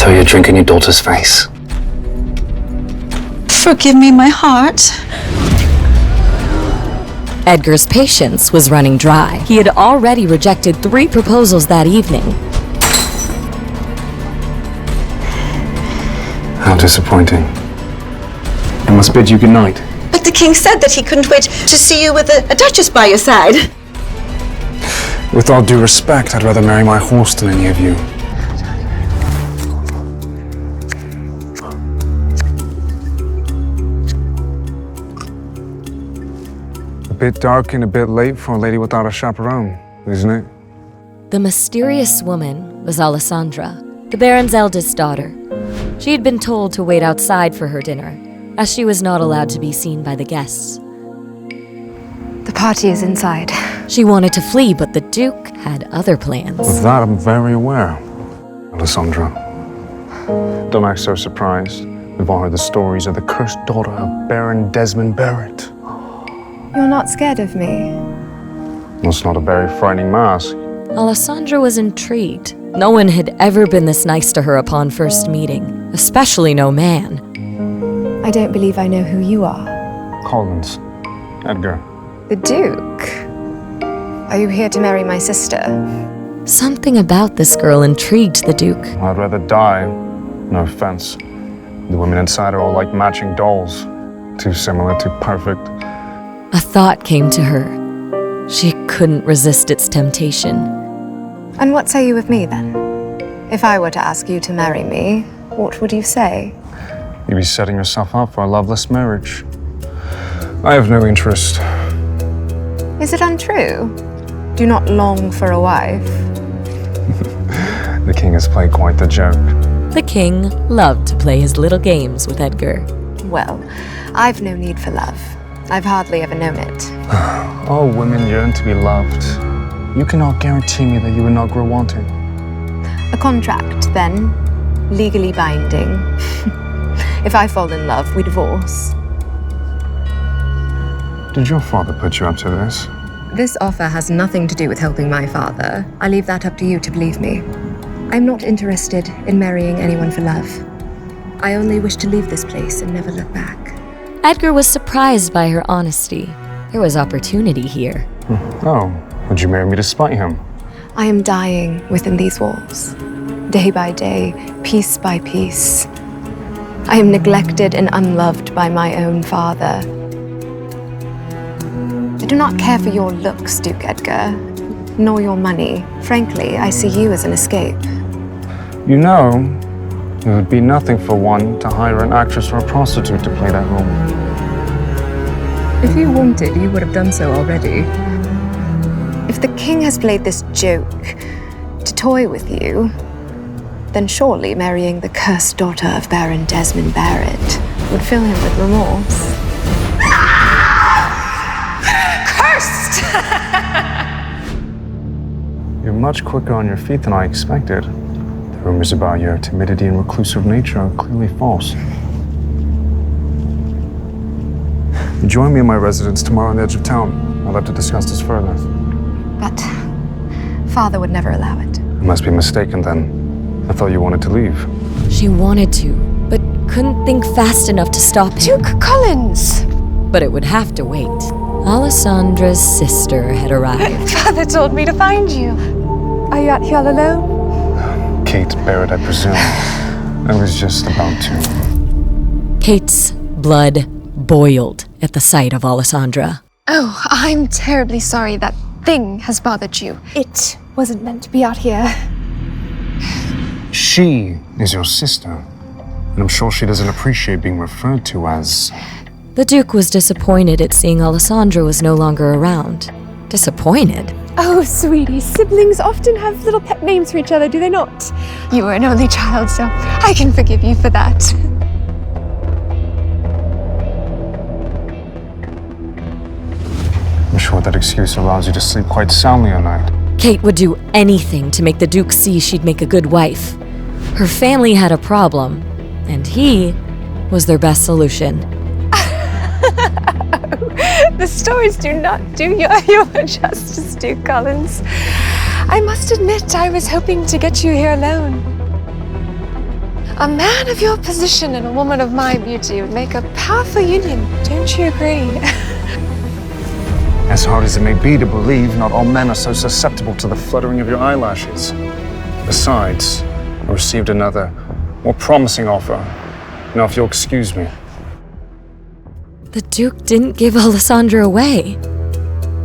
throw your drink in your daughter's face. Forgive me, my heart. Edgar's patience was running dry. He had already rejected 3 proposals that evening. How disappointing. I must bid you good night. But the king said that he couldn't wait to see you with a duchess by your side. With all due respect, I'd rather marry my horse than any of you. A bit dark and a bit late for a lady without a chaperone, isn't it? The mysterious woman was Alessandra, the Baron's eldest daughter. She had been told to wait outside for her dinner, as she was not allowed to be seen by the guests. The party is inside. She wanted to flee, but the Duke had other plans. Of that, I'm very aware, Alessandra. Don't act so surprised. We've all heard the stories of the cursed daughter of Baron Desmond Barrett. You're not scared of me? That's not a very frightening mask. Alessandra was intrigued. No one had ever been this nice to her upon first meeting, especially no man. I don't believe I know who you are. Collins. Edgar. The Duke? Are you here to marry my sister? Something about this girl intrigued the Duke. I'd rather die. No offense. The women inside are all like matching dolls. Too similar, too perfect. A thought came to her. She couldn't resist its temptation. And what say you of me, then? If I were to ask you to marry me, what would you say? You'd be setting yourself up for a loveless marriage. I have no interest. Is it untrue? Do you not long for a wife? The king has played quite the joke. The king loved to play his little games with Edgar. Well, I've no need for love. I've hardly ever known it. All women yearn to be loved. You cannot guarantee me that you will not grow wanting. A contract, then, legally binding. If I fall in love, we divorce. Did your father put you up to this? This offer has nothing to do with helping my father. I leave that up to you to believe me. I'm not interested in marrying anyone for love. I only wish to leave this place and never look back. Edgar was surprised by her honesty. There was opportunity here. Oh, would you marry me to spite him? I am dying within these walls, day by day, piece by piece. I am neglected and unloved by my own father. I do not care for your looks, Duke Edgar, nor your money. Frankly, I see you as an escape. You know, it would be nothing for one to hire an actress or a prostitute to play that role. If you wanted, you would have done so already. If the king has played this joke to toy with you, then surely marrying the cursed daughter of Baron Desmond Barrett would fill him with remorse. Cursed! You're much quicker on your feet than I expected. The rumors about your timidity and reclusive nature are clearly false. Join me in my residence tomorrow on the edge of town. I'd like to discuss this further. But father would never allow it. I must be mistaken then. I thought you wanted to leave. She wanted to, but couldn't think fast enough to stop him. Duke Collins! But it would have to wait. Alessandra's sister had arrived. Father told me to find you. Are you out here all alone? Kate Barrett, I presume. I was just about to. Kate's blood boiled at the sight of Alessandra. Oh, I'm terribly sorry that thing has bothered you. It wasn't meant to be out here. She is your sister, and I'm sure she doesn't appreciate being referred to as... The Duke was disappointed at seeing Alessandra was no longer around. Disappointed? Oh, sweetie, siblings often have little pet names for each other, do they not? You were an only child, so I can forgive you for that. I'm sure that excuse allows you to sleep quite soundly at night. Kate would do anything to make the Duke see she'd make a good wife. Her family had a problem, and he was their best solution. The stories do not do you justice, Duke Collins. I must admit, I was hoping to get you here alone. A man of your position and a woman of my beauty would make a powerful union. Don't you agree? As hard as it may be to believe, not all men are so susceptible to the fluttering of your eyelashes. Besides, I received another, more promising offer. Now, if you'll excuse me. The Duke didn't give Alessandra away.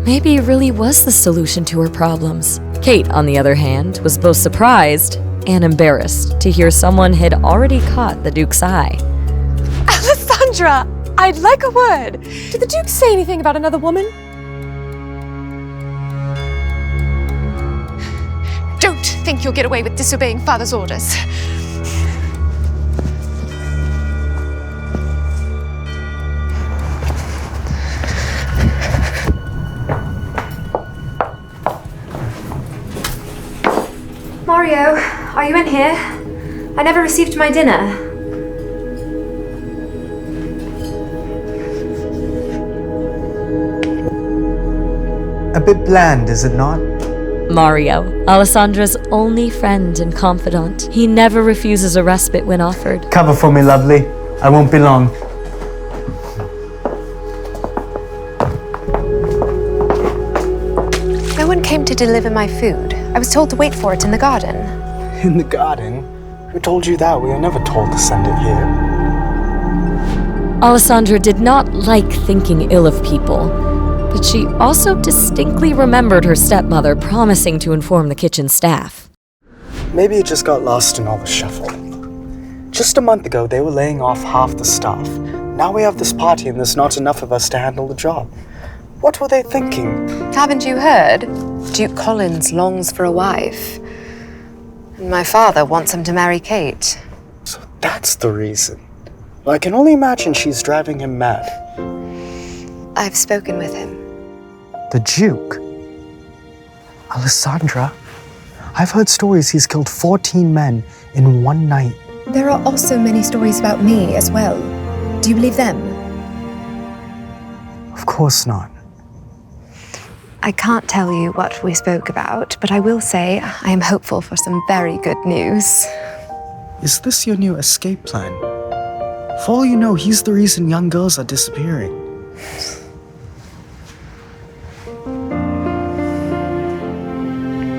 Maybe it really was the solution to her problems. Kate, on the other hand, was both surprised and embarrassed to hear someone had already caught the Duke's eye. Alessandra, I'd like a word. Did the Duke say anything about another woman? Don't think you'll get away with disobeying father's orders. Mario, are you in here? I never received my dinner. A bit bland, is it not? Mario, Alessandra's only friend and confidant. He never refuses a respite when offered. Cover for me, lovely. I won't be long. No one came to deliver my food. I was told to wait for it in the garden. In the garden? Who told you that? We were never told to send it here. Alessandra did not like thinking ill of people, but she also distinctly remembered her stepmother promising to inform the kitchen staff. Maybe it just got lost in all the shuffle. Just a month ago, they were laying off half the staff. Now we have this party and there's not enough of us to handle the job. What were they thinking? Haven't you heard? Duke Collins longs for a wife. And my father wants him to marry Kate. So that's the reason. Well, I can only imagine she's driving him mad. I've spoken with him. The Duke? Alessandra? I've heard stories he's killed 14 men in one night. There are also many stories about me as well. Do you believe them? Of course not. I can't tell you what we spoke about, but I will say I am hopeful for some very good news. Is this your new escape plan? For all you know, he's the reason young girls are disappearing.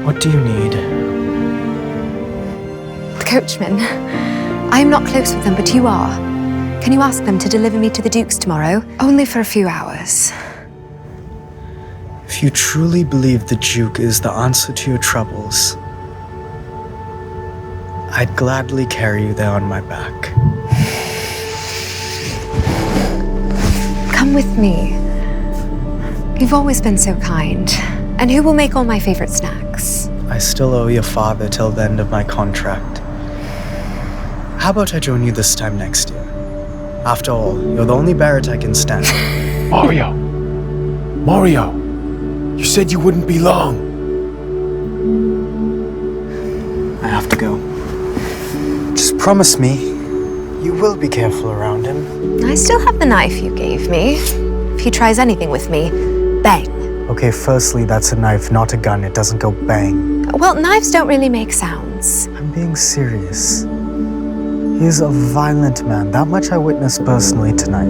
What do you need? The coachman. I am not close with them, but you are. Can you ask them to deliver me to the Duke's tomorrow? Only for a few hours. If you truly believe the Duke is the answer to your troubles, I'd gladly carry you there on my back. Come with me. You've always been so kind. And who will make all my favorite snacks? I still owe your father till the end of my contract. How about I join you this time next year? After all, you're the only Barrett I can stand. Mario! Mario! You said you wouldn't be long. I have to go. Just promise me you will be careful around him. I still have the knife you gave me. If he tries anything with me, bang. Okay, firstly, that's a knife, not a gun. It doesn't go bang. Well, knives don't really make sounds. I'm being serious. He's a violent man. That much I witnessed personally tonight.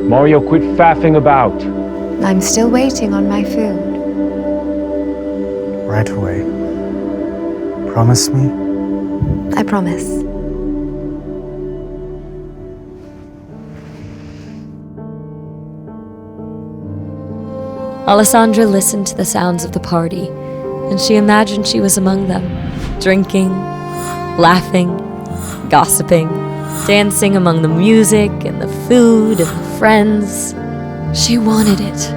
Mario, quit faffing about. I'm still waiting on my food. Right away. Promise me? I promise. Alessandra listened to the sounds of the party, and she imagined she was among them, drinking, laughing, gossiping, dancing among the music and the food and the friends. She wanted it.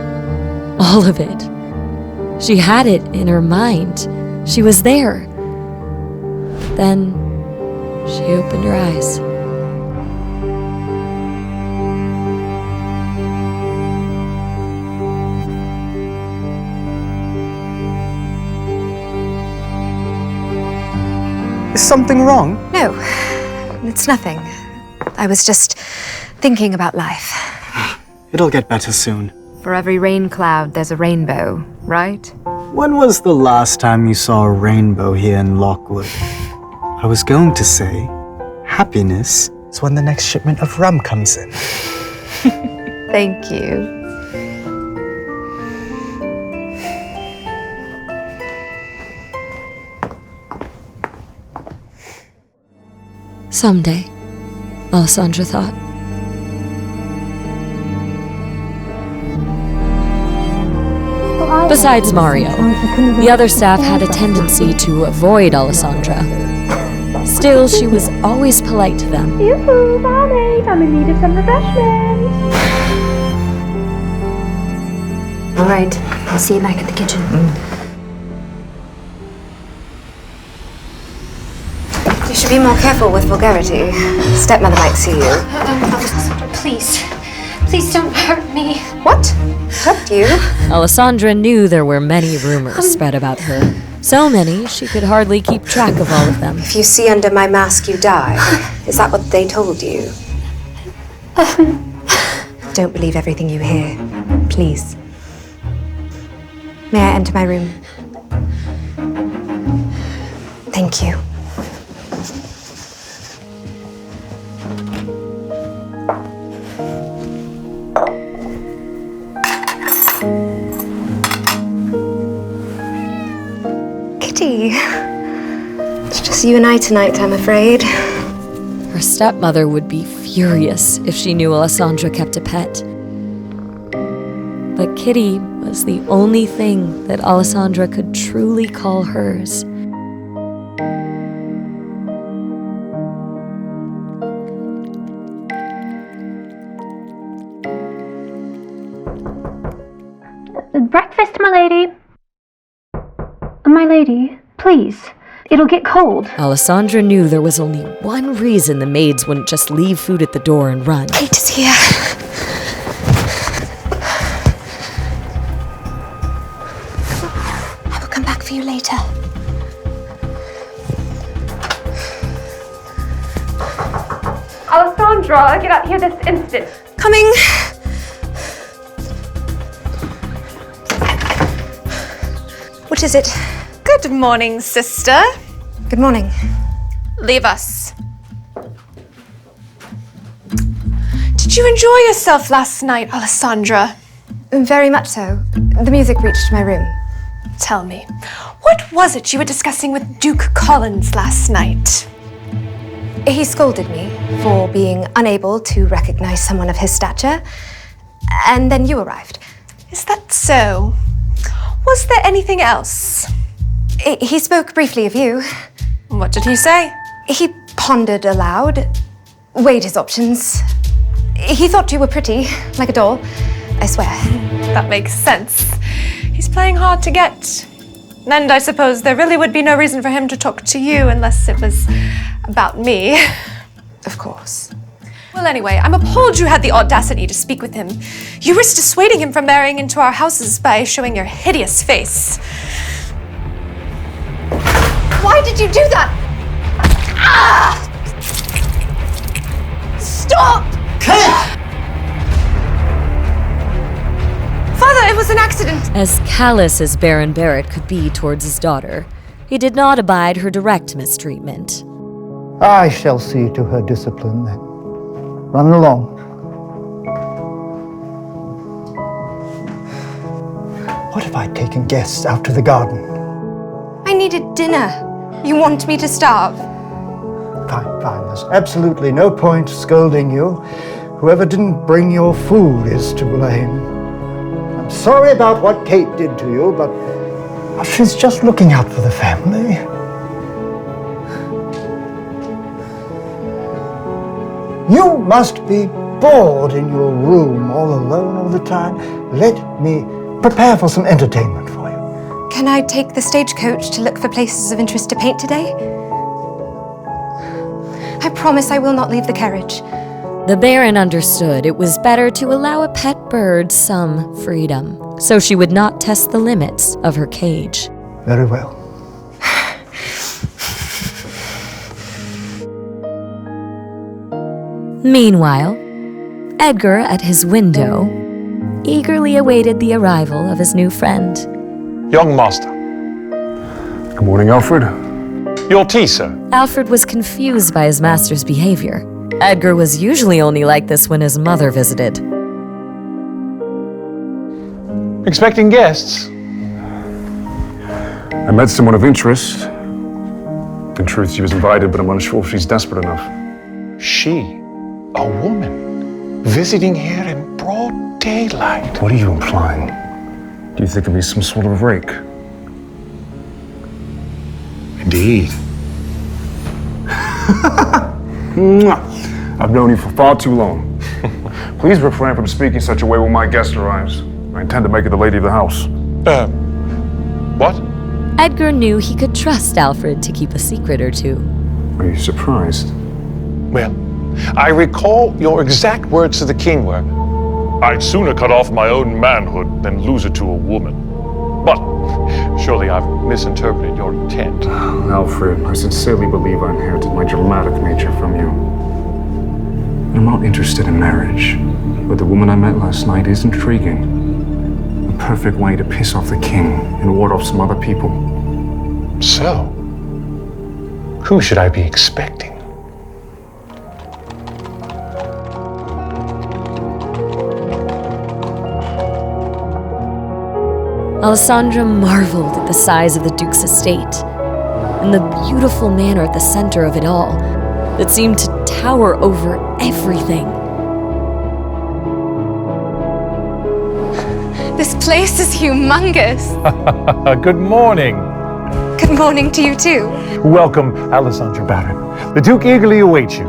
All of it. She had it in her mind. She was there. Then she opened her eyes. Is something wrong? No, it's nothing. I was just thinking about life. It'll get better soon. For every rain cloud, there's a rainbow, right? When was the last time you saw a rainbow here in Lockwood? I was going to say, happiness is when the next shipment of rum comes in. Thank you. Someday, Alessandra thought. Besides Mario, the other staff had a tendency to avoid Alessandra. Still, she was always polite to them. Yoo-hoo, barmaid, I'm in need of some refreshment. All right, I'll see you back at the kitchen. You should be more careful with vulgarity. Stepmother might see you. Please, please don't hurt me. What? Hurt you? Alessandra knew there were many rumors spread about her. So many, she could hardly keep track of all of them. If you see under my mask, you die. Is that what they told you? Don't believe everything you hear. Please. May I enter my room? Thank you. Kitty. It's just you and I tonight, I'm afraid. Her stepmother would be furious if she knew Alessandra kept a pet. But Kitty was the only thing that Alessandra could truly call hers. Breakfast, my lady. My lady, please. It'll get cold. Alessandra knew there was only one reason the maids wouldn't just leave food at the door and run. Kate is here. I will come back for you later. Alessandra, get out here this instant. Coming. What is it? Good morning, sister. Good morning. Leave us. Did you enjoy yourself last night, Alessandra? Very much so. The music reached my room. Tell me, what was it you were discussing with Duke Collins last night? He scolded me for being unable to recognize someone of his stature, and then you arrived. Is that so? Was there anything else? He spoke briefly of you. What did he say? He pondered aloud, weighed his options. He thought you were pretty, like a doll, I swear. That makes sense. He's playing hard to get. And I suppose there really would be no reason for him to talk to you unless it was about me. Of course. Well, anyway, I'm appalled you had the audacity to speak with him. You risked dissuading him from marrying into our houses by showing your hideous face. Why did you do that? Ah! Stop! Father, it was an accident. As callous as Baron Barrett could be towards his daughter, he did not abide her direct mistreatment. I shall see to her discipline then. Run along. What if I'd taken guests out to the garden? I needed dinner. You want me to starve? Fine, fine. There's absolutely no point scolding you. Whoever didn't bring your food is to blame. I'm sorry about what Kate did to you, but she's just looking out for the family. You must be bored in your room all alone all the time. Let me prepare for some entertainment for you. Can I take the stagecoach to look for places of interest to paint today? I promise I will not leave the carriage. The Baron understood it was better to allow a pet bird some freedom, so she would not test the limits of her cage. Very well. Meanwhile, Edgar, at his window, eagerly awaited the arrival of his new friend. Young master. Good morning, Alfred. Your tea, sir. Alfred was confused by his master's behavior. Edgar was usually only like this when his mother visited. Expecting guests? I met someone of interest. In truth, she was invited, but I'm unsure if she's desperate enough. She, a woman, visiting here in broad daylight. What are you implying? Do you think it'd be some sort of rake? Indeed. I've known you for far too long. Please refrain from speaking such a way when my guest arrives. I intend to make her the lady of the house. What? Edgar knew he could trust Alfred to keep a secret or two. Are you surprised? Well, I recall your exact words to the king were, "I'd sooner cut off my own manhood than lose it to a woman." But surely I've misinterpreted your intent. Alfred, I sincerely believe I inherited my dramatic nature from you. I'm not interested in marriage, but the woman I met last night is intriguing. A perfect way to piss off the king and ward off some other people. So, who should I be expecting? Alessandra marveled at the size of the Duke's estate and the beautiful manor at the center of it all that seemed to tower over everything. This place is humongous. Good morning. Good morning to you too. Welcome, Alessandra Baron. The Duke eagerly awaits you.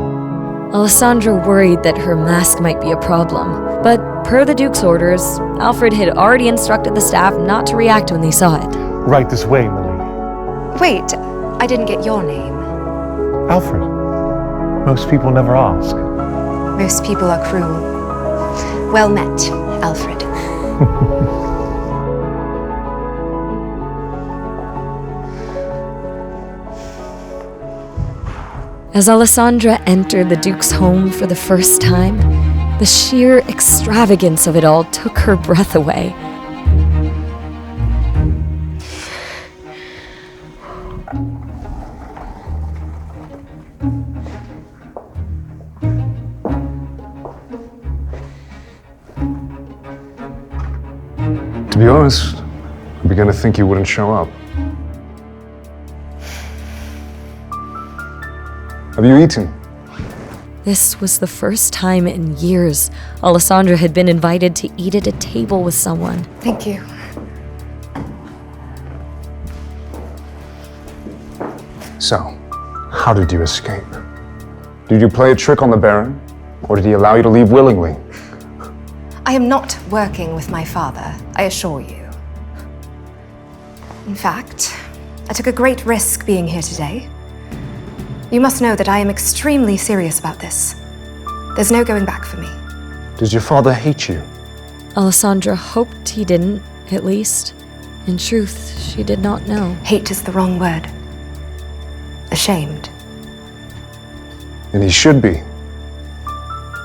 Alessandra worried that her mask might be a problem, but per the Duke's orders, Alfred had already instructed the staff not to react when they saw it. Right this way, milady. Wait, I didn't get your name. Alfred. Most people never ask. Most people are cruel. Well met, Alfred. As Alessandra entered the Duke's home for the first time, the sheer extravagance of it all took her breath away. To be honest, I began to think you wouldn't show up. Have you eaten? This was the first time in years Alessandra had been invited to eat at a table with someone. Thank you. So, how did you escape? Did you play a trick on the Baron, or did he allow you to leave willingly? I am not working with my father, I assure you. In fact, I took a great risk being here today. You must know that I am extremely serious about this. There's no going back for me. Does your father hate you? Alessandra hoped he didn't, at least. In truth, she did not know. Hate is the wrong word. Ashamed. And he should be.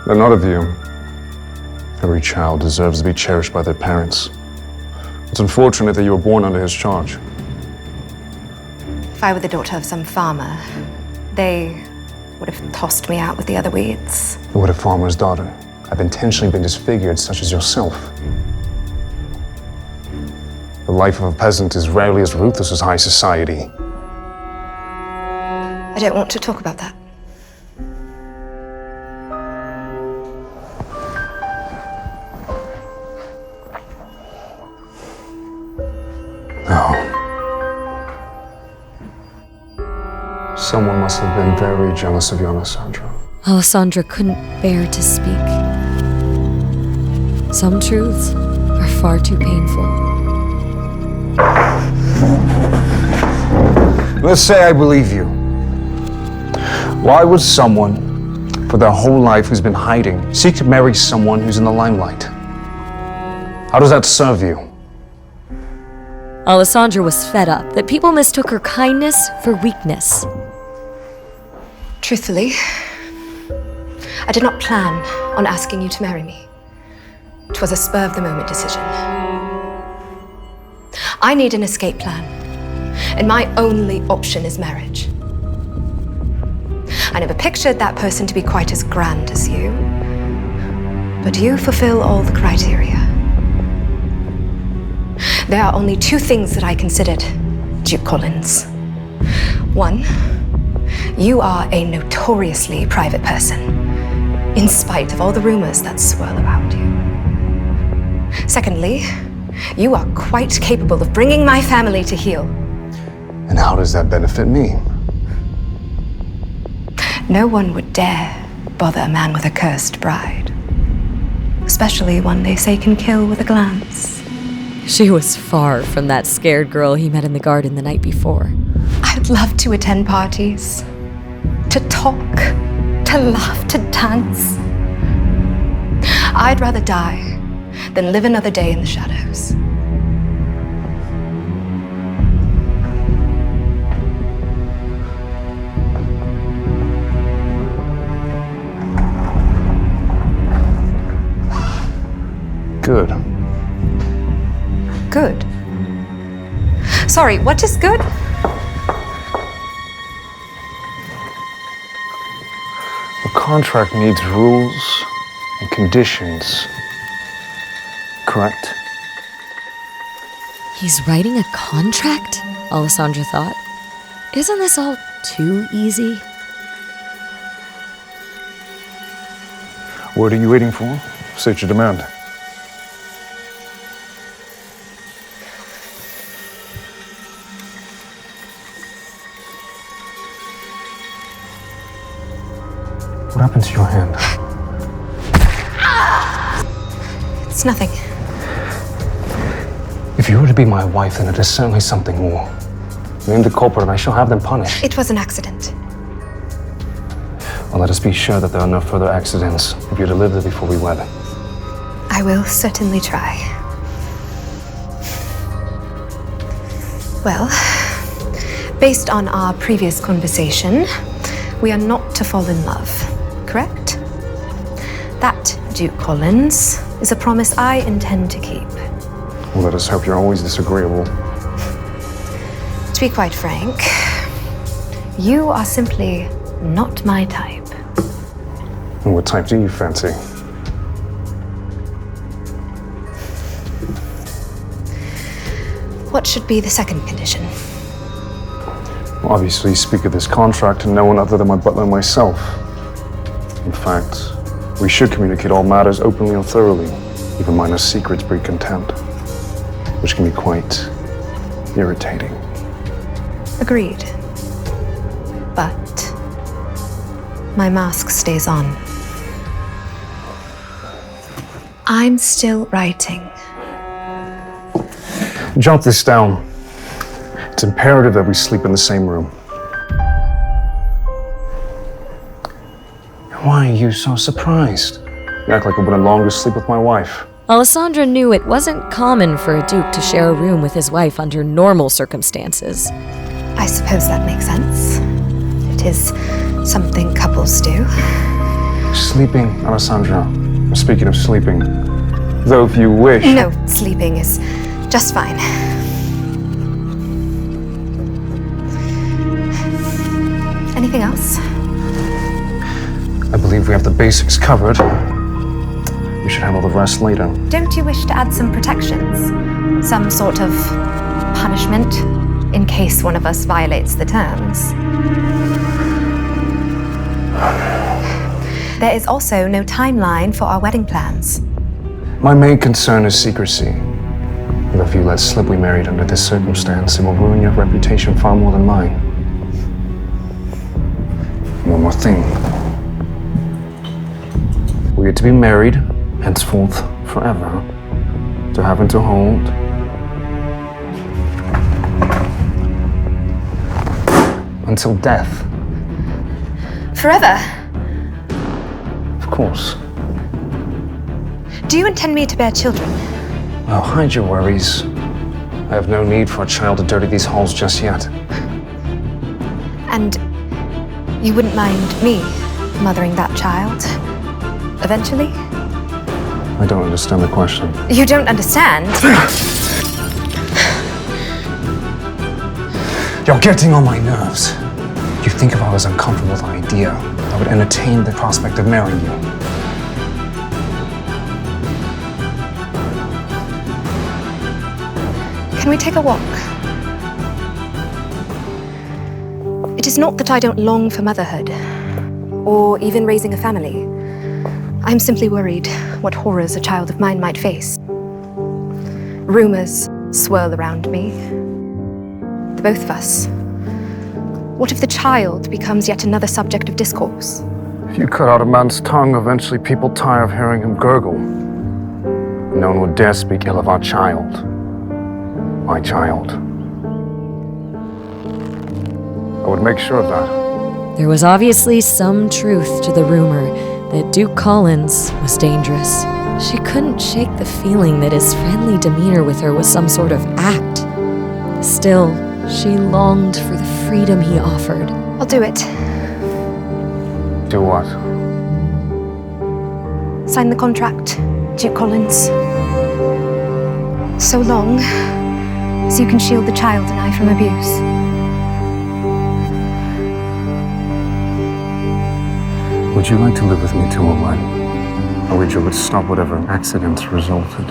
But not of you. Every child deserves to be cherished by their parents. It's unfortunate that you were born under his charge. If I were the daughter of some farmer, they would have tossed me out with the other weeds. And would a farmer's daughter have intentionally been disfigured, such as yourself? The life of a peasant is rarely as ruthless as high society. I don't want to talk about that. No. Someone must have been very jealous of you, Alessandra. Alessandra couldn't bear to speak. Some truths are far too painful. Let's say I believe you. Why would someone, for their whole life who's been hiding, seek to marry someone who's in the limelight? How does that serve you? Alessandra was fed up that people mistook her kindness for weakness. Truthfully, I did not plan on asking you to marry me. It was a spur-of-the-moment decision. I need an escape plan, and my only option is marriage. I never pictured that person to be quite as grand as you, but you fulfill all the criteria. There are only two things that I considered, Duke Collins. One, you are a notoriously private person, in spite of all the rumors that swirl around you. Secondly, you are quite capable of bringing my family to heel. And how does that benefit me? No one would dare bother a man with a cursed bride, especially one they say can kill with a glance. She was far from that scared girl he met in the garden the night before. I'd love to attend parties, to talk, to laugh, to dance. I'd rather die than live another day in the shadows. Good. Good. Sorry, what is good? A contract needs rules and conditions. Correct? He's writing a contract? Alessandra thought. Isn't this all too easy? What are you waiting for? State your demand. What happened to your hand? It's nothing. If you were to be my wife, then it is certainly something more. Name the culprit and I shall have them punished. It was an accident. Well, let us be sure that there are no further accidents if you're to live there before we wed. I will certainly try. Well, based on our previous conversation, we are not to fall in love, correct? That, Duke Collins, is a promise I intend to keep. Well, let us hope you're always disagreeable. To be quite frank, you are simply not my type. And what type do you fancy? What should be the second condition? Well, obviously, speak of this contract to no one other than my butler and myself. In fact, we should communicate all matters openly and thoroughly. Even minor secrets breed contempt, which can be quite irritating. Agreed. But my mask stays on. I'm still writing. Jot this down. It's imperative that we sleep in the same room. Why are you so surprised? You act like I wouldn't longer sleep with my wife. Alessandra knew it wasn't common for a duke to share a room with his wife under normal circumstances. I suppose that makes sense. It is something couples do. Sleeping, Alessandra. I'm speaking of sleeping. Though if you wish... No, sleeping is just fine. Anything else? I believe we have the basics covered. We should handle the rest later. Don't you wish to add some protections? Some sort of punishment in case one of us violates the terms? There is also no timeline for our wedding plans. My main concern is secrecy. And if you let slip we married under this circumstance, it will ruin your reputation far more than mine. One more thing. We are to be married, henceforth, forever. To have and to hold. Until death. Forever? Of course. Do you intend me to bear children? Oh, hide your worries. I have no need for a child to dirty these halls just yet. And you wouldn't mind me mothering that child? Eventually? I don't understand the question. You don't understand? You're getting on my nerves. You think if I was uncomfortable with the idea, I would entertain the prospect of marrying you. Can we take a walk? It is not that I don't long for motherhood, or even raising a family. I'm simply worried what horrors a child of mine might face. Rumors swirl around me. The both of us. What if the child becomes yet another subject of discourse? If you cut out a man's tongue, eventually people tire of hearing him gurgle. No one would dare speak ill of our child. My child. I would make sure of that. There was obviously some truth to the rumor that Duke Collins was dangerous. She couldn't shake the feeling that his friendly demeanor with her was some sort of act. Still, she longed for the freedom he offered. I'll do it. Do what? Sign the contract, Duke Collins. So long, so you can shield the child and I from abuse. Would you like to live with me till we're wed? I wish you would stop whatever accidents resulted.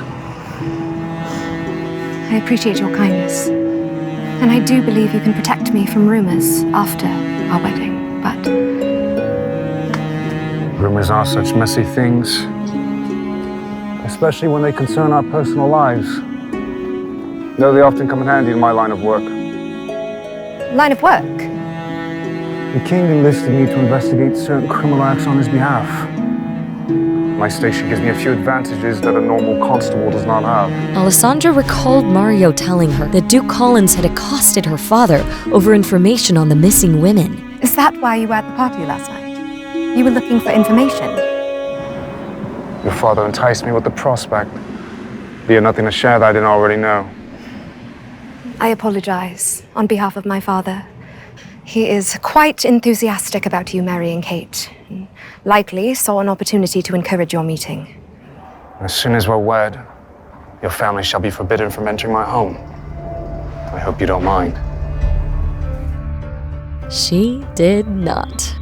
I appreciate your kindness. And I do believe you can protect me from rumors after our wedding, but... Rumors are such messy things. Especially when they concern our personal lives. Though they often come in handy in my line of work. Line of work? The king enlisted me to investigate certain criminal acts on his behalf. My station gives me a few advantages that a normal constable does not have. Alessandra recalled Mario telling her that Duke Collins had accosted her father over information on the missing women. Is that why you were at the party last night? You were looking for information? Your father enticed me with the prospect. Be nothing to share that I didn't already know. I apologize on behalf of my father. He is quite enthusiastic about you marrying Kate. Likely saw an opportunity to encourage your meeting. As soon as we're wed, your family shall be forbidden from entering my home. I hope you don't mind. She did not.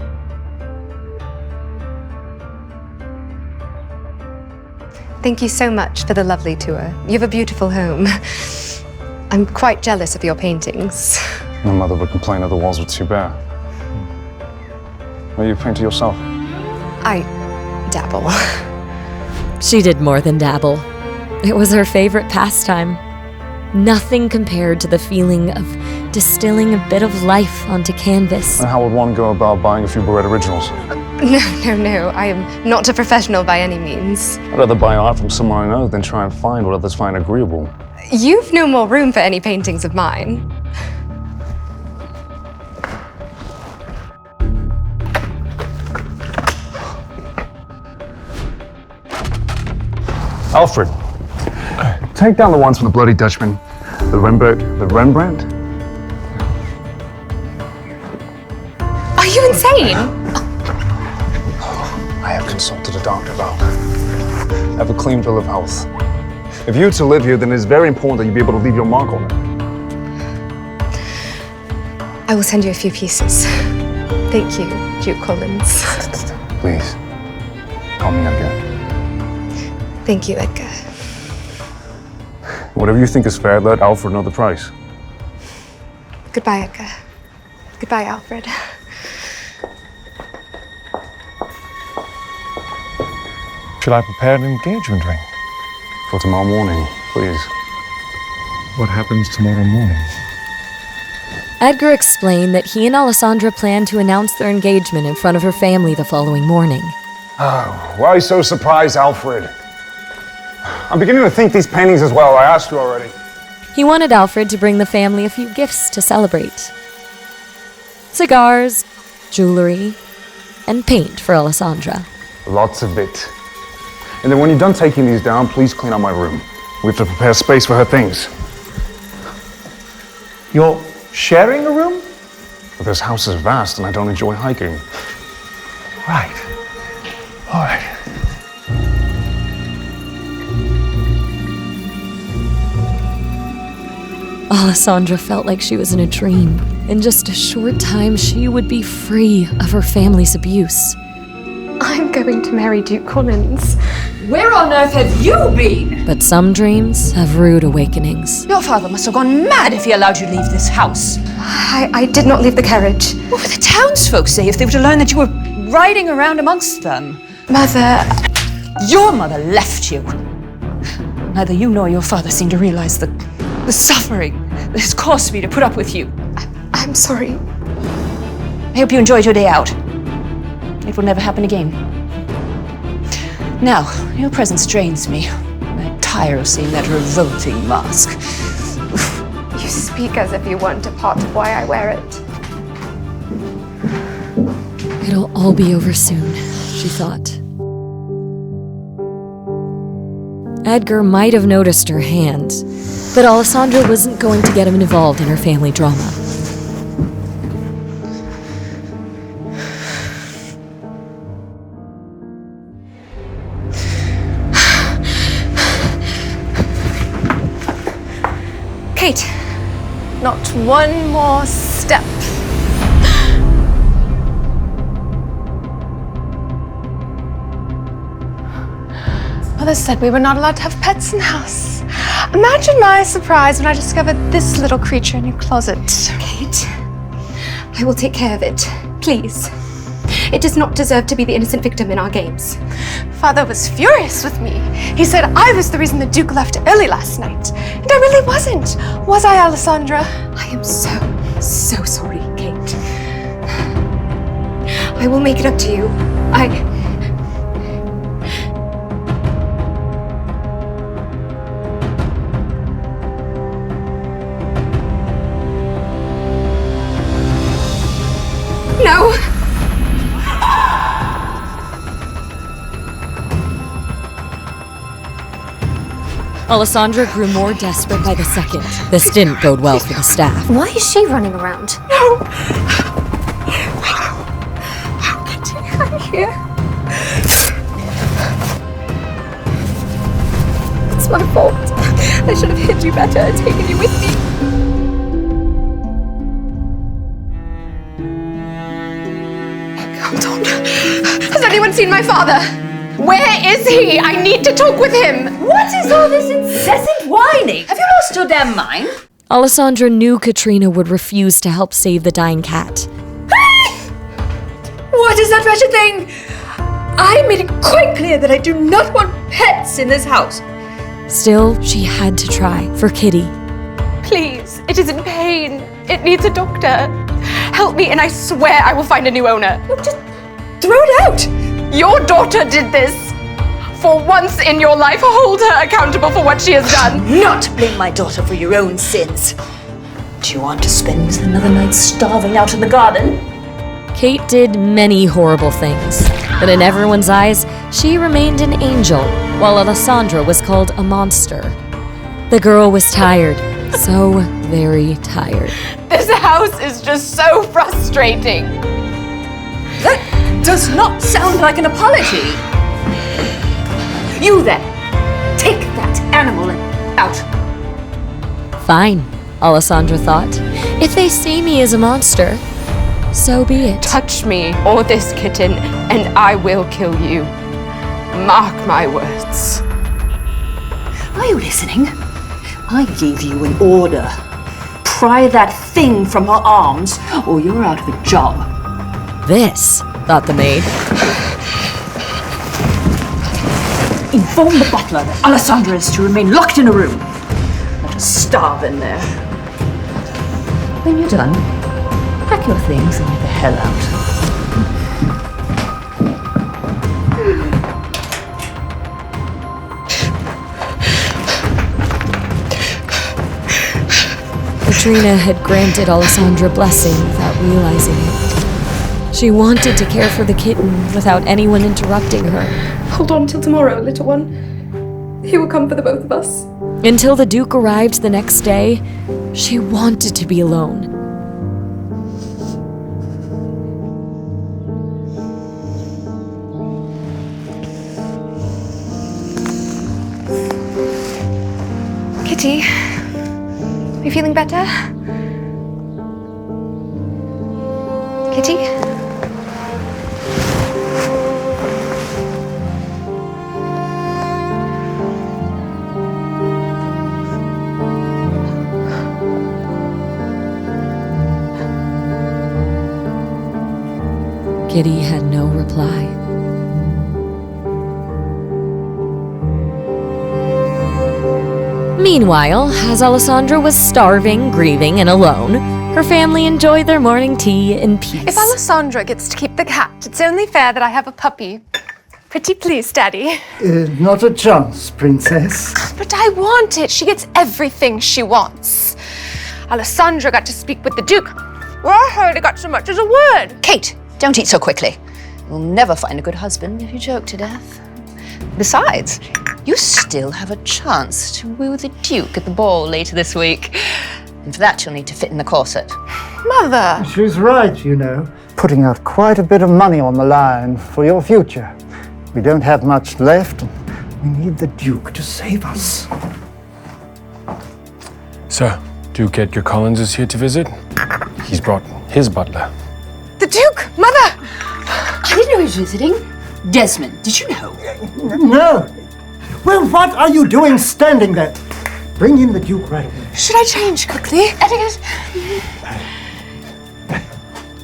Thank you so much for the lovely tour. You have a beautiful home. I'm quite jealous of your paintings. My mother would complain that the walls were too bare. Will you paint it yourself? I dabble. She did more than dabble. It was her favorite pastime. Nothing compared to the feeling of distilling a bit of life onto canvas. And how would one go about buying a few Bullied originals? No. I am not a professional by any means. I'd rather buy art from someone I know than try and find what others find agreeable. You've no more room for any paintings of mine. Alfred, take down the ones from the Bloody Dutchman, the Rembrandt. Are you insane? I have consulted a doctor about that. I have a clean bill of health. If you're to live here, then it's very important that you be able to leave your mark on it. I will send you a few pieces. Thank you, Duke Collins. Please, call me Edgar. Thank you, Edgar. Whatever you think is fair, let Alfred know the price. Goodbye, Edgar. Goodbye, Alfred. Should I prepare an engagement ring? For tomorrow morning, please. What happens tomorrow morning? Edgar explained that he and Alessandra planned to announce their engagement in front of her family the following morning. Oh, why so surprised, Alfred? I'm beginning to think these paintings as well. I asked you already. He wanted Alfred to bring the family a few gifts to celebrate. Cigars, jewelry, and paint for Alessandra. Lots of it. And then when you're done taking these down, please clean out my room. We have to prepare space for her things. You're sharing a room? But this house is vast and I don't enjoy hiking. Right. All right. Alessandra felt like she was in a dream. In just a short time, she would be free of her family's abuse. I'm going to marry Duke Collins. Where on earth have you been? But some dreams have rude awakenings. Your father must have gone mad if he allowed you to leave this house. I did not leave the carriage. What would the townsfolk say if they were to learn that you were riding around amongst them? Mother... Your mother left you. Neither you nor your father seem to realize the suffering that has caused me to put up with you. I'm sorry. I hope you enjoyed your day out. It will never happen again. Now, your presence drains me. I'm tired of seeing that revolting mask. You speak as if you weren't a part of why I wear it. It'll all be over soon, she thought. Edgar might have noticed her hand, but Alessandra wasn't going to get him involved in her family drama. Kate, not one more step. Mother said we were not allowed to have pets in the house. Imagine my surprise when I discovered this little creature in your closet. Kate, I will take care of it. Please. It does not deserve to be the innocent victim in our games. Father was furious with me. He said I was the reason the Duke left early last night. And I really wasn't. Was I, Alessandra? I am so sorry, Kate. I will make it up to you. No! Alessandra grew more desperate by the second. This didn't bode well for the staff. Why is she running around? No! How could you come here? It's my fault. I should have hid you better and taken you with me. Hold on. Has anyone seen my father? Where is he? I need to talk with him. What is all this incessant whining? Have you lost your damn mind? Alessandra knew Katrina would refuse to help save the dying cat. What is that wretched thing? I made it quite clear that I do not want pets in this house. Still, she had to try for Kitty. Please, it is in pain. It needs a doctor. Help me and I swear I will find a new owner. Look, just throw it out. Your daughter did this. For once in your life, hold her accountable for what she has done. Not blame my daughter for your own sins. Do you want to spend another night starving out in the garden? Kate did many horrible things, but in everyone's eyes, she remained an angel, while Alessandra was called a monster. The girl was tired, so very tired. This house is just so frustrating. That does not sound like an apology. You then, take that animal out. Fine, Alessandra thought. If they see me as a monster, so be it. Touch me or this kitten, and I will kill you. Mark my words. Are you listening? I gave you an order. Pry that thing from her arms, or you're out of a job. This, thought the maid. Inform the butler that Alessandra is to remain locked in a room. Let her starve in there. When you're done, pack your things and get the hell out. Katrina had granted Alessandra blessing without realizing it. She wanted to care for the kitten without anyone interrupting her. Hold on till tomorrow, little one. He will come for the both of us. Until the Duke arrived the next day, she wanted to be alone. Kitty, are you feeling better? Kitty? Kitty had no reply. Meanwhile, as Alessandra was starving, grieving, and alone, her family enjoyed their morning tea in peace. If Alessandra gets to keep the cat, it's only fair that I have a puppy. Pretty please, Daddy. Not a chance, Princess. But I want it. She gets everything she wants. Alessandra got to speak with the Duke. Well, I hardly got so much as a word. Kate, don't eat so quickly. You'll never find a good husband if you joke to death. Besides, you still have a chance to woo the Duke at the ball later this week. And for that, you'll need to fit in the corset. Mother! She's right, you know. Putting out quite a bit of money on the line for your future. We don't have much left, and we need the Duke to save us. Sir, Duke Edgar Collins is here to visit. He's brought his butler. The Duke! Mother! I didn't know he was visiting. Desmond, did you know? No. Well, what are you doing standing there? Bring in the Duke right away. Should I change quickly? Edgar?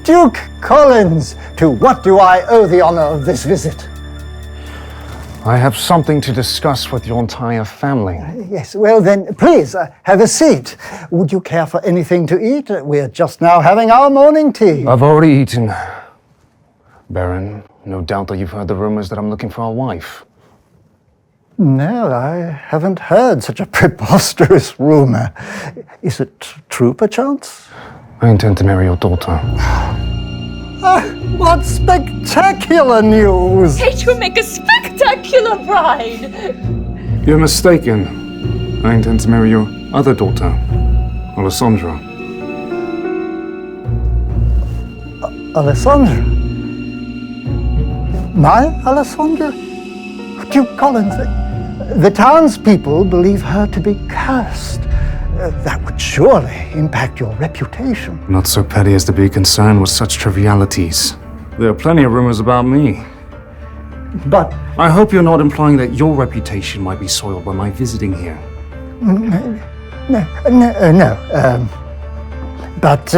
Duke Collins, to what do I owe the honor of this visit? I have something to discuss with your entire family. Yes, well then, please, have a seat. Would you care for anything to eat? We're just now having our morning tea. I've already eaten. Baron, no doubt that you've heard the rumors that I'm looking for a wife. No, I haven't heard such a preposterous rumor. Is it true, perchance? I intend to marry your daughter. What spectacular news! Kate will make a spectacular bride! You're mistaken. I intend to marry your other daughter, Alessandra. Alessandra? My Alessandra? Duke Collins, the townspeople believe her to be cursed. That would surely impact your reputation. Not so petty as to be concerned with such trivialities. There are plenty of rumors about me. But I hope you're not implying that your reputation might be soiled by my visiting here. No. But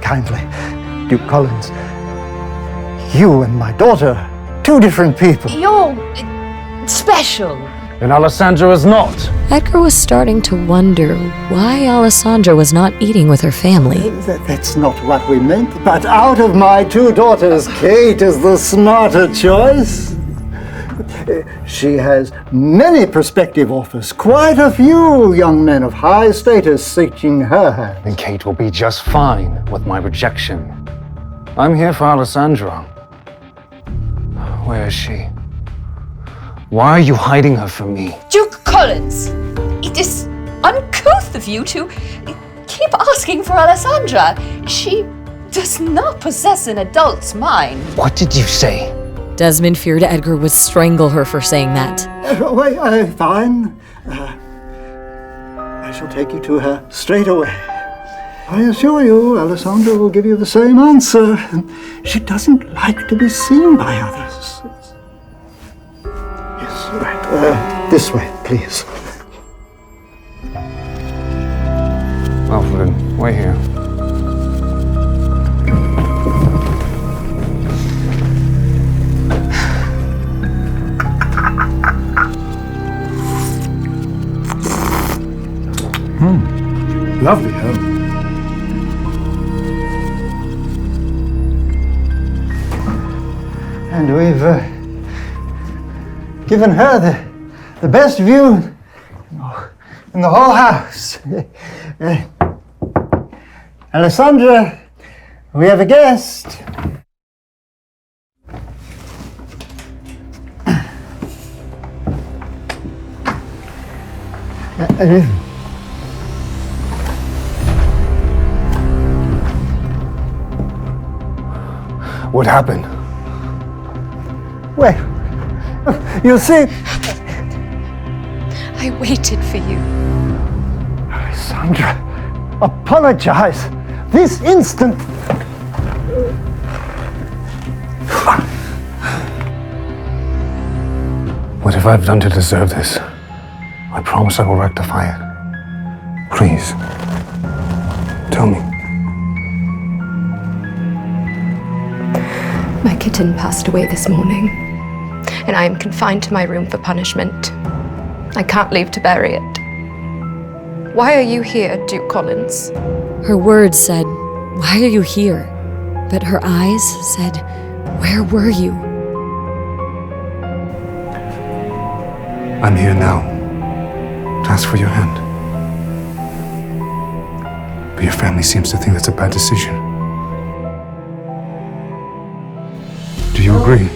kindly, Duke Collins, you and my daughter, two different people. You're special. And Alessandra is not. Edgar was starting to wonder why Alessandra was not eating with her family. That's not what we meant. But out of my two daughters, Kate is the smarter choice. She has many prospective offers, quite a few young men of high status seeking her hand. And Kate will be just fine with my rejection. I'm here for Alessandra. Where is she? Why are you hiding her from me? Duke Collins, it is uncouth of you to keep asking for Alessandra. She does not possess an adult's mind. What did you say? Desmond feared Edgar would strangle her for saying that. Fine. I shall take you to her straight away. I assure you, Alessandra will give you the same answer. She doesn't like to be seen by others. Yes, right. This way, please. Alfred, wait here. Lovely home. And we've given her the best view in the whole house. Alessandra, we have a guest. What happened? Well, you see, I waited for you. Alessandra, apologize this instant. What have I done to deserve this? I promise I will rectify it. Please, tell me. My kitten passed away this morning, and I am confined to my room for punishment. I can't leave to bury it. Why are you here, Duke Collins? Her words said, "Why are you here?" But her eyes said, "Where were you?" I'm here now to ask for your hand. But your family seems to think that's a bad decision. Do you agree?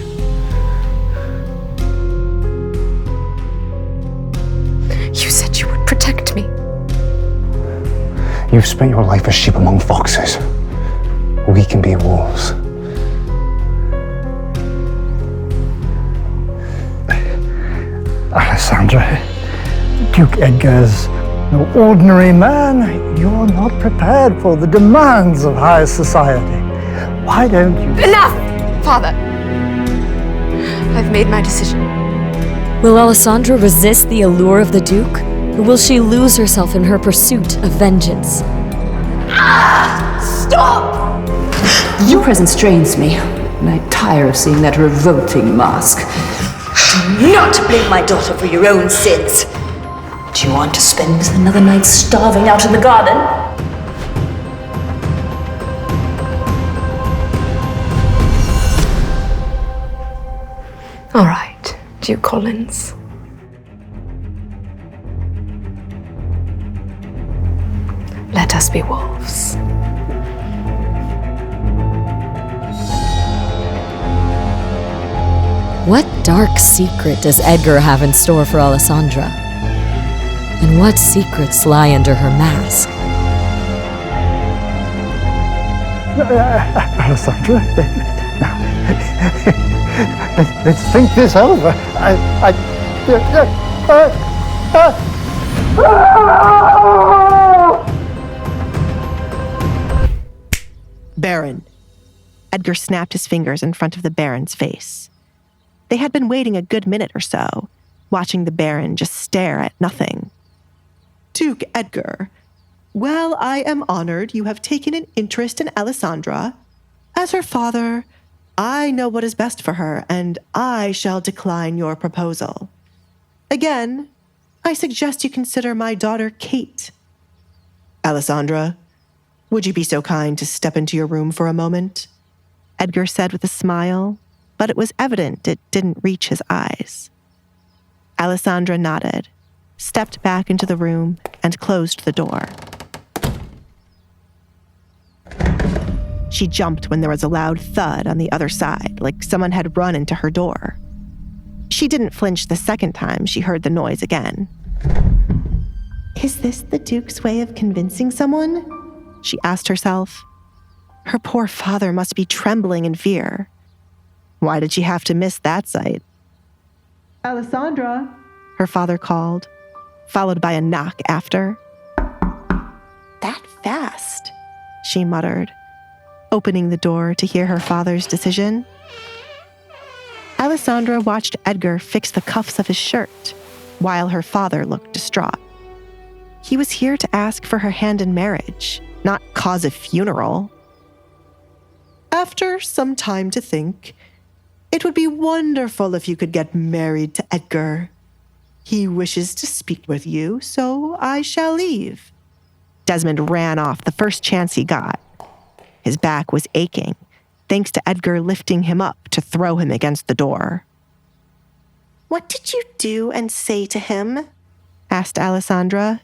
You said you would protect me. You've spent your life as sheep among foxes. We can be wolves. Alessandra, Duke Edgar's no ordinary man. You're not prepared for the demands of high society. Why don't you... Enough, Father! I've made my decision. Will Alessandra resist the allure of the Duke? Or will she lose herself in her pursuit of vengeance? Stop! Your presence strains me, and I tire of seeing that revolting mask. Do not blame my daughter for your own sins. Do you want to spend another night starving out in the garden? All right, Duke Collins. Let us be wolves. What dark secret does Edgar have in store for Alessandra? And what secrets lie under her mask? Alessandra, let's think this over. Baron. Edgar snapped his fingers in front of the Baron's face. They had been waiting a good minute or so, watching the Baron just stare at nothing. Duke Edgar, well, I am honored you have taken an interest in Alessandra. As her father, I know what is best for her, and I shall decline your proposal. Again, I suggest you consider my daughter Kate. Alessandra, would you be so kind to step into your room for a moment? Edgar said with a smile, but it was evident it didn't reach his eyes. Alessandra nodded, stepped back into the room, and closed the door. She jumped when there was a loud thud on the other side, like someone had run into her door. She didn't flinch the second time she heard the noise again. Is this the Duke's way of convincing someone? She asked herself. Her poor father must be trembling in fear. Why did she have to miss that sight? Alessandra, her father called, followed by a knock after. That fast, she muttered, opening the door to hear her father's decision. Alessandra watched Edgar fix the cuffs of his shirt, while her father looked distraught. He was here to ask for her hand in marriage, not cause a funeral. after some time to think, it would be wonderful if you could get married to Edgar. He wishes to speak with you, so I shall leave. Desmond ran off the first chance he got. His back was aching, thanks to Edgar lifting him up to throw him against the door. "What did you do and say to him?" asked Alessandra.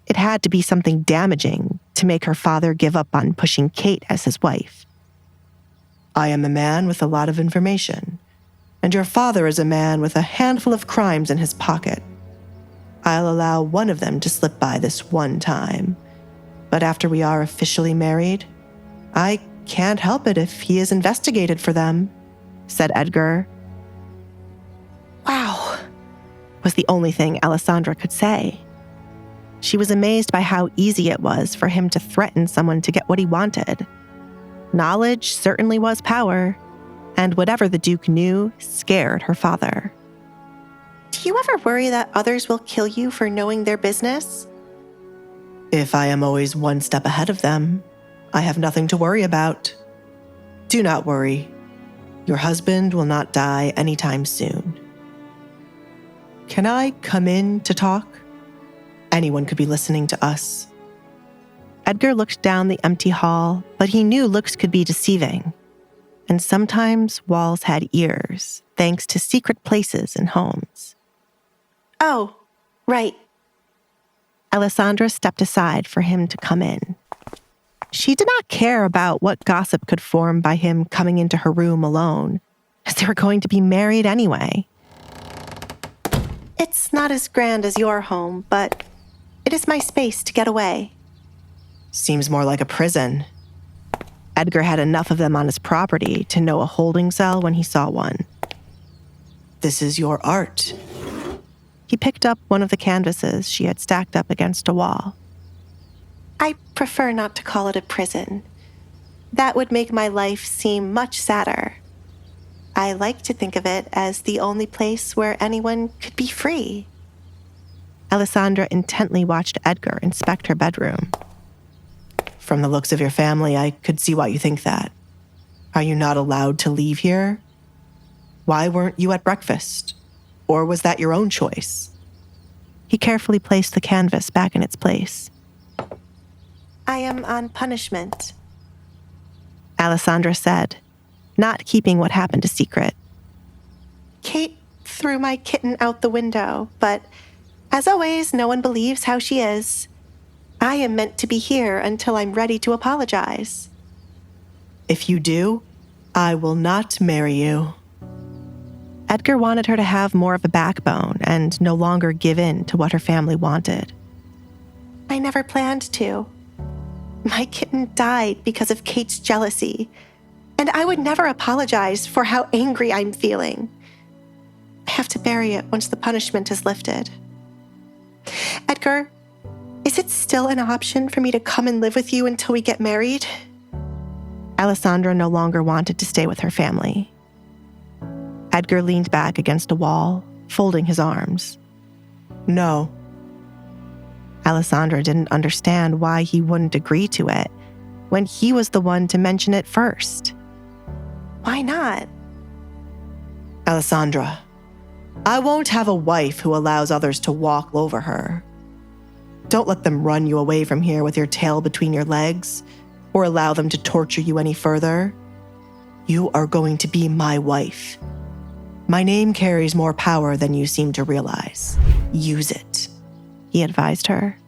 It had to be something damaging to make her father give up on pushing Kate as his wife. "I am a man with a lot of information, and your father is a man with a handful of crimes in his pocket. I'll allow one of them to slip by this one time, but after we are officially married, I can't help it if he is investigated for them," said Edgar. "Wow," was the only thing Alessandra could say. She was amazed by how easy it was for him to threaten someone to get what he wanted. Knowledge certainly was power, and whatever the Duke knew scared her father. Do you ever worry that others will kill you for knowing their business? If I am always one step ahead of them, I have nothing to worry about. Do not worry. Your husband will not die anytime soon. Can I come in to talk? Anyone could be listening to us. Edgar looked down the empty hall, but he knew looks could be deceiving. And sometimes walls had ears, thanks to secret places in homes. Oh, right. Alessandra stepped aside for him to come in. She did not care about what gossip could form by him coming into her room alone, as they were going to be married anyway. It's not as grand as your home, but it is my space to get away. Seems more like a prison. Edgar had enough of them on his property to know a holding cell when he saw one. This is your art. He picked up one of the canvases she had stacked up against a wall. I prefer not to call it a prison. That would make my life seem much sadder. I like to think of it as the only place where anyone could be free. Alessandra intently watched Edgar inspect her bedroom. From the looks of your family, I could see why you think that. Are you not allowed to leave here? Why weren't you at breakfast? Or was that your own choice? He carefully placed the canvas back in its place. I am on punishment, Alessandra said, not keeping what happened a secret. Kate threw my kitten out the window, but as always, no one believes how she is. I am meant to be here until I'm ready to apologize. If you do, I will not marry you. Edgar wanted her to have more of a backbone and no longer give in to what her family wanted. I never planned to. My kitten died because of Kate's jealousy, and I would never apologize for how angry I'm feeling. I have to bury it once the punishment is lifted. Edgar, is it still an option for me to come and live with you until we get married? Alessandra no longer wanted to stay with her family. Edgar leaned back against a wall, folding his arms. No. Alessandra didn't understand why he wouldn't agree to it when he was the one to mention it first. Why not? Alessandra, I won't have a wife who allows others to walk over her. Don't let them run you away from here with your tail between your legs, or allow them to torture you any further. You are going to be my wife. My name carries more power than you seem to realize. Use it, he advised her.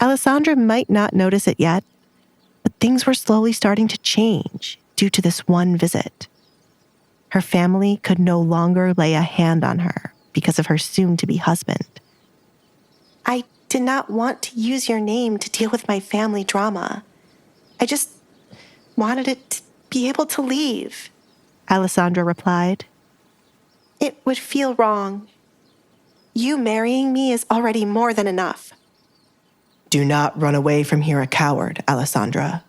Alessandra might not notice it yet, but things were slowly starting to change due to this one visit. Her family could no longer lay a hand on her because of her soon-to-be husband. I did not want to use your name to deal with my family drama. I just wanted it to be able to leave, Alessandra replied. It would feel wrong. You marrying me is already more than enough. Do not run away from here a coward, Alessandra.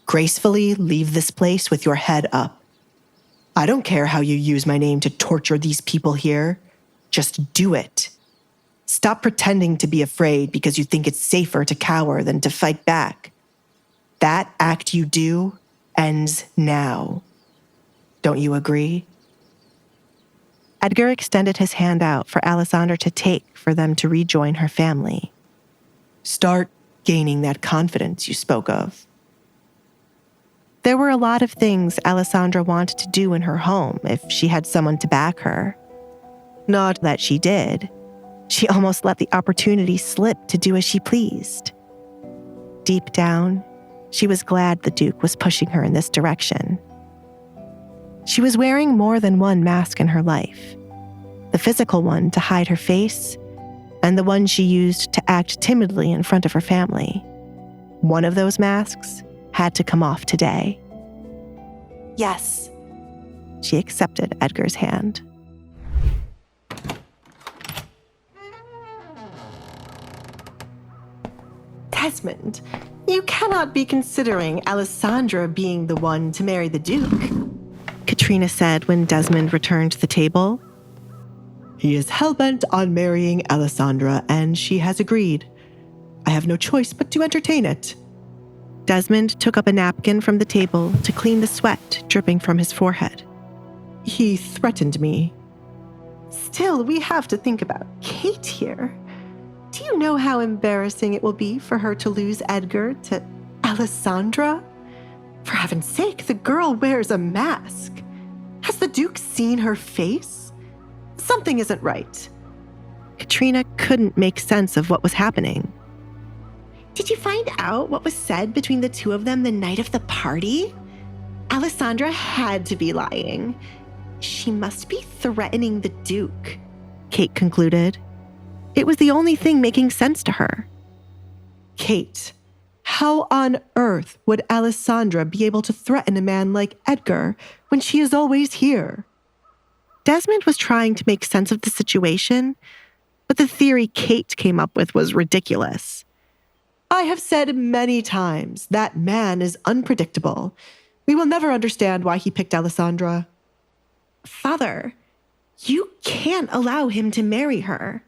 Gracefully leave this place with your head up. I don't care how you use my name to torture these people here. Just do it. Stop pretending to be afraid because you think it's safer to cower than to fight back. That act you do ends now. Don't you agree? Edgar extended his hand out for Alessandra to take for them to rejoin her family. Start gaining that confidence you spoke of. There were a lot of things Alessandra wanted to do in her home if she had someone to back her. Not that she did. She almost let the opportunity slip to do as she pleased. Deep down, she was glad the Duke was pushing her in this direction. She was wearing more than one mask in her life. The physical one to hide her face, and the one she used to act timidly in front of her family. One of those masks had to come off today. Yes. She accepted Edgar's hand. Desmond, you cannot be considering Alessandra being the one to marry the Duke, Katrina said when Desmond returned to the table. He is hell-bent on marrying Alessandra, and she has agreed. I have no choice but to entertain it. Desmond took up a napkin from the table to clean the sweat dripping from his forehead. He threatened me. Still, we have to think about Kate here. Do you know how embarrassing it will be for her to lose Edgar to Alessandra? For heaven's sake, the girl wears a mask. Has the Duke seen her face? Something isn't right. Katrina couldn't make sense of what was happening. Did you find out what was said between the two of them the night of the party? Alessandra had to be lying. She must be threatening the Duke, Kate concluded. It was the only thing making sense to her. Kate, how on earth would Alessandra be able to threaten a man like Edgar when she is always here? Desmond was trying to make sense of the situation, but the theory Kate came up with was ridiculous. I have said many times that man is unpredictable. We will never understand why he picked Alessandra. Father, you can't allow him to marry her.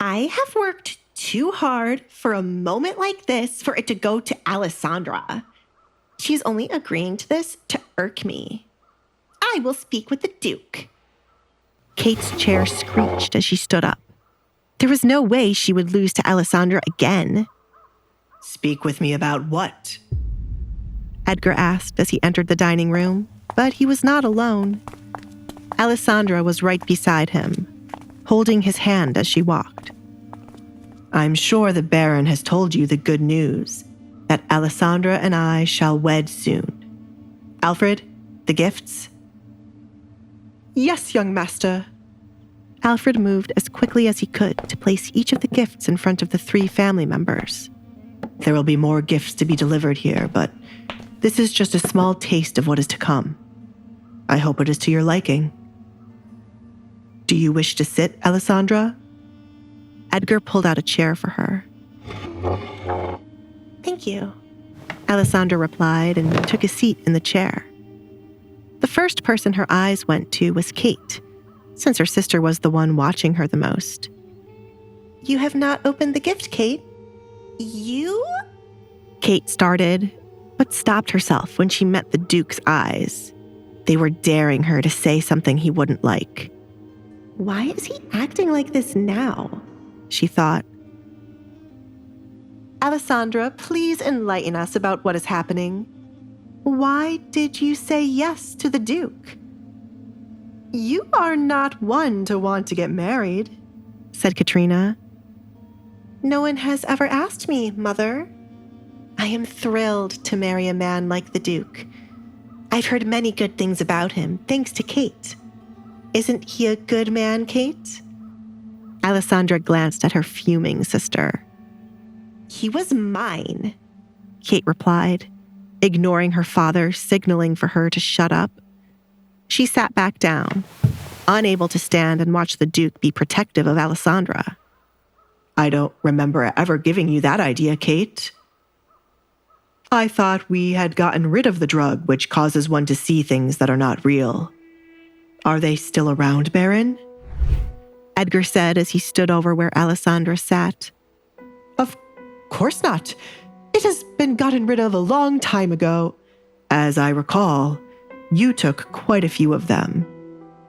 I have worked too hard for a moment like this for it to go to Alessandra. She's only agreeing to this to irk me. I will speak with the Duke. Kate's chair screeched as she stood up. There was no way she would lose to Alessandra again. Speak with me about what? Edgar asked as he entered the dining room, but he was not alone. Alessandra was right beside him, holding his hand as she walked. I'm sure the Baron has told you the good news, that Alessandra and I shall wed soon. Alfred, the gifts? Yes, young master. Alfred moved as quickly as he could to place each of the gifts in front of the 3 family members. There will be more gifts to be delivered here, but this is just a small taste of what is to come. I hope it is to your liking. Do you wish to sit, Alessandra? Edgar pulled out a chair for her. Thank you, Alessandra replied and took a seat in the chair. The first person her eyes went to was Kate, since her sister was the one watching her the most. You have not opened the gift, Kate. You? Kate started, but stopped herself when she met the Duke's eyes. They were daring her to say something he wouldn't like. Why is he acting like this now? She thought. Alessandra, please enlighten us about what is happening. Why did you say yes to the Duke? You are not one to want to get married, said Katrina. No one has ever asked me, Mother. I am thrilled to marry a man like the Duke. I've heard many good things about him, thanks to Kate. Isn't he a good man, Kate? Alessandra glanced at her fuming sister. He was mine, Kate replied, ignoring her father, signaling for her to shut up. She sat back down, unable to stand and watch the Duke be protective of Alessandra. I don't remember ever giving you that idea, Kate. I thought we had gotten rid of the drug which causes one to see things that are not real. Are they still around, Baron? Edgar said as he stood over where Alessandra sat. Of course not. It has been gotten rid of a long time ago. As I recall, you took quite a few of them.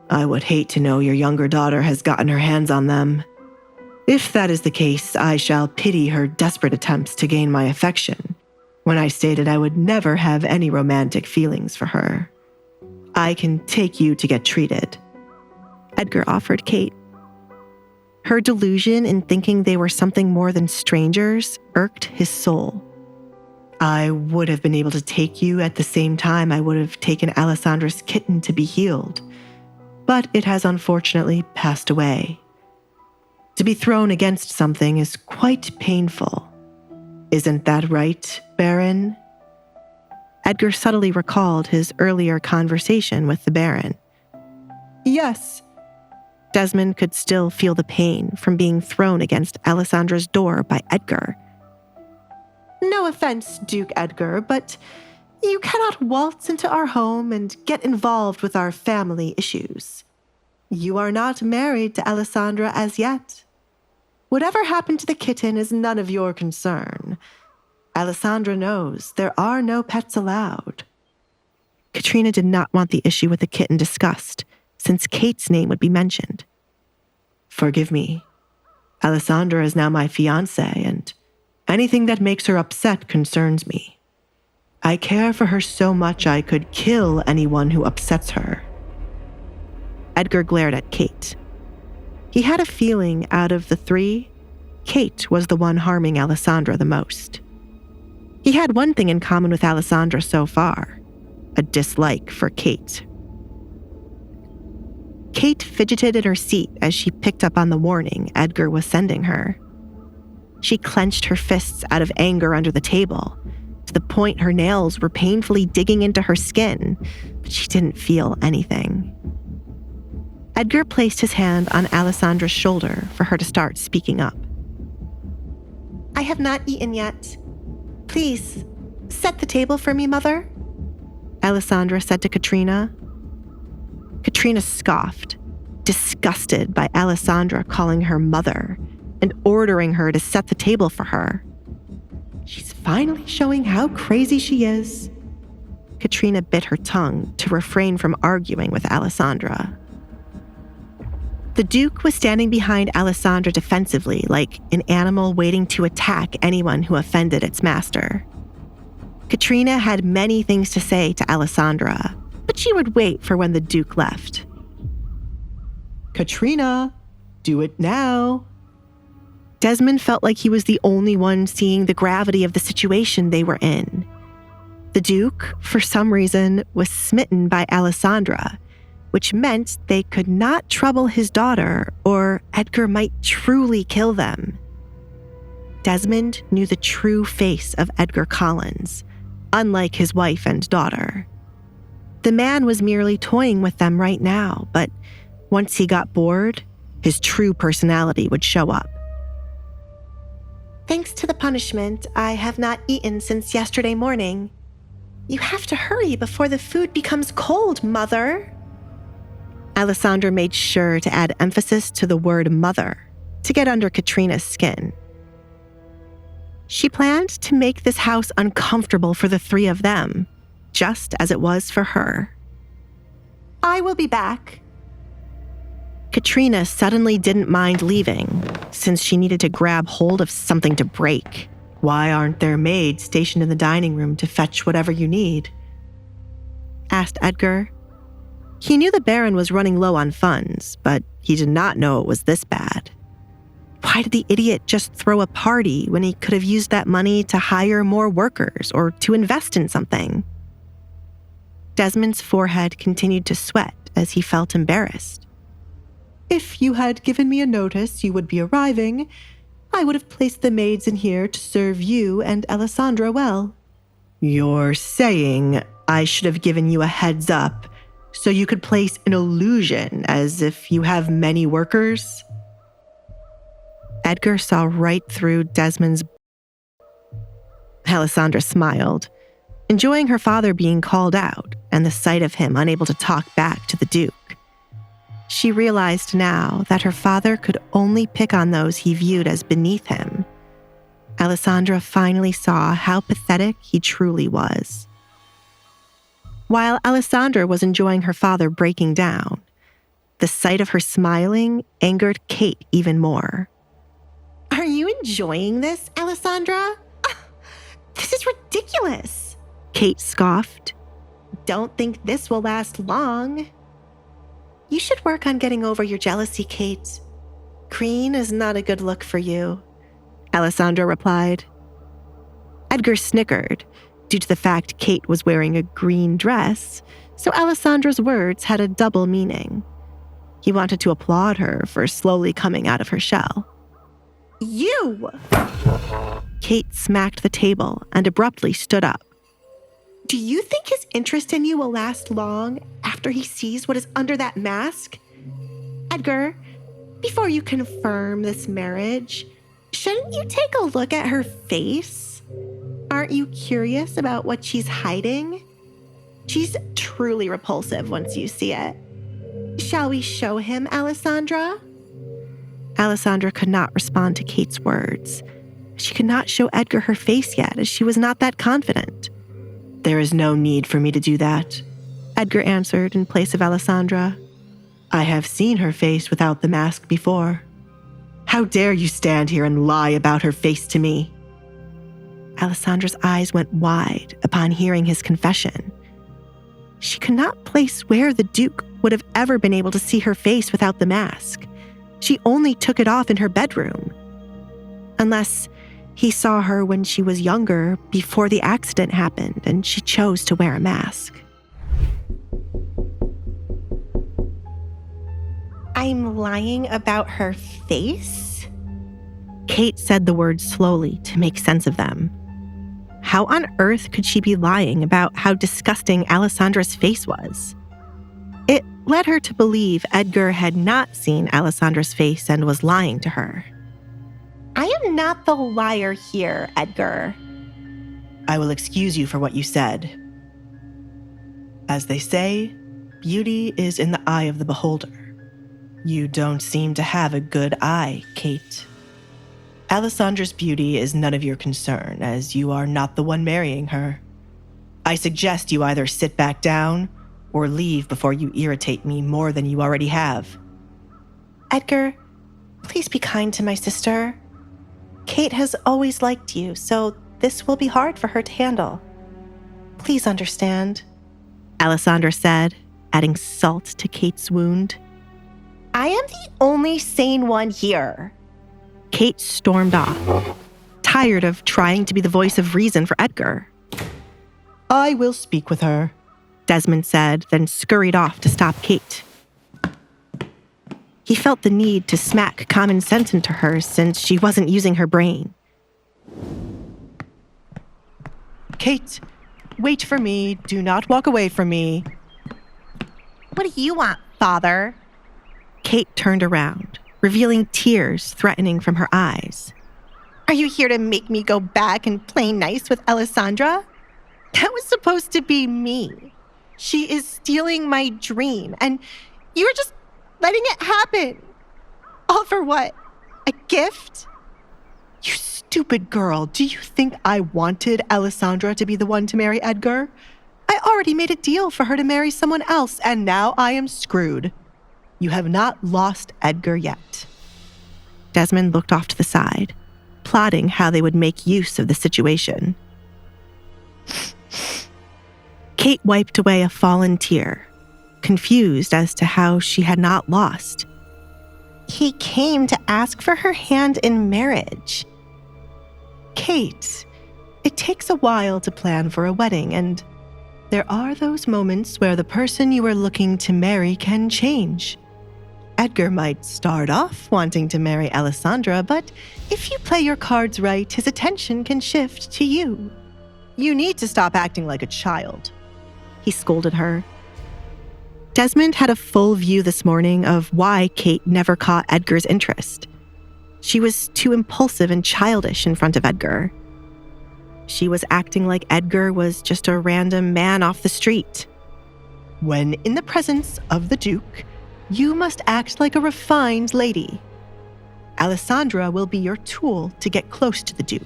I would hate to know your younger daughter has gotten her hands on them. If that is the case, I shall pity her desperate attempts to gain my affection, when I stated I would never have any romantic feelings for her. I can take you to get treated, Edgar offered Kate. Her delusion in thinking they were something more than strangers irked his soul. I would have been able to take you at the same time I would have taken Alessandra's kitten to be healed, but it has unfortunately passed away. To be thrown against something is quite painful. Isn't that right, Baron? Edgar subtly recalled his earlier conversation with the Baron. Yes. Desmond could still feel the pain from being thrown against Alessandra's door by Edgar. No offense, Duke Edgar, but you cannot waltz into our home and get involved with our family issues. You are not married to Alessandra as yet. Whatever happened to the kitten is none of your concern. Alessandra knows there are no pets allowed. Katrina did not want the issue with the kitten discussed, since Kate's name would be mentioned. Forgive me. Alessandra is now my fiancée, and anything that makes her upset concerns me. I care for her so much I could kill anyone who upsets her. Edgar glared at Kate. He had a feeling out of the three, Kate was the one harming Alessandra the most. He had one thing in common with Alessandra so far, a dislike for Kate. Kate fidgeted in her seat as she picked up on the warning Edgar was sending her. She clenched her fists out of anger under the table, to the point her nails were painfully digging into her skin, but she didn't feel anything. Edgar placed his hand on Alessandra's shoulder for her to start speaking up. I have not eaten yet. Please, set the table for me, Mother, Alessandra said to Katrina. Katrina scoffed, disgusted by Alessandra calling her mother and ordering her to set the table for her. She's finally showing how crazy she is. Katrina bit her tongue to refrain from arguing with Alessandra. The Duke was standing behind Alessandra defensively, like an animal waiting to attack anyone who offended its master. Katrina had many things to say to Alessandra, but she would wait for when the Duke left. Katrina, do it now. Desmond felt like he was the only one seeing the gravity of the situation they were in. The Duke, for some reason, was smitten by Alessandra, which meant they could not trouble his daughter or Edgar might truly kill them. Desmond knew the true face of Edgar Collins, unlike his wife and daughter. The man was merely toying with them right now, but once he got bored, his true personality would show up. Thanks to the punishment, I have not eaten since yesterday morning. You have to hurry before the food becomes cold, Mother. Alessandra made sure to add emphasis to the word mother to get under Katrina's skin. She planned to make this house uncomfortable for the three of them, just as it was for her. I will be back. Katrina suddenly didn't mind leaving, since she needed to grab hold of something to break. Why aren't there maids stationed in the dining room to fetch whatever you need? Asked Edgar. He knew the Baron was running low on funds, but he did not know it was this bad. Why did the idiot just throw a party when he could have used that money to hire more workers or to invest in something? Desmond's forehead continued to sweat as he felt embarrassed. If you had given me a notice you would be arriving, I would have placed the maids in here to serve you and Alessandra well. You're saying I should have given you a heads up so you could place an illusion as if you have many workers? Edgar saw right through Desmond's. Alessandra smiled, enjoying her father being called out and the sight of him unable to talk back to the Duke. She realized now that her father could only pick on those he viewed as beneath him. Alessandra finally saw how pathetic he truly was. While Alessandra was enjoying her father breaking down, the sight of her smiling angered Kate even more. Are you enjoying this, Alessandra? This is ridiculous, Kate scoffed. Don't think this will last long. You should work on getting over your jealousy, Kate. Green is not a good look for you, Alessandra replied. Edgar snickered due to the fact Kate was wearing a green dress, so Alessandra's words had a double meaning. He wanted to applaud her for slowly coming out of her shell. You! Kate smacked the table and abruptly stood up. Do you think his interest in you will last long after he sees what is under that mask? Edgar, before you confirm this marriage, shouldn't you take a look at her face? Aren't you curious about what she's hiding? She's truly repulsive once you see it. Shall we show him, Alessandra? Alessandra could not respond to Kate's words. She could not show Edgar her face yet, as she was not that confident. There is no need for me to do that, Edgar answered in place of Alessandra. I have seen her face without the mask before. How dare you stand here and lie about her face to me? Alessandra's eyes went wide upon hearing his confession. She could not place where the Duke would have ever been able to see her face without the mask. She only took it off in her bedroom. Unless he saw her when she was younger, before the accident happened, and she chose to wear a mask. I'm lying about her face? Kate said the words slowly to make sense of them. How on earth could she be lying about how disgusting Alessandra's face was? It led her to believe Edgar had not seen Alessandra's face and was lying to her. I am not the liar here, Edgar. I will excuse you for what you said. As they say, beauty is in the eye of the beholder. You don't seem to have a good eye, Kate. Alessandra's beauty is none of your concern, as you are not the one marrying her. I suggest you either sit back down or leave before you irritate me more than you already have. Edgar, please be kind to my sister. Kate has always liked you, so this will be hard for her to handle. Please understand, Alessandra said, adding salt to Kate's wound. I am the only sane one here. Kate stormed off, tired of trying to be the voice of reason for Edgar. I will speak with her, Desmond said, then scurried off to stop Kate. He felt the need to smack common sense into her since she wasn't using her brain. Kate, wait for me. Do not walk away from me. What do you want, Father? Kate turned around, revealing tears threatening from her eyes. Are you here to make me go back and play nice with Alessandra? That was supposed to be me. She is stealing my dream, and you were just letting it happen. All for what? A gift? You stupid girl. Do you think I wanted Alessandra to be the one to marry Edgar? I already made a deal for her to marry someone else, and now I am screwed. You have not lost Edgar yet. Desmond looked off to the side, plotting how they would make use of the situation. Kate wiped away a fallen tear, confused as to how she had not lost. He came to ask for her hand in marriage. Kate, it takes a while to plan for a wedding, and there are those moments where the person you are looking to marry can change. Edgar might start off wanting to marry Alessandra, but if you play your cards right, his attention can shift to you. You need to stop acting like a child, he scolded her. Desmond had a full view this morning of why Kate never caught Edgar's interest. She was too impulsive and childish in front of Edgar. She was acting like Edgar was just a random man off the street. When in the presence of the Duke, you must act like a refined lady. Alessandra will be your tool to get close to the Duke.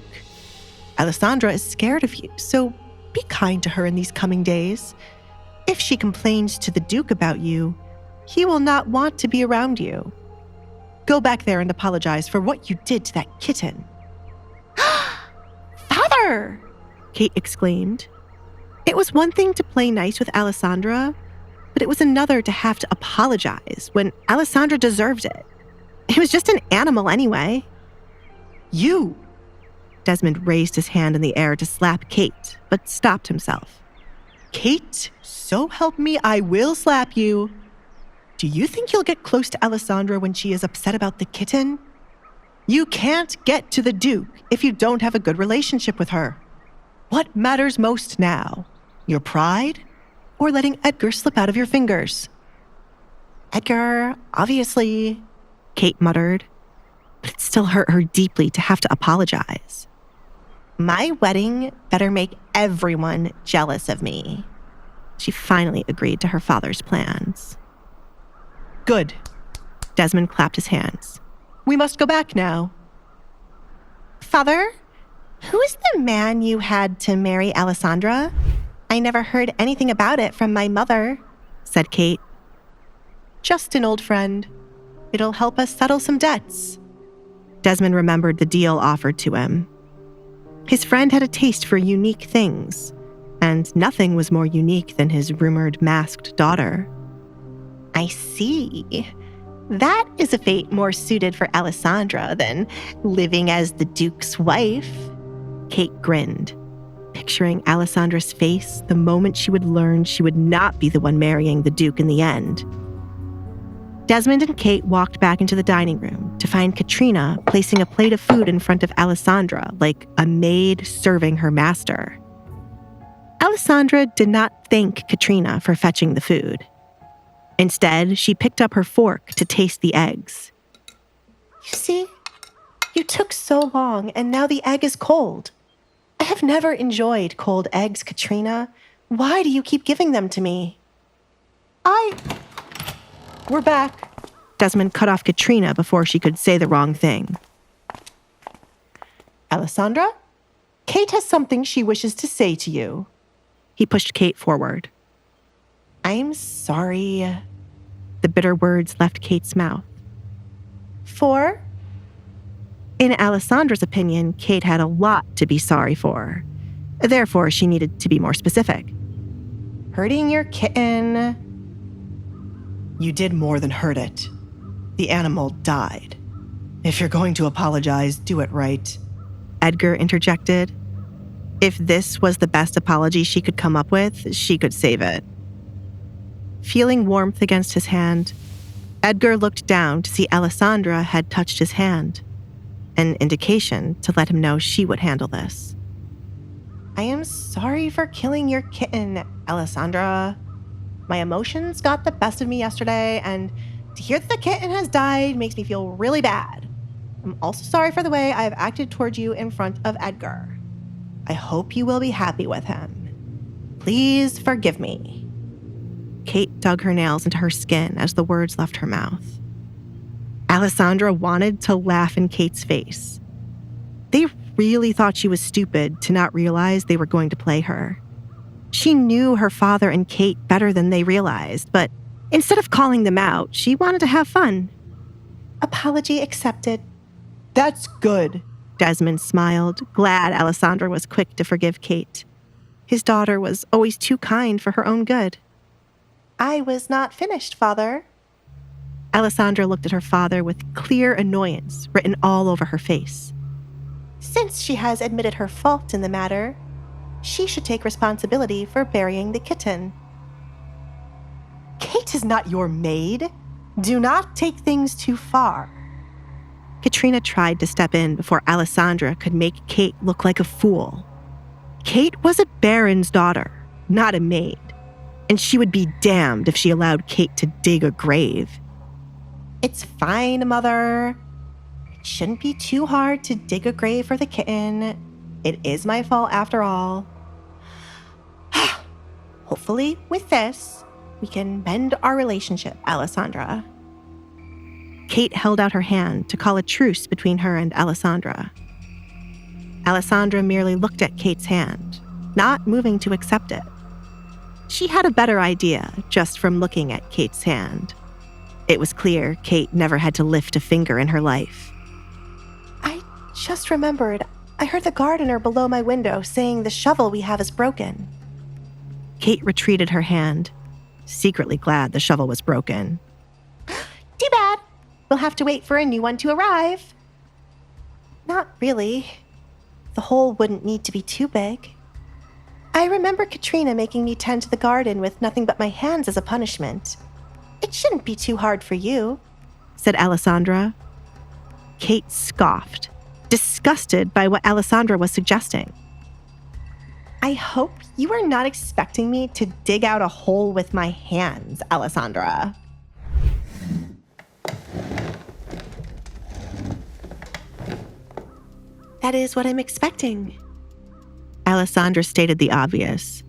Alessandra is scared of you, so be kind to her in these coming days. If she complains to the Duke about you, he will not want to be around you. Go back there and apologize for what you did to that kitten. Father! Kate exclaimed. It was one thing to play nice with Alessandra, but it was another to have to apologize when Alessandra deserved it. It was just an animal anyway. You! Desmond raised his hand in the air to slap Kate, but stopped himself. Kate, so help me, I will slap you. Do you think you'll get close to Alessandra when she is upset about the kitten? You can't get to the Duke if you don't have a good relationship with her. What matters most now? Your pride? Or letting Edgar slip out of your fingers? Edgar, obviously, Kate muttered, but it still hurt her deeply to have to apologize. My wedding better make everyone jealous of me. She finally agreed to her father's plans. Good. Desmond clapped his hands. We must go back now. Father, who is the man you had to marry Alessandra? I never heard anything about it from my mother, said Kate. Just an old friend. It'll help us settle some debts. Desmond remembered the deal offered to him. His friend had a taste for unique things, and nothing was more unique than his rumored masked daughter. I see. That is a fate more suited for Alessandra than living as the Duke's wife. Kate grinned, picturing Alessandra's face the moment she would learn she would not be the one marrying the Duke in the end. Desmond and Kate walked back into the dining room to find Katrina placing a plate of food in front of Alessandra like a maid serving her master. Alessandra did not thank Katrina for fetching the food. Instead, she picked up her fork to taste the eggs. You see, you took so long and now the egg is cold. I have never enjoyed cold eggs, Katrina. Why do you keep giving them to me? We're back. Desmond cut off Katrina before she could say the wrong thing. Alessandra, Kate has something she wishes to say to you. He pushed Kate forward. I'm sorry. The bitter words left Kate's mouth. For? In Alessandra's opinion, Kate had a lot to be sorry for. Therefore, she needed to be more specific. Hurting your kitten. You did more than hurt it. The animal died. If you're going to apologize, do it right. Edgar interjected. If this was the best apology she could come up with, she could save it. Feeling warmth against his hand, Edgar looked down to see Alessandra had touched his hand, an indication to let him know she would handle this. I am sorry for killing your kitten, Alessandra. My emotions got the best of me yesterday, and to hear that the kitten has died makes me feel really bad. I'm also sorry for the way I've acted toward you in front of Edgar. I hope you will be happy with him. Please forgive me. Kate dug her nails into her skin as the words left her mouth. Alessandra wanted to laugh in Kate's face. They really thought she was stupid to not realize they were going to play her. She knew her father and Kate better than they realized, but instead of calling them out, she wanted to have fun. Apology accepted. That's good. Desmond smiled, glad Alessandra was quick to forgive Kate. His daughter was always too kind for her own good. I was not finished, Father. Alessandra looked at her father with clear annoyance written all over her face. Since she has admitted her fault in the matter, she should take responsibility for burying the kitten. Kate is not your maid. Do not take things too far. Katrina tried to step in before Alessandra could make Kate look like a fool. Kate was a baron's daughter, not a maid, and she would be damned if she allowed Kate to dig a grave. It's fine, Mother. It shouldn't be too hard to dig a grave for the kitten. It is my fault after all. Hopefully, with this, we can mend our relationship, Alessandra. Kate held out her hand to call a truce between her and Alessandra. Alessandra merely looked at Kate's hand, not moving to accept it. She had a better idea just from looking at Kate's hand. It was clear Kate never had to lift a finger in her life. I just remembered I heard the gardener below my window saying the shovel we have is broken. Kate retreated her hand, secretly glad the shovel was broken. Too bad. We'll have to wait for a new one to arrive. Not really. The hole wouldn't need to be too big. I remember Katrina making me tend to the garden with nothing but my hands as a punishment. It shouldn't be too hard for you, said Alessandra. Kate scoffed, disgusted by what Alessandra was suggesting. I hope you are not expecting me to dig out a hole with my hands, Alessandra. That is what I'm expecting. Alessandra stated the obvious.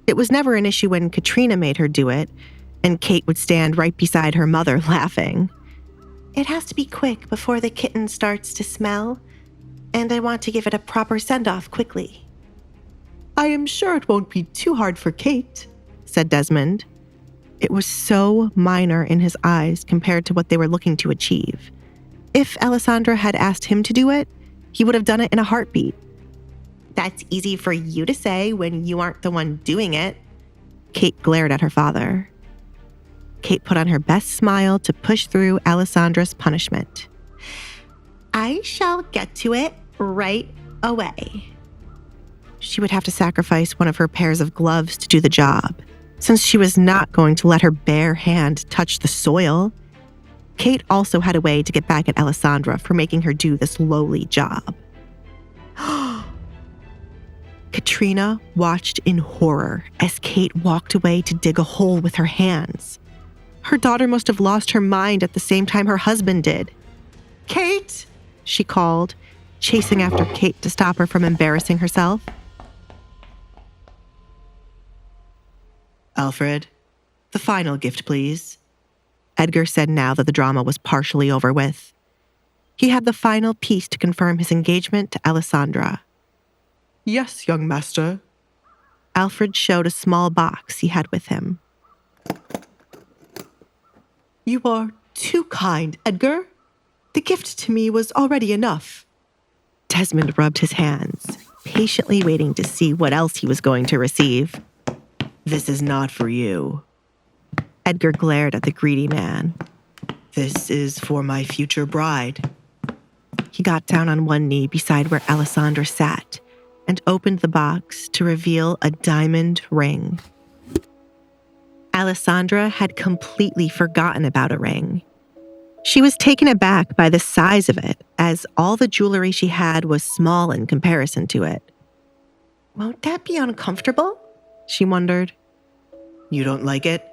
It was never an issue when Katrina made her do it, and Kate would stand right beside her mother laughing. It has to be quick before the kitten starts to smell, and I want to give it a proper send-off quickly. I am sure it won't be too hard for Kate, said Desmond. It was so minor in his eyes compared to what they were looking to achieve. If Alessandra had asked him to do it, he would have done it in a heartbeat. That's easy for you to say when you aren't the one doing it. Kate glared at her father. Kate put on her best smile to push through Alessandra's punishment. I shall get to it right away. She would have to sacrifice one of her pairs of gloves to do the job, since she was not going to let her bare hand touch the soil. Kate also had a way to get back at Alessandra for making her do this lowly job. Katrina watched in horror as Kate walked away to dig a hole with her hands. Her daughter must have lost her mind at the same time her husband did. Kate, she called, chasing after Kate to stop her from embarrassing herself. Alfred, the final gift, please, Edgar said now that the drama was partially over with. He had the final piece to confirm his engagement to Alessandra. Yes, young master. Alfred showed a small box he had with him. You are too kind, Edgar. The gift to me was already enough. Desmond rubbed his hands, patiently waiting to see what else he was going to receive. This is not for you. Edgar glared at the greedy man. This is for my future bride. He got down on one knee beside where Alessandra sat and opened the box to reveal a diamond ring. Alessandra had completely forgotten about a ring. She was taken aback by the size of it, as all the jewelry she had was small in comparison to it. Won't that be uncomfortable? She wondered. You don't like it?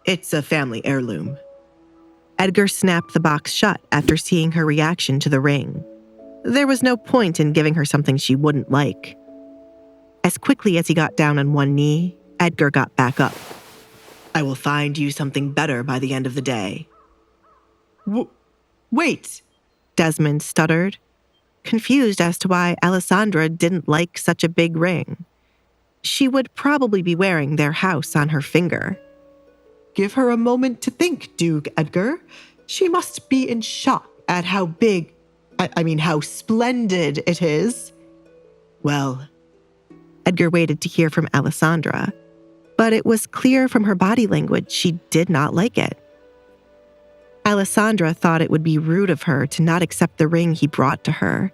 It's a family heirloom. Edgar snapped the box shut after seeing her reaction to the ring. There was no point in giving her something she wouldn't like. As quickly as he got down on one knee, Edgar got back up. I will find you something better by the end of the day. Wait, Desmond stuttered, confused as to why Alessandra didn't like such a big ring. She would probably be wearing their house on her finger. Give her a moment to think, Duke Edgar. She must be in shock at how big, how splendid it is. Well, Edgar waited to hear from Alessandra, but it was clear from her body language she did not like it. Alessandra thought it would be rude of her to not accept the ring he brought to her,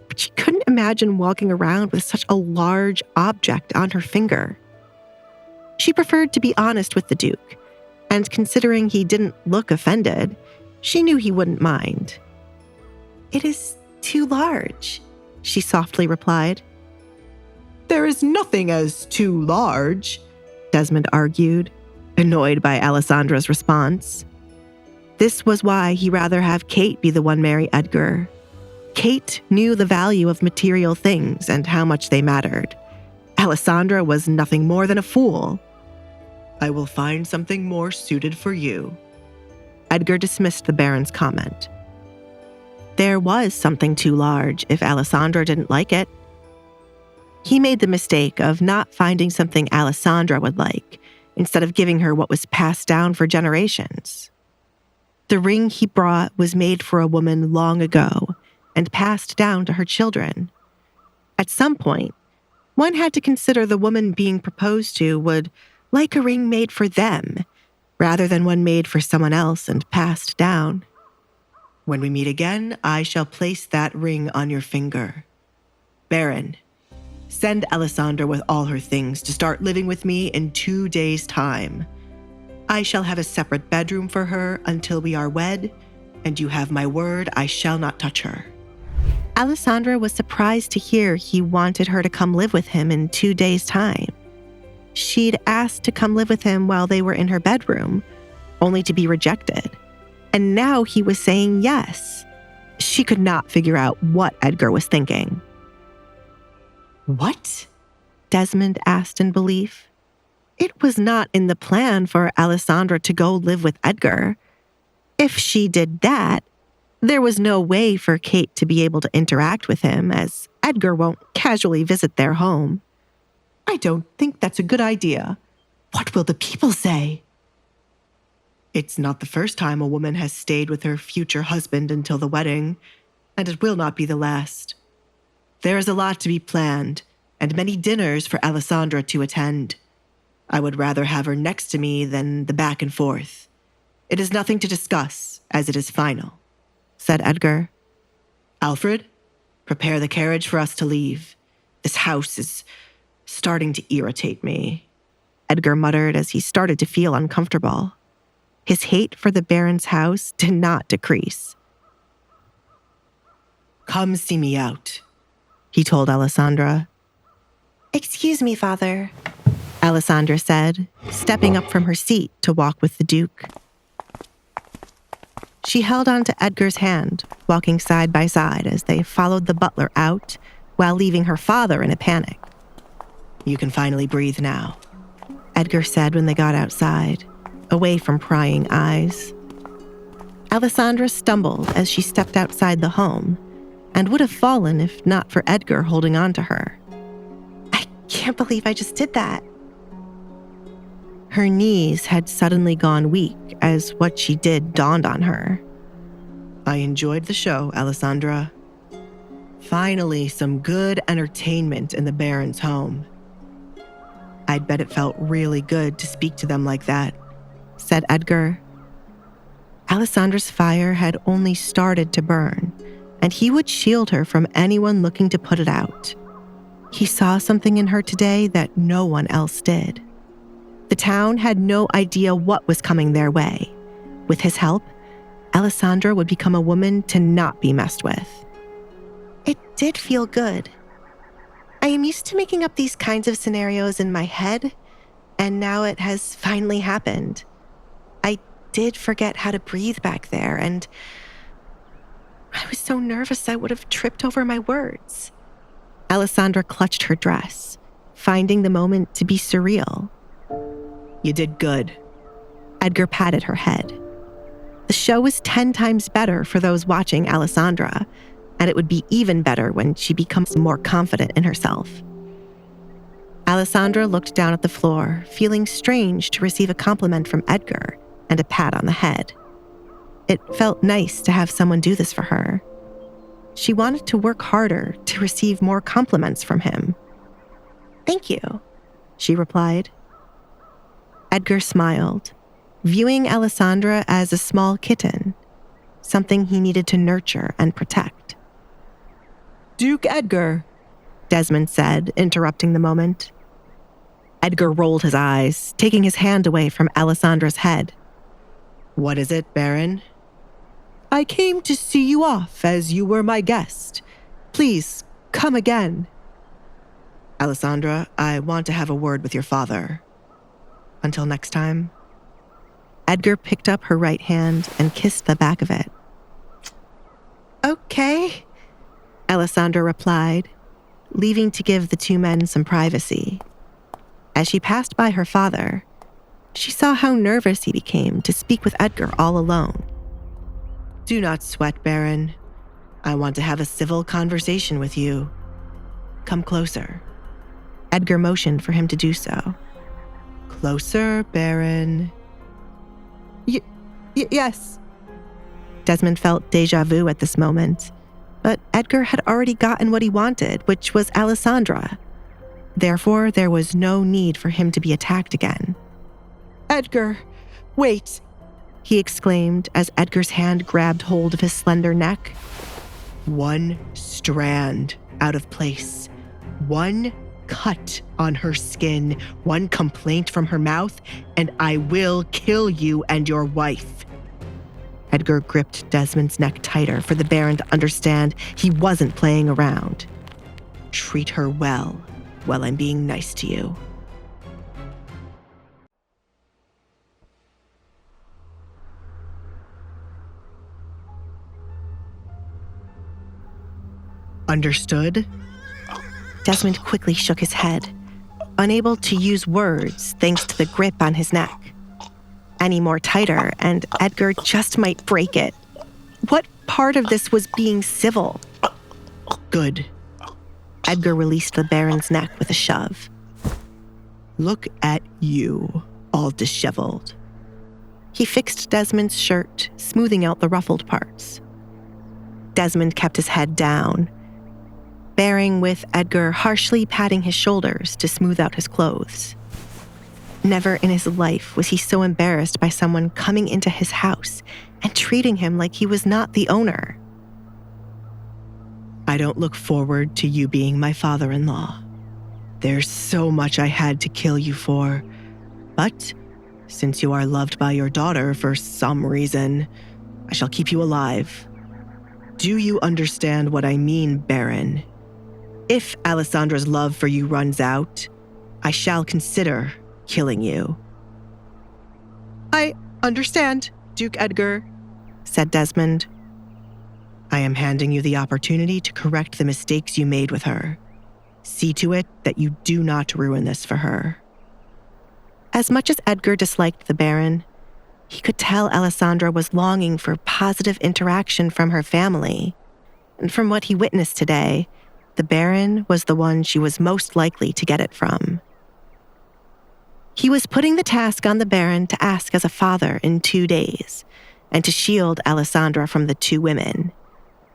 but she couldn't imagine walking around with such a large object on her finger. She preferred to be honest with the Duke, and considering he didn't look offended, she knew he wouldn't mind. It is too large, she softly replied. There is nothing as too large, Desmond argued, annoyed by Alessandra's response. This was why he'd rather have Kate be the one marry Edgar. Kate knew the value of material things and how much they mattered. Alessandra was nothing more than a fool. I will find something more suited for you. Edgar dismissed the Baron's comment. There was something too large if Alessandra didn't like it. He made the mistake of not finding something Alessandra would like, instead of giving her what was passed down for generations. The ring he brought was made for a woman long ago and passed down to her children. At some point, one had to consider the woman being proposed to would like a ring made for them, rather than one made for someone else and passed down. When we meet again, I shall place that ring on your finger. Baron, send Alessandra with all her things to start living with me in 2 days' time. I shall have a separate bedroom for her until we are wed, and you have my word I shall not touch her. Alessandra was surprised to hear he wanted her to come live with him in 2 days' time. She'd asked to come live with him while they were in her bedroom, only to be rejected. And now he was saying yes. She could not figure out what Edgar was thinking. What? Desmond asked in belief. It was not in the plan for Alessandra to go live with Edgar. If she did that, there was no way for Kate to be able to interact with him, as Edgar won't casually visit their home. I don't think that's a good idea. What will the people say? It's not the first time a woman has stayed with her future husband until the wedding, and it will not be the last. There is a lot to be planned, and many dinners for Alessandra to attend. I would rather have her next to me than the back and forth. It is nothing to discuss, as it is final, said Edgar. Alfred, prepare the carriage for us to leave. This house is starting to irritate me, Edgar muttered as he started to feel uncomfortable. His hate for the Baron's house did not decrease. Come see me out, he told Alessandra. Excuse me, Father, Alessandra said, stepping up from her seat to walk with the Duke. She held on to Edgar's hand, walking side by side as they followed the butler out while leaving her father in a panic. You can finally breathe now, Edgar said when they got outside, away from prying eyes. Alessandra stumbled as she stepped outside the home and would have fallen if not for Edgar holding on to her. I can't believe I just did that. Her knees had suddenly gone weak as what she did dawned on her. I enjoyed the show, Alessandra. Finally, some good entertainment in the Baron's home. I'd bet it felt really good to speak to them like that, said Edgar. Alessandra's fire had only started to burn, and he would shield her from anyone looking to put it out. He saw something in her today that no one else did. The town had no idea what was coming their way. With his help, Alessandra would become a woman to not be messed with. It did feel good. I am used to making up these kinds of scenarios in my head, and now it has finally happened. I did forget how to breathe back there, and I was so nervous I would have tripped over my words. Alessandra clutched her dress, finding the moment to be surreal. You did good. Edgar patted her head. The show was 10 times better for those watching Alessandra, and it would be even better when she becomes more confident in herself. Alessandra looked down at the floor, feeling strange to receive a compliment from Edgar and a pat on the head. It felt nice to have someone do this for her. She wanted to work harder to receive more compliments from him. Thank you, she replied. Edgar smiled, viewing Alessandra as a small kitten, something he needed to nurture and protect. Duke Edgar, Desmond said, interrupting the moment. Edgar rolled his eyes, taking his hand away from Alessandra's head. What is it, Baron? I came to see you off as you were my guest. Please, come again. Alessandra, I want to have a word with your father. Until next time. Edgar picked up her right hand and kissed the back of it. Okay, Alessandra replied, leaving to give the two men some privacy. As she passed by her father, she saw how nervous he became to speak with Edgar all alone. Do not sweat, Baron. I want to have a civil conversation with you. Come closer. Edgar motioned for him to do so. Closer, Baron. Yes. Desmond felt déjà vu at this moment, but Edgar had already gotten what he wanted, which was Alessandra. Therefore, there was no need for him to be attacked again. Edgar, wait, he exclaimed as Edgar's hand grabbed hold of his slender neck. One strand out of place. One cut on her skin, one complaint from her mouth, and I will kill you and your wife. Edgar gripped Desmond's neck tighter for the Baron to understand he wasn't playing around. Treat her well while I'm being nice to you. Understood? Desmond quickly shook his head. unable to use words thanks to the grip on his neck. Any more tighter, and Edgar just might break it. What part of this was being civil? Good. Edgar released the Baron's neck with a shove. Look at you, all disheveled. He fixed Desmond's shirt, smoothing out the ruffled parts. Desmond kept his head down, bearing with Edgar harshly patting his shoulders to smooth out his clothes. Never in his life was he so embarrassed by someone coming into his house and treating him like he was not the owner. I don't look forward to you being my father-in-law. There's so much I had to kill you for, but since you are loved by your daughter for some reason, I shall keep you alive. Do you understand what I mean, Baron? If Alessandra's love for you runs out, I shall consider killing you. I understand, Duke Edgar, said Desmond. I am handing you the opportunity to correct the mistakes you made with her. See to it that you do not ruin this for her. As much as Edgar disliked the Baron, he could tell Alessandra was longing for positive interaction from her family. And from what he witnessed today, the Baron was the one she was most likely to get it from. He was putting the task on the Baron to ask as a father in 2 days, and to shield Alessandra from the two women.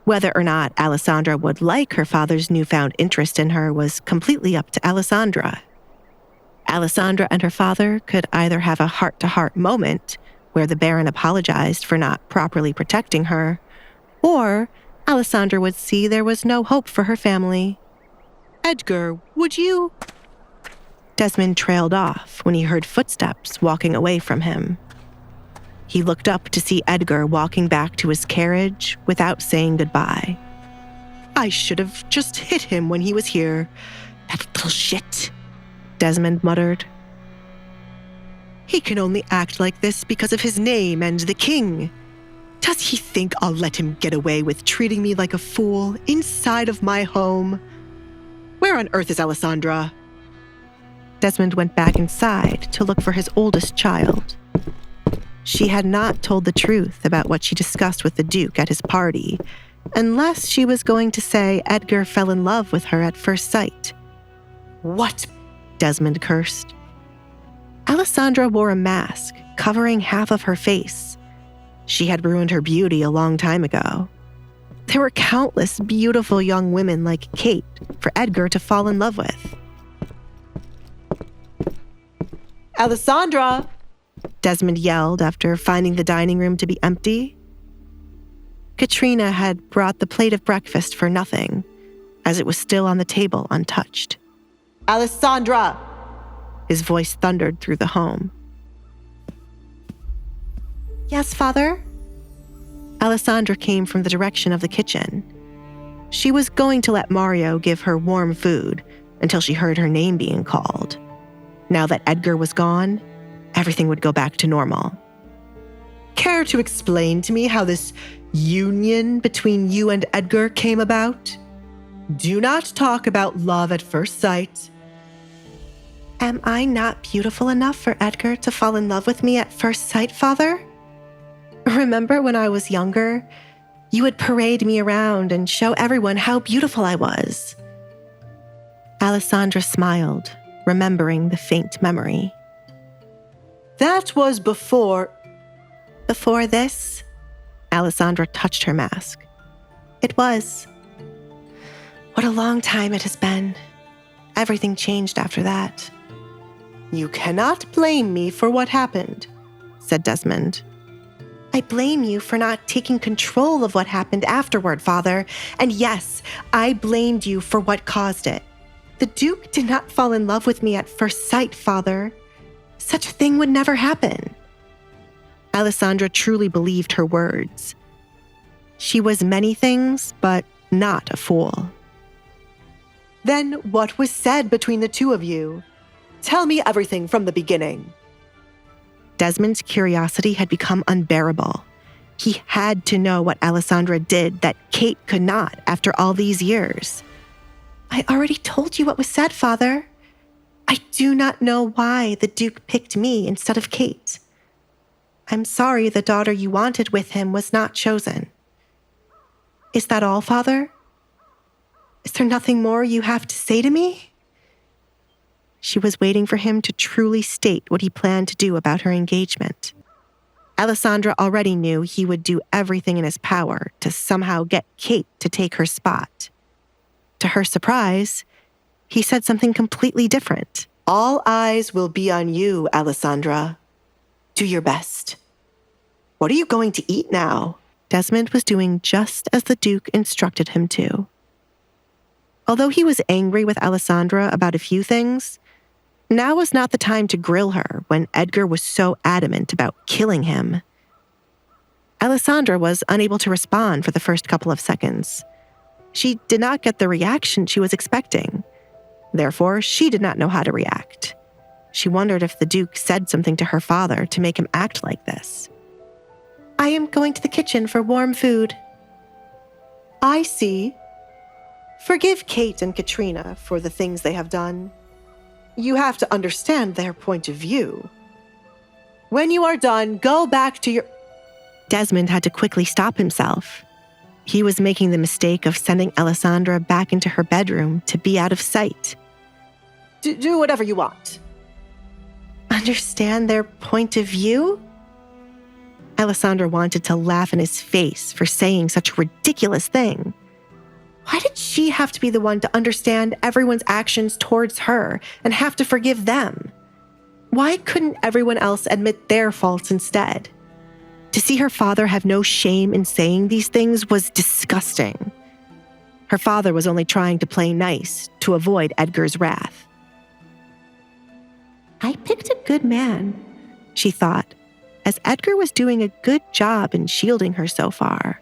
Whether or not Alessandra would like her father's newfound interest in her was completely up to Alessandra. Alessandra and her father could either have a heart-to-heart moment where the Baron apologized for not properly protecting her, or Alessandra would see there was no hope for her family. Edgar, would you? Desmond trailed off when he heard footsteps walking away from him. He looked up to see Edgar walking back to his carriage without saying goodbye. I should have just hit him when he was here. That little shit, Desmond muttered. He can only act like this because of his name and the king. Does he think I'll let him get away with treating me like a fool inside of my home? Where on earth is Alessandra? Desmond went back inside to look for his oldest child. She had not told the truth about what she discussed with the Duke at his party, unless she was going to say Edgar fell in love with her at first sight. What? Desmond cursed. Alessandra wore a mask, covering half of her face. She had ruined her beauty a long time ago. There were countless beautiful young women like Kate for Edgar to fall in love with. Alessandra! Desmond yelled after finding the dining room to be empty. Katrina had brought the plate of breakfast for nothing, as it was still on the table untouched. Alessandra! His voice thundered through the home. Yes, Father? Alessandra came from the direction of the kitchen. She was going to let Mario give her warm food until she heard her name being called. Now that Edgar was gone, everything would go back to normal. Care to explain to me how this union between you and Edgar came about? Do not talk about love at first sight. Am I not beautiful enough for Edgar to fall in love with me at first sight, Father? Remember when I was younger, you would parade me around and show everyone how beautiful I was. Alessandra smiled, remembering the faint memory. That was before... Before this? Alessandra touched her mask. It was. What a long time it has been. Everything changed after that. You cannot blame me for what happened, said Desmond. I blame you for not taking control of what happened afterward, Father. And yes, I blamed you for what caused it. The Duke did not fall in love with me at first sight, Father. Such a thing would never happen. Alessandra truly believed her words. She was many things, but not a fool. Then what was said between the two of you? Tell me everything from the beginning. Desmond's curiosity had become unbearable. He had to know what Alessandra did that Kate could not after all these years. I already told you what was said, Father. I do not know why the Duke picked me instead of Kate. I'm sorry the daughter you wanted with him was not chosen. Is that all, Father? Is there nothing more you have to say to me? She was waiting for him to truly state what he planned to do about her engagement. Alessandra already knew he would do everything in his power to somehow get Kate to take her spot. To her surprise, he said something completely different. All eyes will be on you, Alessandra. Do your best. What are you going to eat now? Desmond was doing just as the Duke instructed him to. Although he was angry with Alessandra about a few things, now was not the time to grill her when Edgar was so adamant about killing him. Alessandra was unable to respond for the first couple of seconds. She did not get the reaction she was expecting. Therefore, she did not know how to react. She wondered if the Duke said something to her father to make him act like this. I am going to the kitchen for warm food. I see. Forgive Kate and Katrina for the things they have done. You have to understand their point of view. When you are done, go back to your... Desmond had to quickly stop himself. He was making the mistake of sending Alessandra back into her bedroom to be out of sight. Do whatever you want. Understand their point of view? Alessandra wanted to laugh in his face for saying such a ridiculous thing. Why did she have to be the one to understand everyone's actions towards her and have to forgive them? Why couldn't everyone else admit their faults instead? To see her father have no shame in saying these things was disgusting. Her father was only trying to play nice to avoid Edgar's wrath. I picked a good man, she thought, as Edgar was doing a good job in shielding her so far.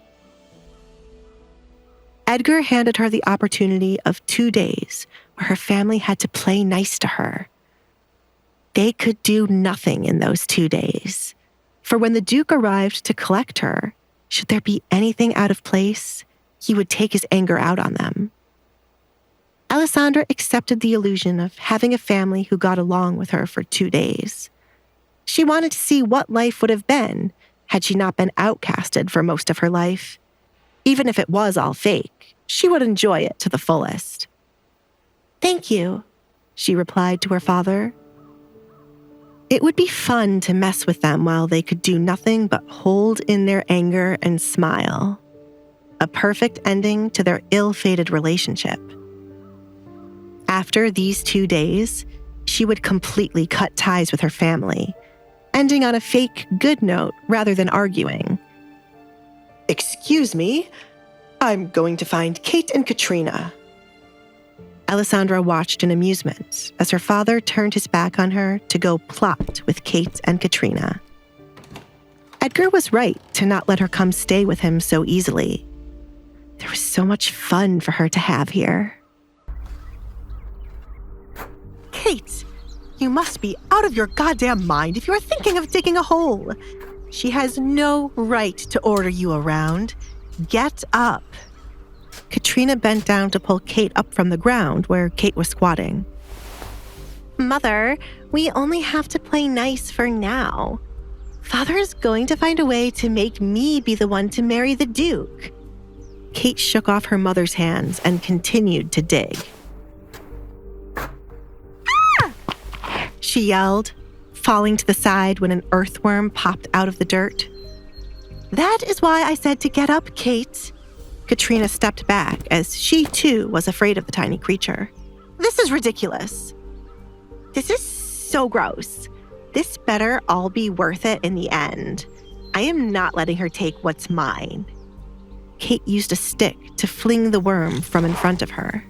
Edgar handed her the opportunity of 2 days where her family had to play nice to her. They could do nothing in those 2 days, for when the Duke arrived to collect her, should there be anything out of place, he would take his anger out on them. Alessandra accepted the illusion of having a family who got along with her for 2 days. She wanted to see what life would have been had she not been outcasted for most of her life. Even if it was all fake, she would enjoy it to the fullest. Thank you, she replied to her father. It would be fun to mess with them while they could do nothing but hold in their anger and smile. A perfect ending to their ill-fated relationship. After these 2 days, she would completely cut ties with her family, ending on a fake good note rather than arguing. Excuse me, I'm going to find Kate and Katrina. Alessandra watched in amusement as her father turned his back on her to go plot with Kate and Katrina. Edgar was right to not let her come stay with him so easily. There was so much fun for her to have here. Kate, you must be out of your goddamn mind if you are thinking of digging a hole. She has no right to order you around. Get up. Katrina bent down to pull Kate up from the ground where Kate was squatting. Mother, we only have to play nice for now. Father is going to find a way to make me be the one to marry the Duke. Kate shook off her mother's hands and continued to dig. Ah! She yelled, falling to the side when an earthworm popped out of the dirt. That is why I said to get up, Kate. Katrina stepped back as she too was afraid of the tiny creature. This is ridiculous. This is so gross. This better all be worth it in the end. I am not letting her take what's mine. Kate used a stick to fling the worm from in front of her.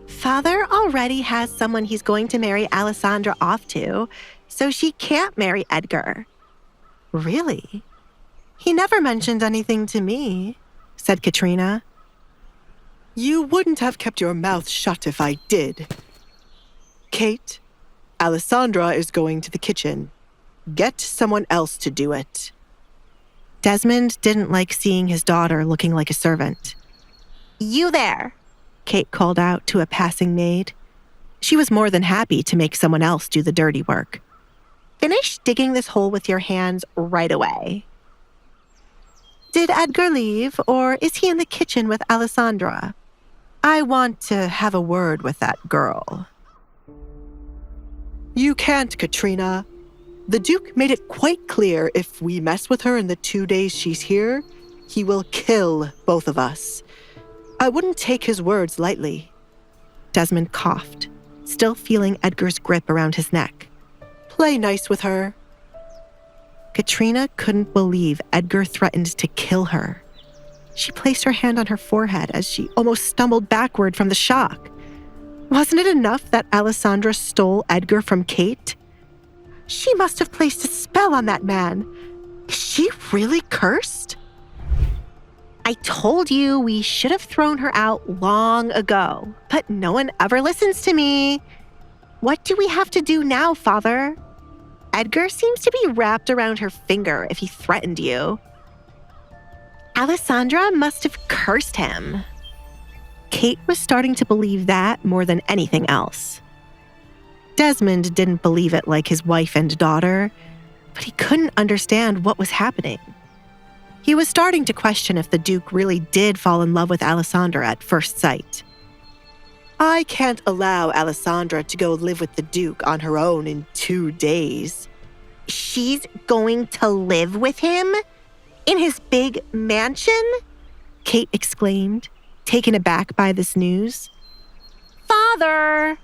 Father already has someone he's going to marry Alessandra off to, so she can't marry Edgar. Really? He never mentioned anything to me, said Katrina. You wouldn't have kept your mouth shut if I did. Kate, Alessandra is going to the kitchen. Get someone else to do it. Desmond didn't like seeing his daughter looking like a servant. You there, Kate called out to a passing maid. She was more than happy to make someone else do the dirty work. Finish digging this hole with your hands right away. Did Edgar leave, or is he in the kitchen with Alessandra? I want to have a word with that girl. You can't, Katrina. The Duke made it quite clear if we mess with her in the 2 days she's here, he will kill both of us. I wouldn't take his words lightly. Desmond coughed, still feeling Edgar's grip around his neck. Play nice with her. Katrina couldn't believe Edgar threatened to kill her. She placed her hand on her forehead as she almost stumbled backward from the shock. Wasn't it enough that Alessandra stole Edgar from Kate? She must have placed a spell on that man. Is she really cursed? I told you we should have thrown her out long ago, but no one ever listens to me. What do we have to do now, Father? Edgar seems to be wrapped around her finger if he threatened you. Alessandra must have cursed him. Kate was starting to believe that more than anything else. Desmond didn't believe it like his wife and daughter, but he couldn't understand what was happening. He was starting to question if the Duke really did fall in love with Alessandra at first sight. I can't allow Alessandra to go live with the Duke on her own in 2 days. She's going to live with him? In his big mansion? Kate exclaimed, taken aback by this news. Father!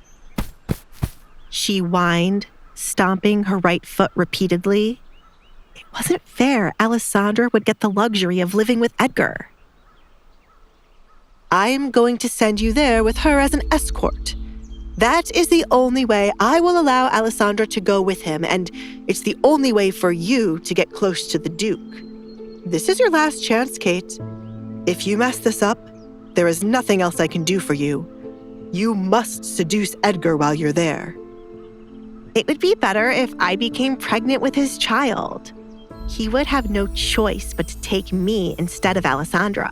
She whined, stomping her right foot repeatedly. It wasn't fair Alessandra would get the luxury of living with Edgar. I'm going to send you there with her as an escort. That is the only way I will allow Alessandra to go with him, and it's the only way for you to get close to the Duke. This is your last chance, Kate. If you mess this up, there is nothing else I can do for you. You must seduce Edgar while you're there. It would be better if I became pregnant with his child. He would have no choice but to take me instead of Alessandra.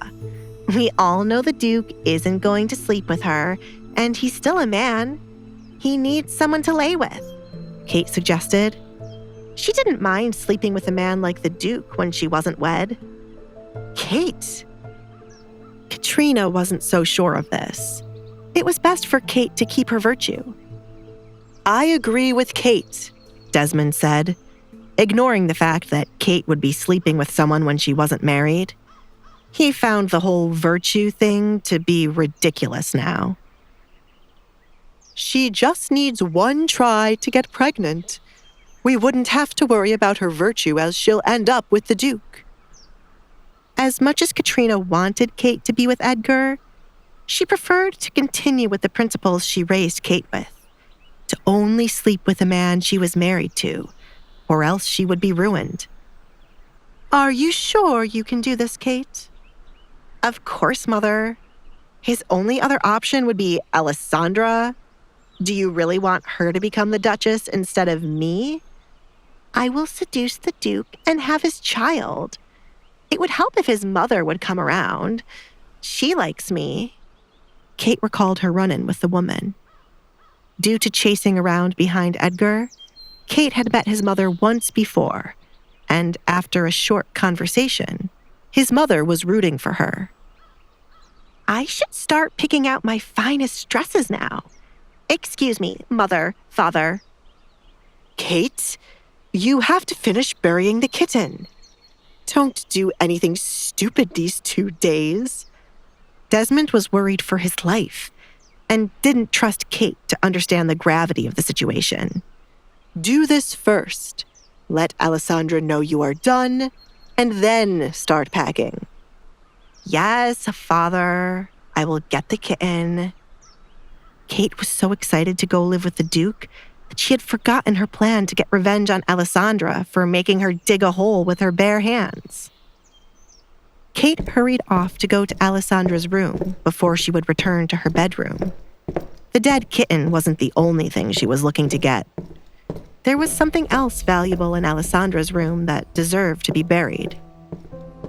We all know the Duke isn't going to sleep with her, and he's still a man. He needs someone to lay with, Kate suggested. She didn't mind sleeping with a man like the Duke when she wasn't wed. Kate! Katrina wasn't so sure of this. It was best for Kate to keep her virtue. I agree with Kate, Desmond said, ignoring the fact that Kate would be sleeping with someone when she wasn't married. He found the whole virtue thing to be ridiculous now. She just needs one try to get pregnant. We wouldn't have to worry about her virtue as she'll end up with the Duke. As much as Katrina wanted Kate to be with Edgar, she preferred to continue with the principles she raised Kate with. To only sleep with a man she was married to, or else she would be ruined. Are you sure you can do this, Kate? Of course, Mother. His only other option would be Alessandra. Do you really want her to become the Duchess instead of me? I will seduce the Duke and have his child. It would help if his mother would come around. She likes me. Kate recalled her run-in with the woman. Due to chasing around behind Edgar, Kate had met his mother once before, and after a short conversation, his mother was rooting for her. I should start picking out my finest dresses now. Excuse me, Mother, Father. Kate, you have to finish burying the kitten. Don't do anything stupid these 2 days. Desmond was worried for his life and didn't trust Kate to understand the gravity of the situation. Do this first. Let Alessandra know you are done, and then start packing. Yes, Father. I will get the kitten. Kate was so excited to go live with the Duke that she had forgotten her plan to get revenge on Alessandra for making her dig a hole with her bare hands. Kate hurried off to go to Alessandra's room before she would return to her bedroom. The dead kitten wasn't the only thing she was looking to get. There was something else valuable in Alessandra's room that deserved to be buried.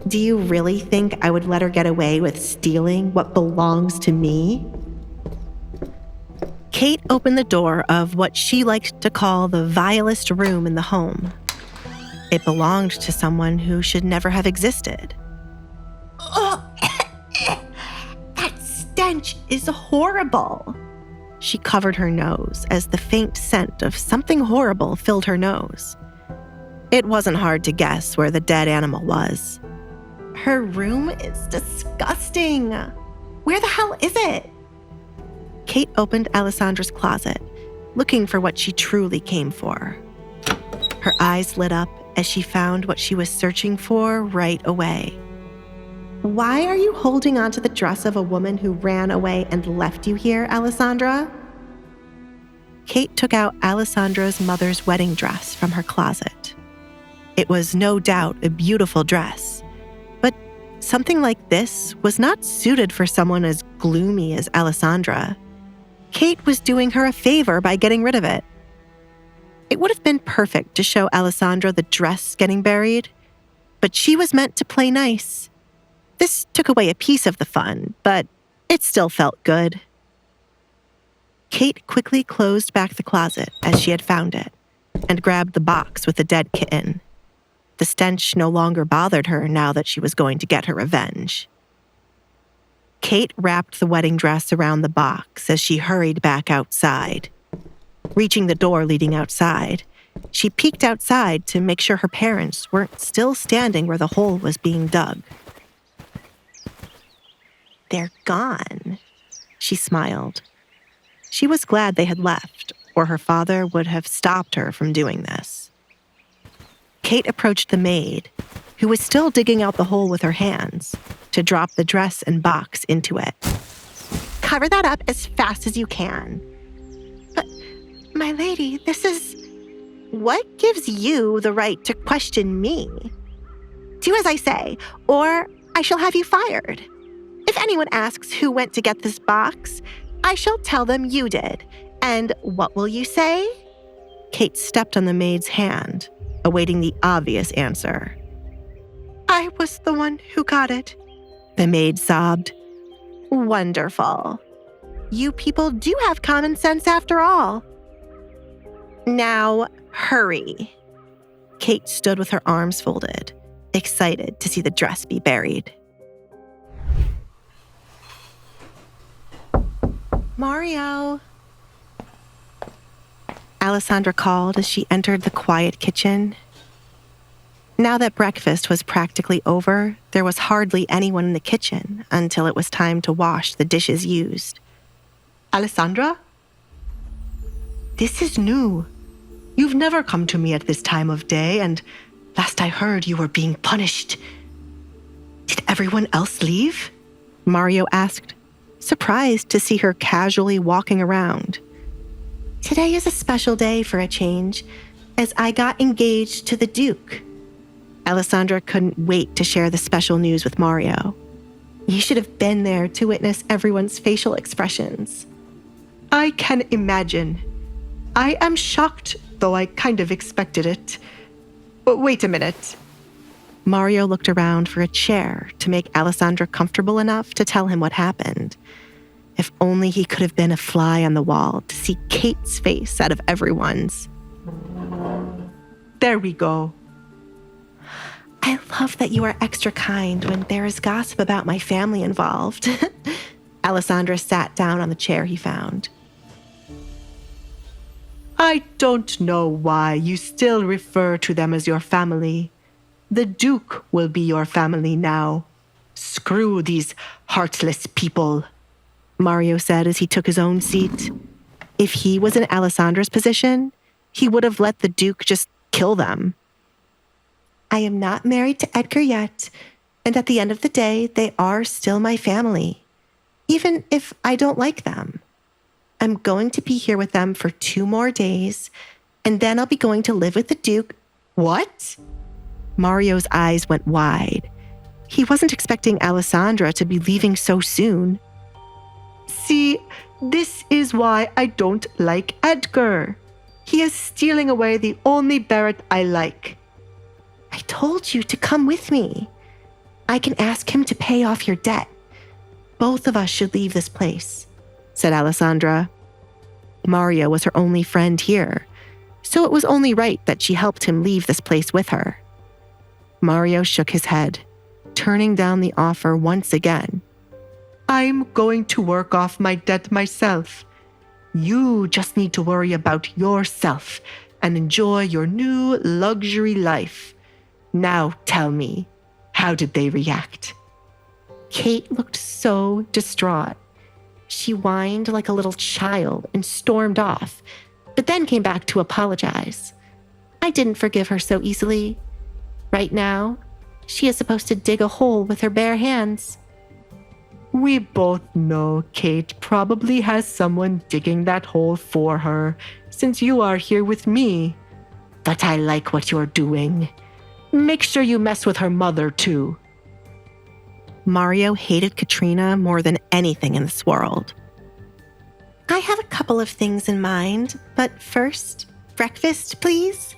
Do you really think I would let her get away with stealing what belongs to me? Kate opened the door of what she liked to call the vilest room in the home. It belonged to someone who should never have existed. Oh, that stench is horrible. She covered her nose as the faint scent of something horrible filled her nose. It wasn't hard to guess where the dead animal was. Her room is disgusting. Where the hell is it? Kate opened Alessandra's closet, looking for what she truly came for. Her eyes lit up as she found what she was searching for right away. Why are you holding onto the dress of a woman who ran away and left you here, Alessandra? Kate took out Alessandra's mother's wedding dress from her closet. It was no doubt a beautiful dress, but something like this was not suited for someone as gloomy as Alessandra. Kate was doing her a favor by getting rid of it. It would have been perfect to show Alessandra the dress getting buried, but she was meant to play nice. This took away a piece of the fun, but it still felt good. Kate quickly closed back the closet as she had found it and grabbed the box with the dead kitten. The stench no longer bothered her now that she was going to get her revenge. Kate wrapped the wedding dress around the box as she hurried back outside. Reaching the door leading outside, she peeked outside to make sure her parents weren't still standing where the hole was being dug. They're gone, she smiled. She was glad they had left, or her father would have stopped her from doing this. Kate approached the maid, who was still digging out the hole with her hands, to drop the dress and box into it. Cover that up as fast as you can. But, my lady, this is... What gives you the right to question me? Do as I say, or I shall have you fired. If anyone asks who went to get this box, I shall tell them you did. And what will you say? Kate stepped on the maid's hand, awaiting the obvious answer. I was the one who got it, the maid sobbed. Wonderful. You people do have common sense after all. Now, hurry. Kate stood with her arms folded, excited to see the dress be buried. Mario. Alessandra called as she entered the quiet kitchen. Now that breakfast was practically over, there was hardly anyone in the kitchen until it was time to wash the dishes used. Alessandra? This is new. You've never come to me at this time of day, and last I heard you were being punished. Did everyone else leave? Mario asked, surprised to see her casually walking around. Today is a special day for a change, as I got engaged to the Duke. Alessandra couldn't wait to share the special news with Mario. You should have been there to witness everyone's facial expressions. I can imagine. I am shocked, though I kind of expected it. But wait a minute. Mario looked around for a chair to make Alessandra comfortable enough to tell him what happened. If only he could have been a fly on the wall to see Kate's face out of everyone's. There we go. I love that you are extra kind when there is gossip about my family involved. Alessandra sat down on the chair he found. I don't know why you still refer to them as your family. The Duke will be your family now. Screw these heartless people, Mario said as he took his own seat. If he was in Alessandra's position, he would have let the Duke just kill them. I am not married to Edgar yet, and at the end of the day, they are still my family, even if I don't like them. I'm going to be here with them for 2 more days, and then I'll be going to live with the Duke. What? Mario's eyes went wide. He wasn't expecting Alessandra to be leaving so soon. See, this is why I don't like Edgar. He is stealing away the only Barrett I like. I told you to come with me. I can ask him to pay off your debt. Both of us should leave this place, said Alessandra. Mario was her only friend here, so it was only right that she helped him leave this place with her. Mario shook his head, turning down the offer once again. I'm going to work off my debt myself. You just need to worry about yourself and enjoy your new luxury life. Now tell me, how did they react? Kate looked so distraught. She whined like a little child and stormed off, but then came back to apologize. I didn't forgive her so easily. Right now, she is supposed to dig a hole with her bare hands. We both know Kate probably has someone digging that hole for her, since you are here with me. But I like what you're doing. Make sure you mess with her mother, too. Mario hated Katrina more than anything in this world. I have a couple of things in mind, but first, breakfast, please?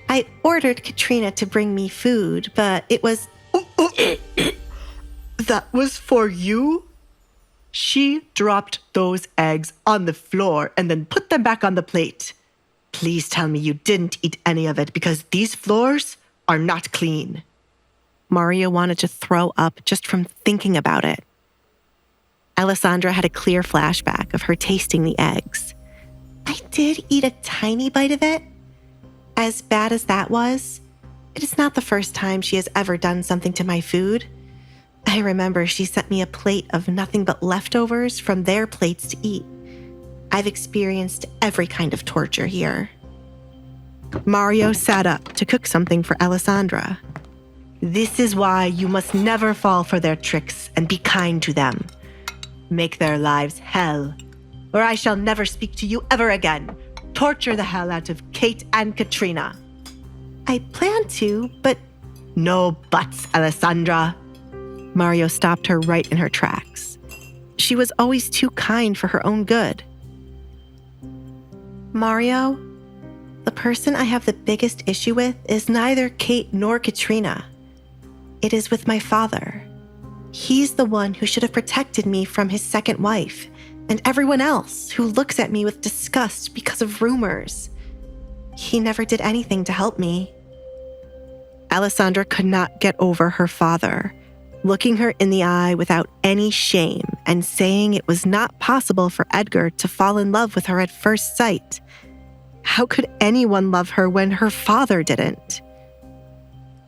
I ordered Katrina to bring me food, but it was... That was for you? She dropped those eggs on the floor and then put them back on the plate. Please tell me you didn't eat any of it because these floors are not clean. Mario wanted to throw up just from thinking about it. Alessandra had a clear flashback of her tasting the eggs. I did eat a tiny bite of it. As bad as that was, it is not the first time she has ever done something to my food. I remember she sent me a plate of nothing but leftovers from their plates to eat. I've experienced every kind of torture here. Mario sat up to cook something for Alessandra. This is why you must never fall for their tricks and be kind to them. Make their lives hell, or I shall never speak to you ever again. Torture the hell out of Kate and Katrina. I plan to, but... No buts, Alessandra. Mario stopped her right in her tracks. She was always too kind for her own good. Mario, the person I have the biggest issue with is neither Kate nor Katrina. It is with my father. He's the one who should have protected me from his second wife, and everyone else who looks at me with disgust because of rumors. He never did anything to help me. Alessandra could not get over her father, looking her in the eye without any shame and saying it was not possible for Edgar to fall in love with her at first sight. How could anyone love her when her father didn't?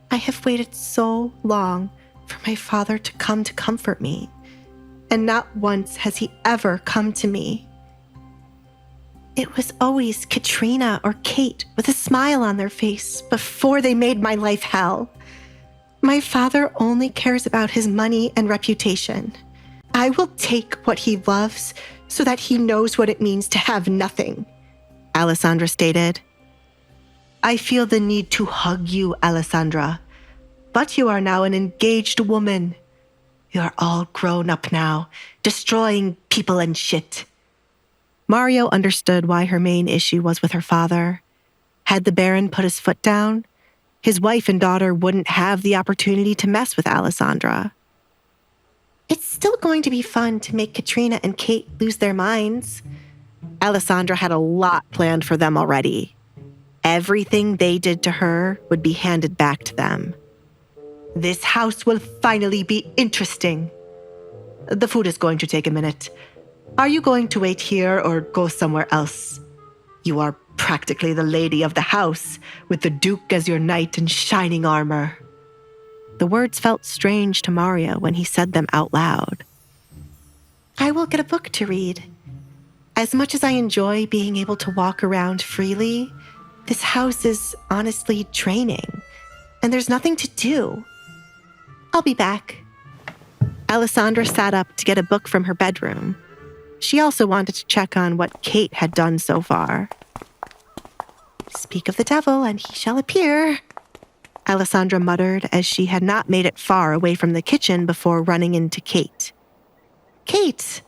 I have waited so long for my father to come to comfort me, and not once has he ever come to me. It was always Katrina or Kate with a smile on their face before they made my life hell. My father only cares about his money and reputation. I will take what he loves so that he knows what it means to have nothing, Alessandra stated. I feel the need to hug you, Alessandra. But you are now an engaged woman. You are all grown up now, destroying people and shit. Mario understood why her main issue was with her father. Had the Baron put his foot down, his wife and daughter wouldn't have the opportunity to mess with Alessandra. It's still going to be fun to make Katrina and Kate lose their minds. Alessandra had a lot planned for them already. Everything they did to her would be handed back to them. This house will finally be interesting. The food is going to take a minute. Are you going to wait here or go somewhere else? You are practically the lady of the house, with the Duke as your knight in shining armor. The words felt strange to Mario when he said them out loud. I will get a book to read. As much as I enjoy being able to walk around freely, this house is honestly draining, and there's nothing to do. I'll be back. Alessandra sat up to get a book from her bedroom. She also wanted to check on what Kate had done so far. Speak of the devil, and he shall appear, Alessandra muttered as she had not made it far away from the kitchen before running into Kate. Kate,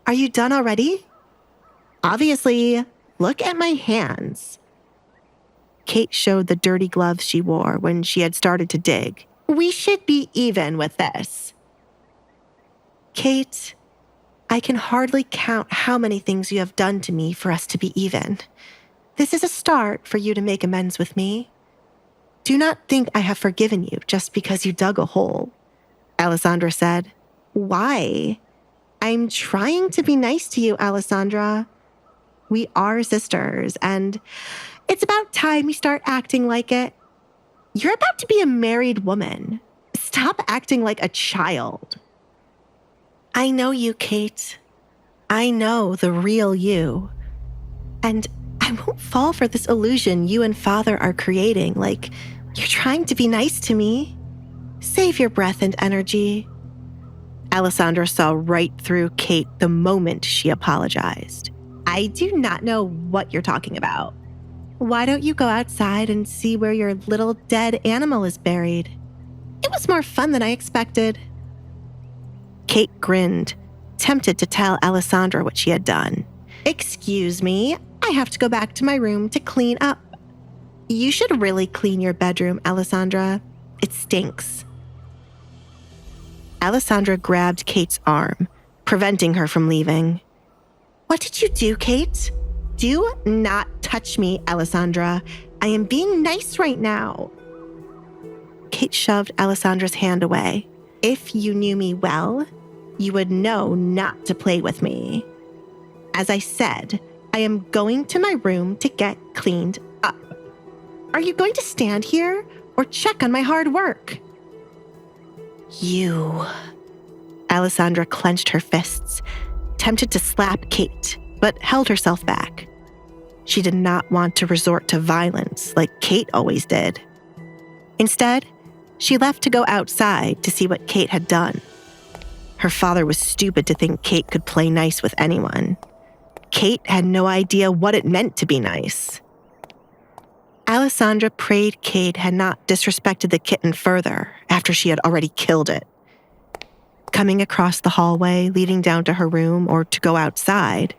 are you done already? Obviously, look at my hands. Kate showed the dirty gloves she wore when she had started to dig. We should be even with this. Kate, I can hardly count how many things you have done to me for us to be even. This is a start for you to make amends with me. Do not think I have forgiven you just because you dug a hole. Alessandra said. Why? I'm trying to be nice to you, Alessandra. We are sisters, and it's about time we start acting like it. You're about to be a married woman. Stop acting like a child. I know you, Kate. I know the real you. And I won't fall for this illusion you and Father are creating, like you're trying to be nice to me. Save your breath and energy. Alessandra saw right through Kate the moment she apologized. I do not know what you're talking about. Why don't you go outside and see where your little dead animal is buried? It was more fun than I expected. Kate grinned, tempted to tell Alessandra what she had done. Excuse me, I have to go back to my room to clean up. You should really clean your bedroom, Alessandra. It stinks. Alessandra grabbed Kate's arm, preventing her from leaving. What did you do, Kate? Do not touch me, Alessandra. I am being nice right now. Kate shoved Alessandra's hand away. If you knew me well, you would know not to play with me. As I said, I am going to my room to get cleaned up. Are you going to stand here or check on my hard work? You. Alessandra clenched her fists, tempted to slap Kate, but held herself back. She did not want to resort to violence like Kate always did. Instead, she left to go outside to see what Kate had done. Her father was stupid to think Kate could play nice with anyone. Kate had no idea what it meant to be nice. Alessandra prayed Kate had not disrespected the kitten further after she had already killed it. Coming across the hallway leading down to her room or to go outside,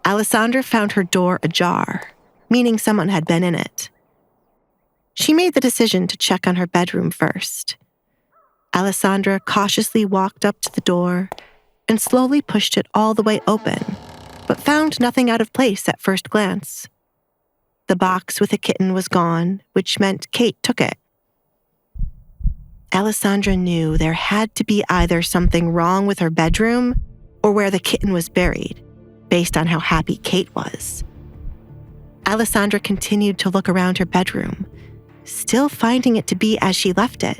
Alessandra found her door ajar, meaning someone had been in it. She made the decision to check on her bedroom first. Alessandra cautiously walked up to the door and slowly pushed it all the way open, but found nothing out of place at first glance. The box with the kitten was gone, which meant Kate took it. Alessandra knew there had to be either something wrong with her bedroom or where the kitten was buried, based on how happy Kate was. Alessandra continued to look around her bedroom, still finding it to be as she left it.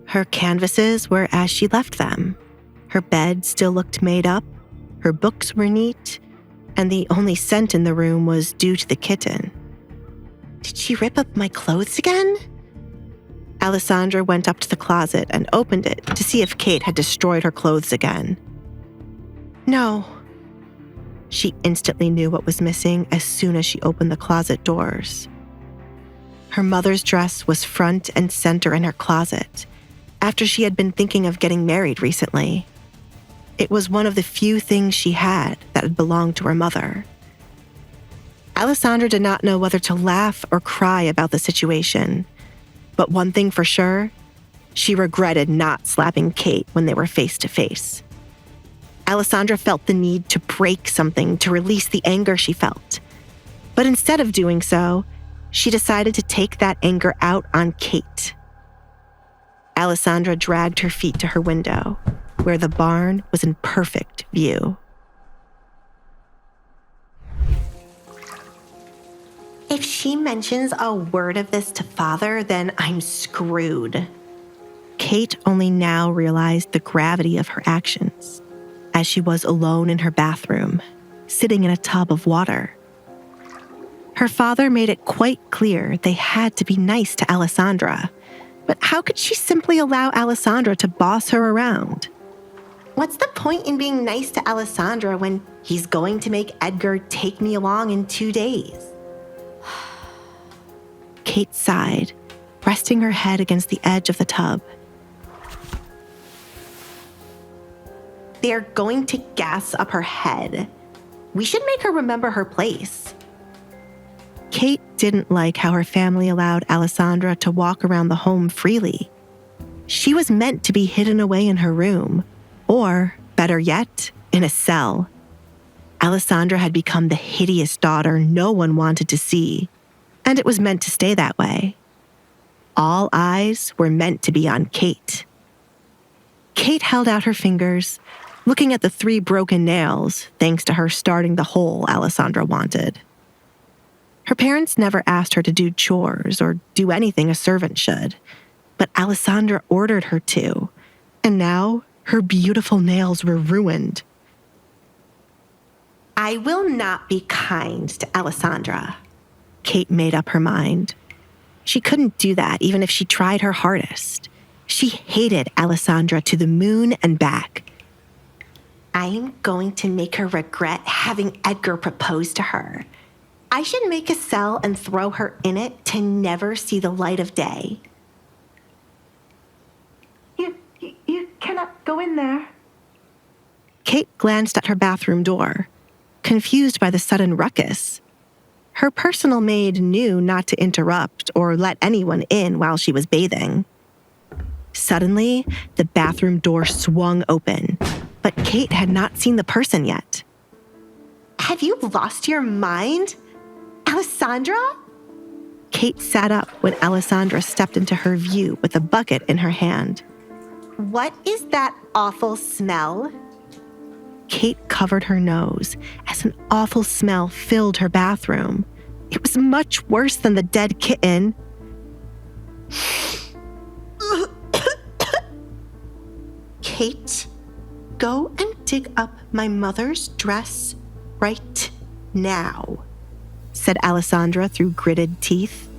Her canvases were as she left them. Her bed still looked made up, her books were neat, and the only scent in the room was due to the kitten. Did she rip up my clothes again? Alessandra went up to the closet and opened it to see if Kate had destroyed her clothes again. No. She instantly knew what was missing as soon as she opened the closet doors. Her mother's dress was front and center in her closet, after she had been thinking of getting married recently. It was one of the few things she had that had belonged to her mother. Alessandra did not know whether to laugh or cry about the situation, but one thing for sure, she regretted not slapping Kate when they were face to face. Alessandra felt the need to break something to release the anger she felt, but instead of doing so, she decided to take that anger out on Kate. Alessandra dragged her feet to her window, where the barn was in perfect view. If she mentions a word of this to Father, then I'm screwed. Kate only now realized the gravity of her actions, as she was alone in her bathroom, sitting in a tub of water. Her father made it quite clear they had to be nice to Alessandra, but how could she simply allow Alessandra to boss her around? What's the point in being nice to Alessandra when he's going to make Edgar take me along in 2 days? Kate sighed, resting her head against the edge of the tub. They're going to gas up her head. We should make her remember her place. Kate didn't like how her family allowed Alessandra to walk around the home freely. She was meant to be hidden away in her room, or, better yet, in a cell. Alessandra had become the hideous daughter no one wanted to see, and it was meant to stay that way. All eyes were meant to be on Kate. Kate held out her fingers, looking at the 3 broken nails, thanks to her starting the hole Alessandra wanted. Her parents never asked her to do chores or do anything a servant should, but Alessandra ordered her to, and now her beautiful nails were ruined. I will not be kind to Alessandra. Kate made up her mind. She couldn't do that even if she tried her hardest. She hated Alessandra to the moon and back. I'm going to make her regret having Edgar propose to her. I should make a cell and throw her in it to never see the light of day. You cannot go in there. Kate glanced at her bathroom door, confused by the sudden ruckus. Her personal maid knew not to interrupt or let anyone in while she was bathing. Suddenly, the bathroom door swung open, but Kate had not seen the person yet. Have you lost your mind? Alessandra? Kate sat up when Alessandra stepped into her view with a bucket in her hand. What is that awful smell? Kate covered her nose as an awful smell filled her bathroom. It was much worse than the dead kitten. Kate, go and dig up my mother's dress right now, said Alessandra through gritted teeth.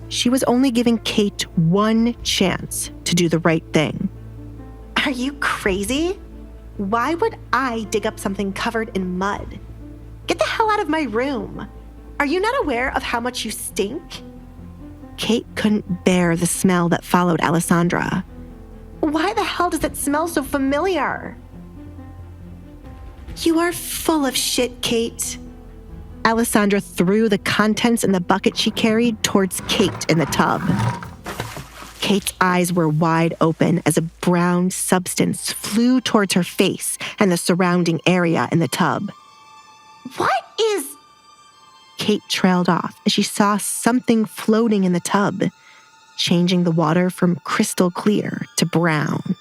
She was only giving Kate one chance to do the right thing. Are you crazy? Why would I dig up something covered in mud? Get the hell out of my room. Are you not aware of how much you stink? Kate couldn't bear the smell that followed Alessandra. Why the hell does it smell so familiar? You are full of shit, Kate. Alessandra threw the contents in the bucket she carried towards Kate in the tub. Kate's eyes were wide open as a brown substance flew towards her face and the surrounding area in the tub. What is... Kate trailed off as she saw something floating in the tub, changing the water from crystal clear to brown.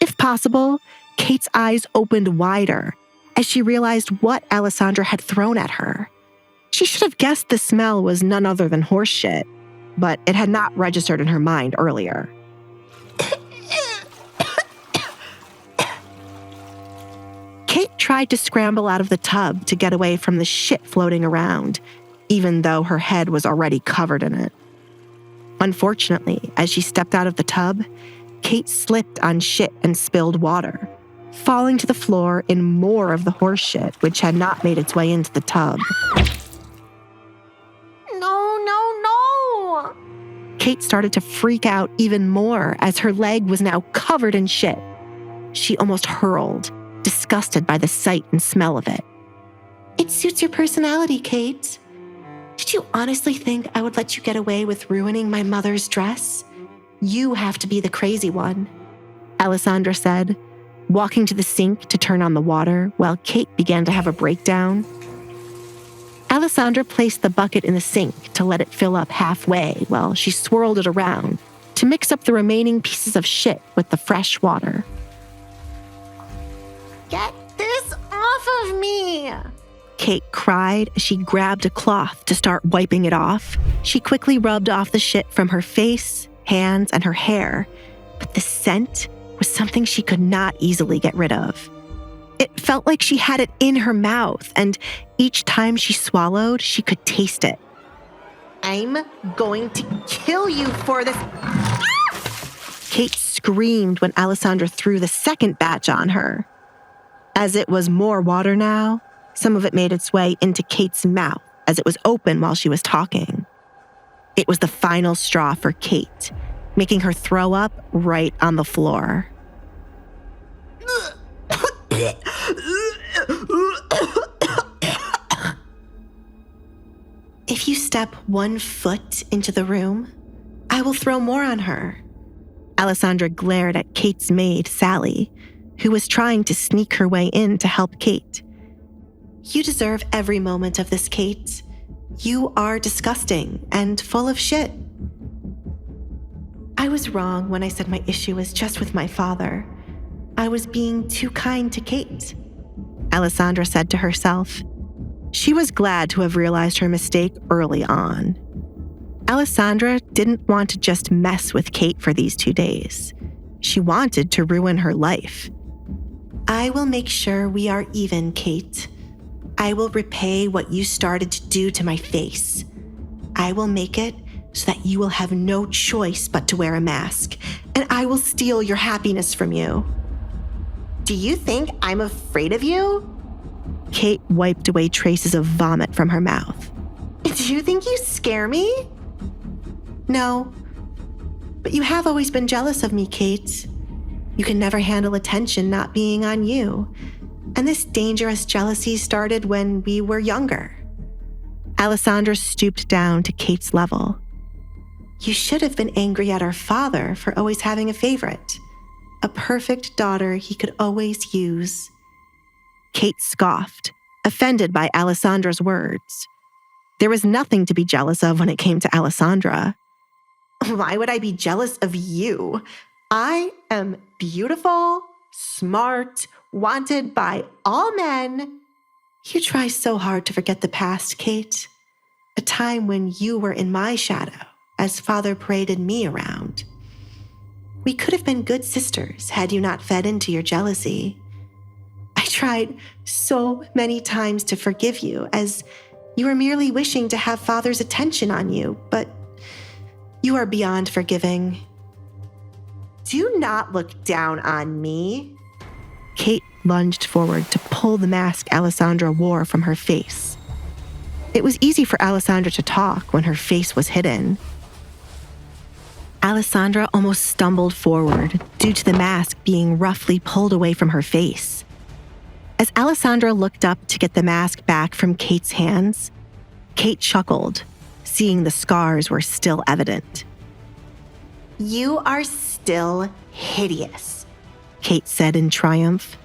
If possible, Kate's eyes opened wider as she realized what Alessandra had thrown at her. She should have guessed the smell was none other than horse shit, but it had not registered in her mind earlier. Kate tried to scramble out of the tub to get away from the shit floating around, even though her head was already covered in it. Unfortunately, as she stepped out of the tub, Kate slipped on shit and spilled water, falling to the floor in more of the horse shit which had not made its way into the tub. No. Kate started to freak out even more as her leg was now covered in shit. She almost hurled, disgusted by the sight and smell of it. It suits your personality, Kate. Did you honestly think I would let you get away with ruining my mother's dress? You have to be the crazy one, Alessandra said, walking to the sink to turn on the water while Kate began to have a breakdown. Alessandra placed the bucket in the sink to let it fill up halfway while she swirled it around to mix up the remaining pieces of shit with the fresh water. Get this off of me! Kate cried as she grabbed a cloth to start wiping it off. She quickly rubbed off the shit from her face, hands, and her hair, but the scent was something she could not easily get rid of. It felt like she had it in her mouth, and each time she swallowed, she could taste it. I'm going to kill you for this. Kate screamed when Alessandra threw the second batch on her. As it was more water now, some of it made its way into Kate's mouth as it was open while she was talking. It was the final straw for Kate, making her throw up right on the floor. If you step 1 foot into the room, I will throw more on her. Alessandra glared at Kate's maid, Sally, who was trying to sneak her way in to help Kate. You deserve every moment of this, Kate. You are disgusting and full of shit. I was wrong when I said my issue was just with my father. I was being too kind to Kate, Alessandra said to herself. She was glad to have realized her mistake early on. Alessandra didn't want to just mess with Kate for these 2 days. She wanted to ruin her life. I will make sure we are even, Kate. I will repay what you started to do to my face. I will make it so that you will have no choice but to wear a mask, and I will steal your happiness from you. Do you think I'm afraid of you? Kate wiped away traces of vomit from her mouth. Do you think you scare me? No, but you have always been jealous of me, Kate. You can never handle attention not being on you, and this dangerous jealousy started when we were younger. Alessandra stooped down to Kate's level. You should have been angry at our father for always having a favorite. A perfect daughter he could always use. Kate scoffed, offended by Alessandra's words. There was nothing to be jealous of when it came to Alessandra. Why would I be jealous of you? I am beautiful, smart, wanted by all men. You try so hard to forget the past, Kate. A time when you were in my shadow as father paraded me around. We could have been good sisters had you not fed into your jealousy. I tried so many times to forgive you, as you were merely wishing to have father's attention on you, but you are beyond forgiving. Do not look down on me. Kate lunged forward to pull the mask Alessandra wore from her face. It was easy for Alessandra to talk when her face was hidden. Alessandra almost stumbled forward due to the mask being roughly pulled away from her face. As Alessandra looked up to get the mask back from Kate's hands, Kate chuckled, seeing the scars were still evident. You are still hideous, Kate said in triumph.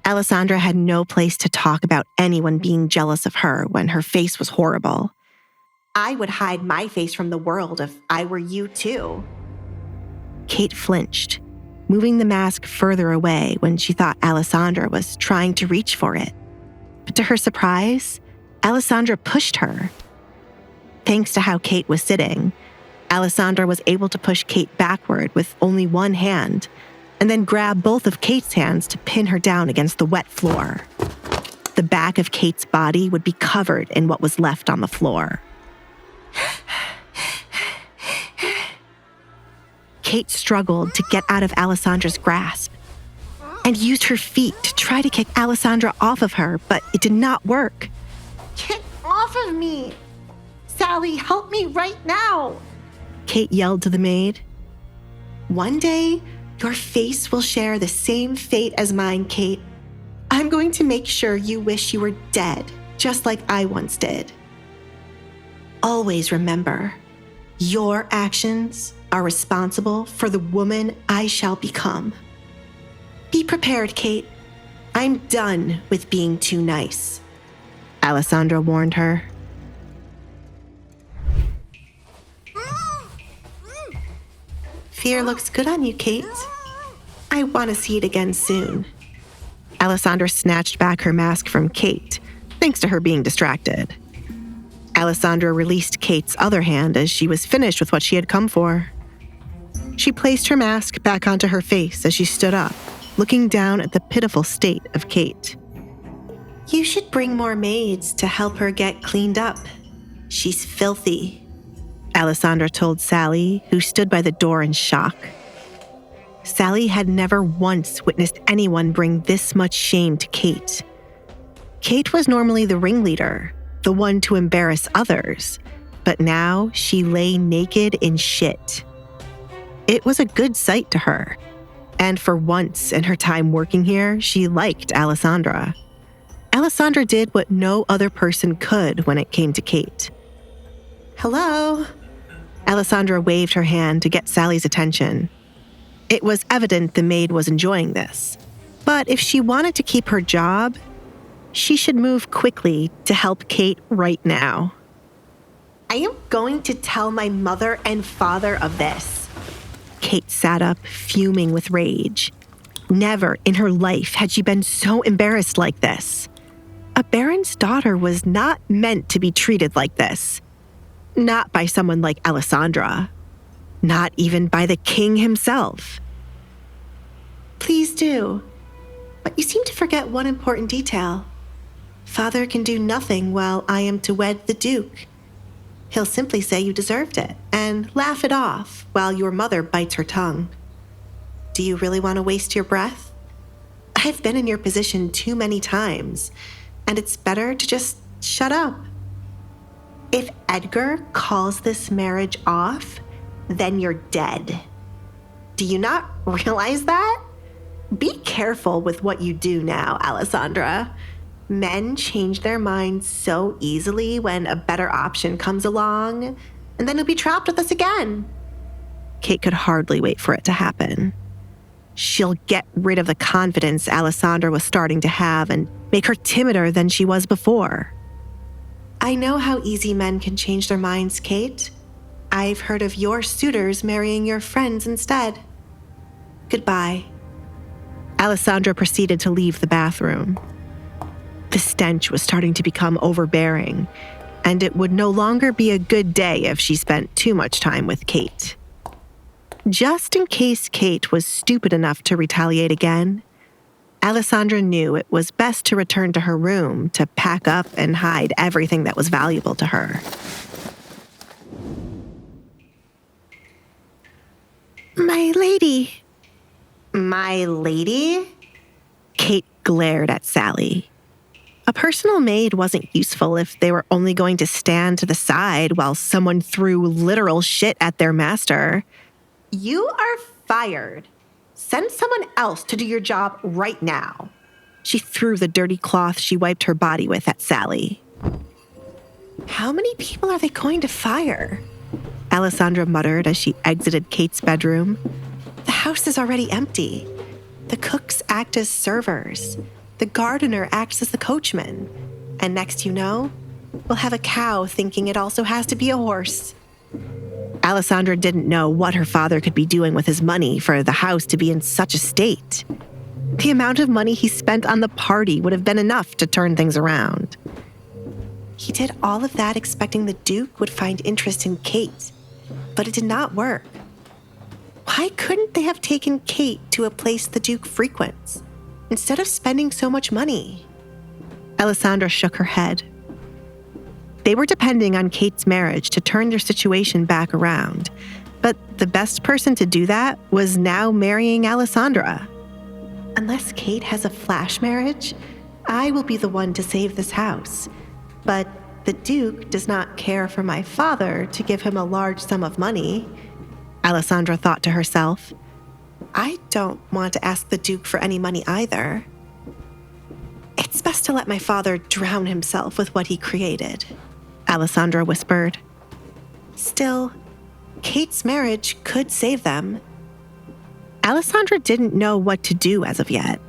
Alessandra had no place to talk about anyone being jealous of her when her face was horrible. I would hide my face from the world if I were you too. Kate flinched, moving the mask further away when she thought Alessandra was trying to reach for it. But to her surprise, Alessandra pushed her. Thanks to how Kate was sitting, Alessandra was able to push Kate backward with only one hand, and then grab both of Kate's hands to pin her down against the wet floor. The back of Kate's body would be covered in what was left on the floor. Kate struggled to get out of Alessandra's grasp and used her feet to try to kick Alessandra off of her, but it did not work. Get off of me! Sally, help me right now! Kate yelled to the maid. One day, your face will share the same fate as mine, Kate. I'm going to make sure you wish you were dead, just like I once did. Always remember, your actions are responsible for the woman I shall become. Be prepared, Kate. I'm done with being too nice, Alessandra warned her. Fear looks good on you, Kate. I want to see it again soon. Alessandra snatched back her mask from Kate, thanks to her being distracted. Alessandra released Kate's other hand as she was finished with what she had come for. She placed her mask back onto her face as she stood up, looking down at the pitiful state of Kate. You should bring more maids to help her get cleaned up. She's filthy, Alessandra told Sally, who stood by the door in shock. Sally had never once witnessed anyone bring this much shame to Kate. Kate was normally the ringleader, the one to embarrass others, but now she lay naked in shit. It was a good sight to her, and for once in her time working here, she liked Alessandra. Alessandra did what no other person could when it came to Kate. Hello? Alessandra waved her hand to get Sally's attention. It was evident the maid was enjoying this, But if she wanted to keep her job, she should move quickly to help Kate right now. I am going to tell my mother and father of this. Kate sat up, fuming with rage. Never in her life had she been so embarrassed like this. A baron's daughter was not meant to be treated like this. Not by someone like Alessandra. Not even by the king himself. Please do. But you seem to forget one important detail. Father can do nothing while I am to wed the Duke. He'll simply say you deserved it and laugh it off while your mother bites her tongue. Do you really want to waste your breath? I've been in your position too many times, and it's better to just shut up. If Edgar calls this marriage off, then you're dead. Do you not realize that? Be careful with what you do now, Alessandra. Men change their minds so easily when a better option comes along, and then you'll be trapped with us again. Kate could hardly wait for it to happen. She'll get rid of the confidence Alessandra was starting to have and make her timider than she was before. I know how easy men can change their minds, Kate. I've heard of your suitors marrying your friends instead. Goodbye. Alessandra proceeded to leave the bathroom. The stench was starting to become overbearing, and it would no longer be a good day if she spent too much time with Kate. Just in case Kate was stupid enough to retaliate again, Alessandra knew it was best to return to her room to pack up and hide everything that was valuable to her. My lady. My lady? Kate glared at Sally. A personal maid wasn't useful if they were only going to stand to the side while someone threw literal shit at their master. You are fired. Send someone else to do your job right now. She threw the dirty cloth she wiped her body with at Sally. How many people are they going to fire? Alessandra muttered as she exited Kate's bedroom. The house is already empty. The cooks act as servers. The gardener acts as the coachman. And next you know, we'll have a cow thinking it also has to be a horse. Alessandra didn't know what her father could be doing with his money for the house to be in such a state. The amount of money he spent on the party would have been enough to turn things around. He did all of that expecting the Duke would find interest in Kate, but it did not work. Why couldn't they have taken Kate to a place the Duke frequents, instead of spending so much money? Alessandra shook her head. They were depending on Kate's marriage to turn their situation back around, but the best person to do that was now marrying Alessandra. Unless Kate has a flash marriage, I will be the one to save this house. But the Duke does not care for my father to give him a large sum of money. Alessandra thought to herself. I don't want to ask the Duke for any money either. It's best to let my father drown himself with what he created, Alessandra whispered. Still, Kate's marriage could save them. Alessandra didn't know what to do as of yet.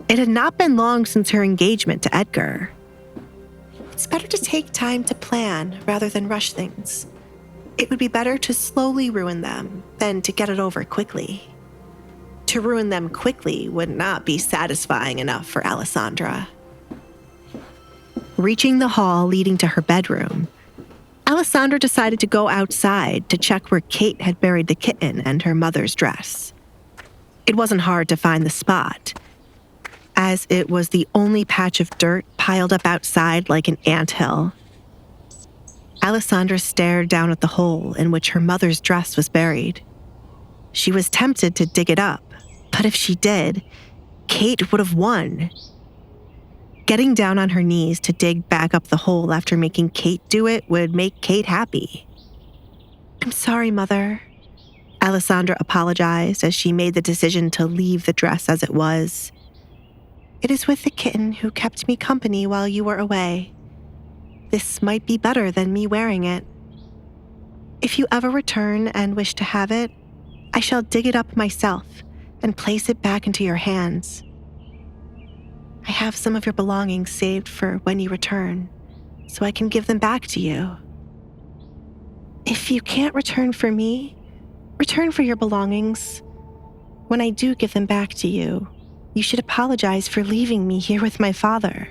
It had not been long since her engagement to Edgar. It's better to take time to plan rather than rush things. It would be better to slowly ruin them than to get it over quickly. To ruin them quickly would not be satisfying enough for Alessandra. Reaching the hall leading to her bedroom, Alessandra decided to go outside to check where Kate had buried the kitten and her mother's dress. It wasn't hard to find the spot, as it was the only patch of dirt piled up outside like an anthill. Alessandra stared down at the hole in which her mother's dress was buried. She was tempted to dig it up, but if she did, Kate would have won. Getting down on her knees to dig back up the hole after making Kate do it would make Kate happy. I'm sorry, Mother. Alessandra apologized as she made the decision to leave the dress as it was. It is with the kitten who kept me company while you were away. This might be better than me wearing it. If you ever return and wish to have it, I shall dig it up myself and place it back into your hands. I have some of your belongings saved for when you return, so I can give them back to you. If you can't return for me, return for your belongings. When I do give them back to you, you should apologize for leaving me here with my father.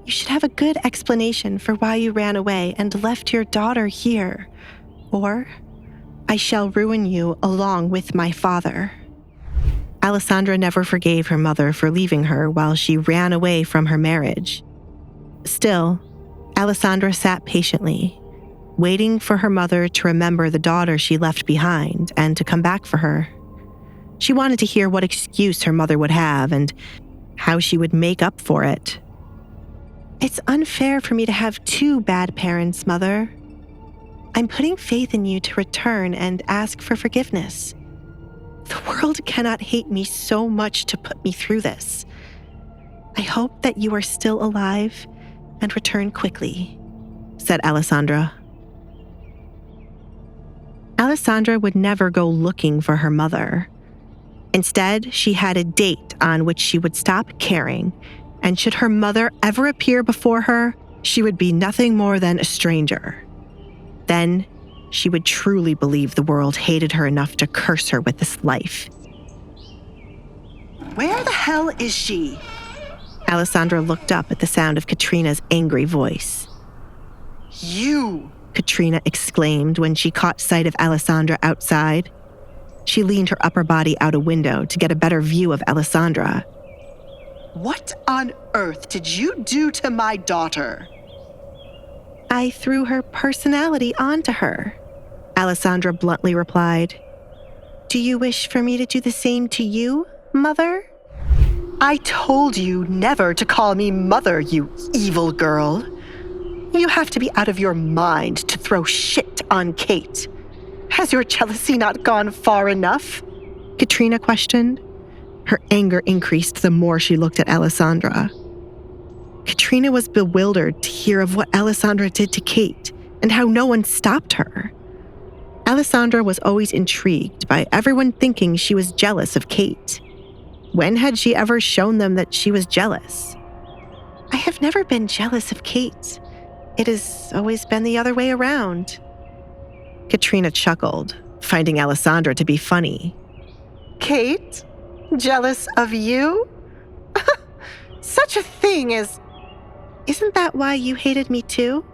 You should have a good explanation for why you ran away and left your daughter here, or I shall ruin you along with my father. Alessandra never forgave her mother for leaving her while she ran away from her marriage. Still, Alessandra sat patiently, waiting for her mother to remember the daughter she left behind and to come back for her. She wanted to hear what excuse her mother would have and how she would make up for it. It's unfair for me to have two bad parents, Mother. I'm putting faith in you to return and ask for forgiveness. The world cannot hate me so much to put me through this. I hope that you are still alive and return quickly, said Alessandra. Alessandra would never go looking for her mother. Instead, she had a date on which she would stop caring, and should her mother ever appear before her, she would be nothing more than a stranger. Then, she would truly believe the world hated her enough to curse her with this life. Where the hell is she? Alessandra looked up at the sound of Katrina's angry voice. You! Katrina exclaimed when she caught sight of Alessandra outside. She leaned her upper body out a window to get a better view of Alessandra. What on earth did you do to my daughter? I threw her personality onto her, Alessandra bluntly replied. Do you wish for me to do the same to you, Mother? I told you never to call me Mother, you evil girl. You have to be out of your mind to throw shit on Kate. Has your jealousy not gone far enough? Katrina questioned. Her anger increased the more she looked at Alessandra. Katrina was bewildered to hear of what Alessandra did to Kate and how no one stopped her. Alessandra was always intrigued by everyone thinking she was jealous of Kate. When had she ever shown them that she was jealous? I have never been jealous of Kate. It has always been the other way around. Katrina chuckled, finding Alessandra to be funny. Kate? Jealous of you? Such a thing as... Isn't that why you hated me too?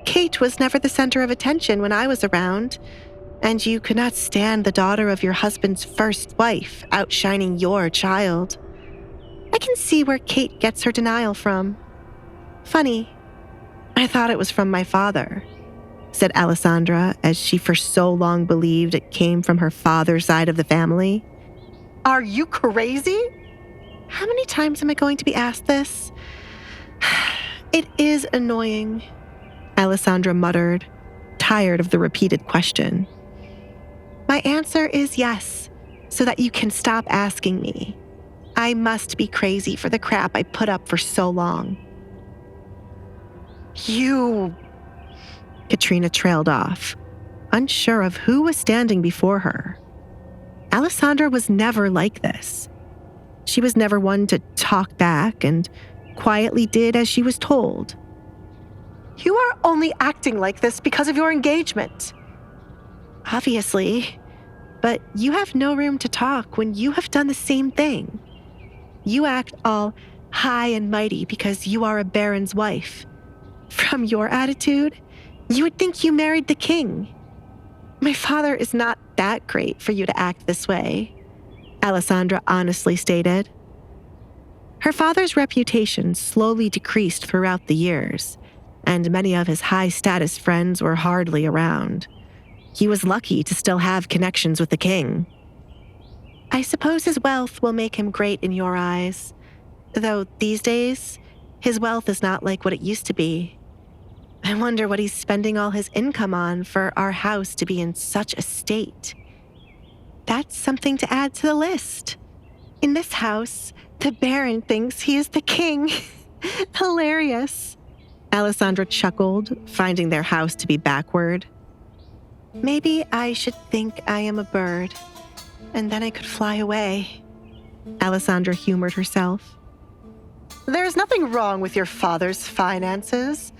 Kate was never the center of attention when I was around, and you could not stand the daughter of your husband's first wife outshining your child. I can see where Kate gets her denial from. Funny, I thought it was from my father, said Alessandra, as she for so long believed it came from her father's side of the family. Are you crazy? How many times am I going to be asked this? It is annoying, Alessandra muttered, tired of the repeated question. My answer is yes, so that you can stop asking me. I must be crazy for the crap I put up for so long. You... Katrina trailed off, unsure of who was standing before her. Alessandra was never like this. She was never one to talk back and quietly did as she was told. You are only acting like this because of your engagement. Obviously, but you have no room to talk when you have done the same thing. You act all high and mighty because you are a baron's wife. From your attitude, you would think you married the king. My father is not that great for you to act this way, Alessandra honestly stated. Her father's reputation slowly decreased throughout the years, and many of his high-status friends were hardly around. He was lucky to still have connections with the king. I suppose his wealth will make him great in your eyes, though these days, his wealth is not like what it used to be. I wonder what he's spending all his income on for our house to be in such a state. That's something to add to the list. In this house, the Baron thinks he is the king. Hilarious. Alessandra chuckled, finding their house to be backward. Maybe I should think I am a bird, and then I could fly away. Alessandra humored herself. There's nothing wrong with your father's finances.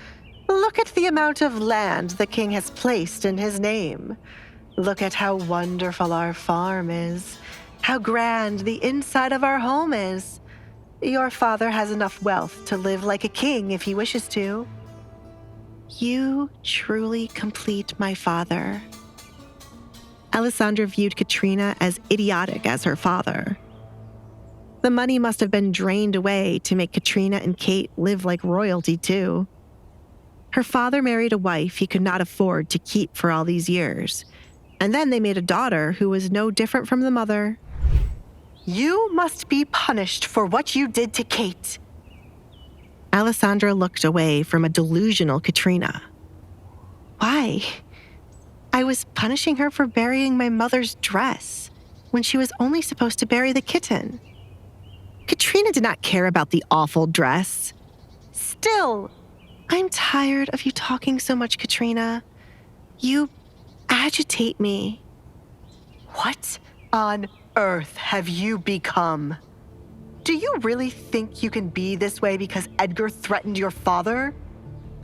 Look at the amount of land the king has placed in his name. Look at how wonderful our farm is, how grand the inside of our home is. Your father has enough wealth to live like a king if he wishes to. You truly complete my father. Alessandra viewed Katrina as idiotic as her father. The money must have been drained away to make Katrina and Kate live like royalty, too. Her father married a wife he could not afford to keep for all these years, and then they made a daughter who was no different from the mother. You must be punished for what you did to Kate. Alessandra looked away from a delusional Katrina. Why? I was punishing her for burying my mother's dress when she was only supposed to bury the kitten. Katrina did not care about the awful dress. Still, I'm tired of you talking so much, Katrina. You agitate me. What on earth have you become? Do you really think you can be this way because Edgar threatened your father?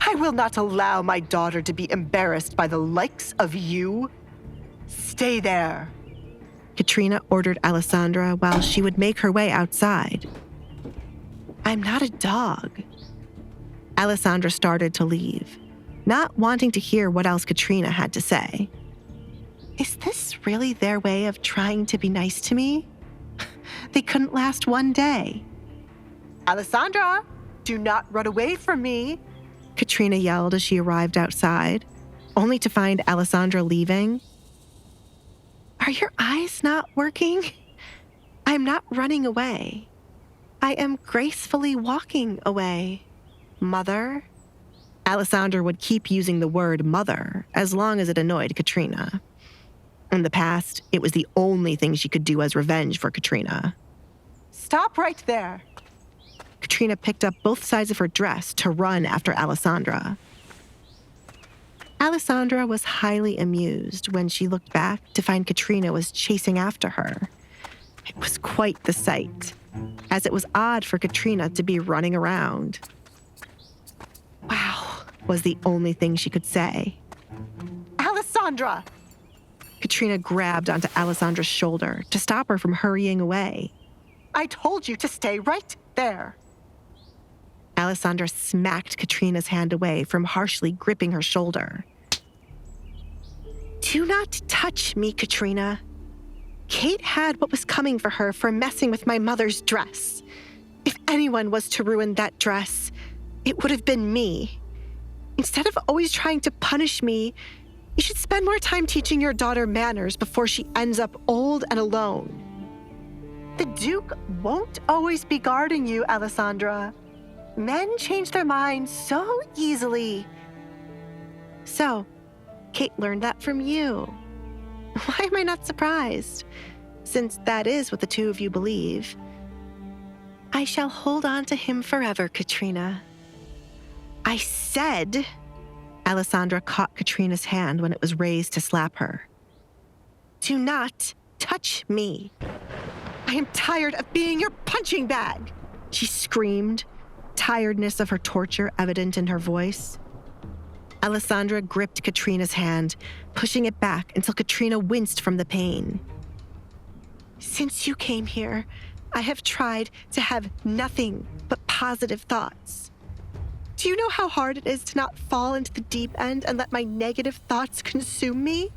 I will not allow my daughter to be embarrassed by the likes of you. Stay there. Katrina ordered Alessandra while she would make her way outside. I'm not a dog. Alessandra started to leave, not wanting to hear what else Katrina had to say. Is this really their way of trying to be nice to me? They couldn't last one day. Alessandra, do not run away from me, Katrina yelled as she arrived outside, only to find Alessandra leaving. Are your eyes not working? I'm not running away. I am gracefully walking away. Mother? Alessandra would keep using the word mother as long as it annoyed Katrina. In the past, it was the only thing she could do as revenge for Katrina. Stop right there. Katrina picked up both sides of her dress to run after Alessandra. Alessandra was highly amused when she looked back to find Katrina was chasing after her. It was quite the sight, as it was odd for Katrina to be running around. Wow, was the only thing she could say. Alessandra! Katrina grabbed onto Alessandra's shoulder to stop her from hurrying away. I told you to stay right there. Alessandra smacked Katrina's hand away from harshly gripping her shoulder. Do not touch me, Katrina. Kate had what was coming for her for messing with my mother's dress. If anyone was to ruin that dress, it would have been me. Instead of always trying to punish me, you should spend more time teaching your daughter manners before she ends up old and alone. The Duke won't always be guarding you, Alessandra. Men change their minds so easily. So, Kate learned that from you. Why am I not surprised? Since that is what the two of you believe. I shall hold on to him forever, Katrina. I said... Alessandra caught Katrina's hand when it was raised to slap her. Do not touch me. I am tired of being your punching bag, she screamed, tiredness of her torture evident in her voice. Alessandra gripped Katrina's hand, pushing it back until Katrina winced from the pain. Since you came here, I have tried to have nothing but positive thoughts. Do you know how hard it is to not fall into the deep end and let my negative thoughts consume me?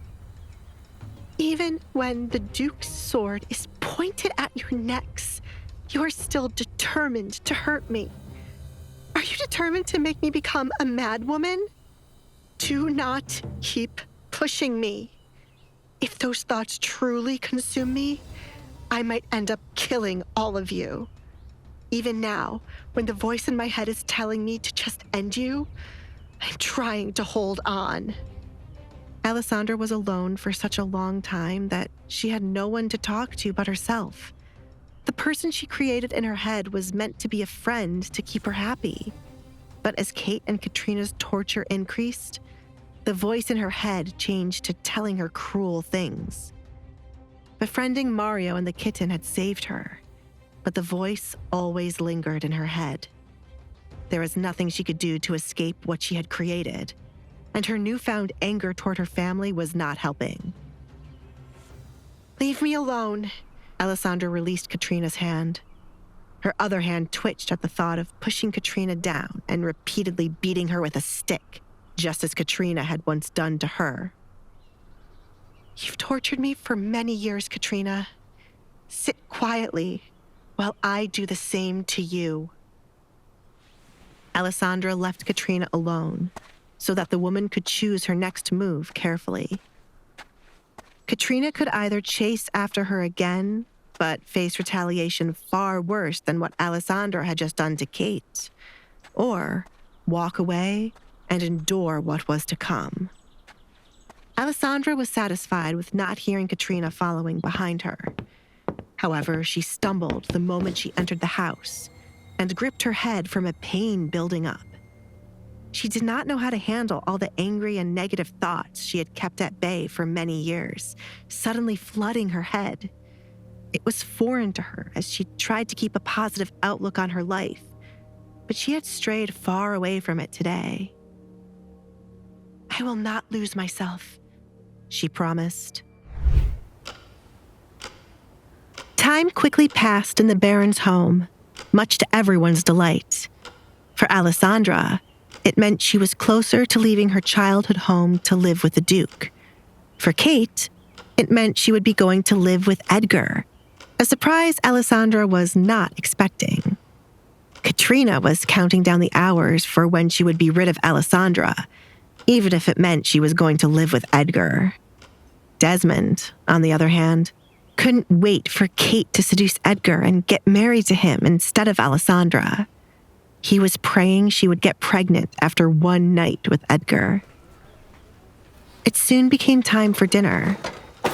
Even when the Duke's sword is pointed at your necks, you are still determined to hurt me. Are you determined to make me become a madwoman? Do not keep pushing me. If those thoughts truly consume me, I might end up killing all of you. Even now, when the voice in my head is telling me to just end you, I'm trying to hold on. Alessandra was alone for such a long time that she had no one to talk to but herself. The person she created in her head was meant to be a friend to keep her happy. But as Kate and Katrina's torture increased, the voice in her head changed to telling her cruel things. Befriending Mario and the kitten had saved her. but the voice always lingered in her head. There was nothing she could do to escape what she had created, and her newfound anger toward her family was not helping. "Leave me alone." Alessandra released Katrina's hand. Her other hand twitched at the thought of pushing Katrina down and repeatedly beating her with a stick, just as Katrina had once done to her. "You've tortured me for many years, Katrina. Sit quietly while I do the same to you." Alessandra left Katrina alone so that the woman could choose her next move carefully. Katrina could either chase after her again, but face retaliation far worse than what Alessandra had just done to Kate, or walk away and endure what was to come. Alessandra was satisfied with not hearing Katrina following behind her. However, she stumbled the moment she entered the house and gripped her head from a pain building up. She did not know how to handle all the angry and negative thoughts she had kept at bay for many years, suddenly flooding her head. It was foreign to her as she tried to keep a positive outlook on her life, but she had strayed far away from it today. "I will not lose myself," she promised. Time quickly passed in the Baron's home, much to everyone's delight. For Alessandra, it meant she was closer to leaving her childhood home to live with the Duke. For Kate, it meant she would be going to live with Edgar, a surprise Alessandra was not expecting. Katrina was counting down the hours for when she would be rid of Alessandra, even if it meant she was going to live with Edgar. Desmond, on the other hand, couldn't wait for Kate to seduce Edgar and get married to him instead of Alessandra. He was praying she would get pregnant after one night with Edgar. It soon became time for dinner,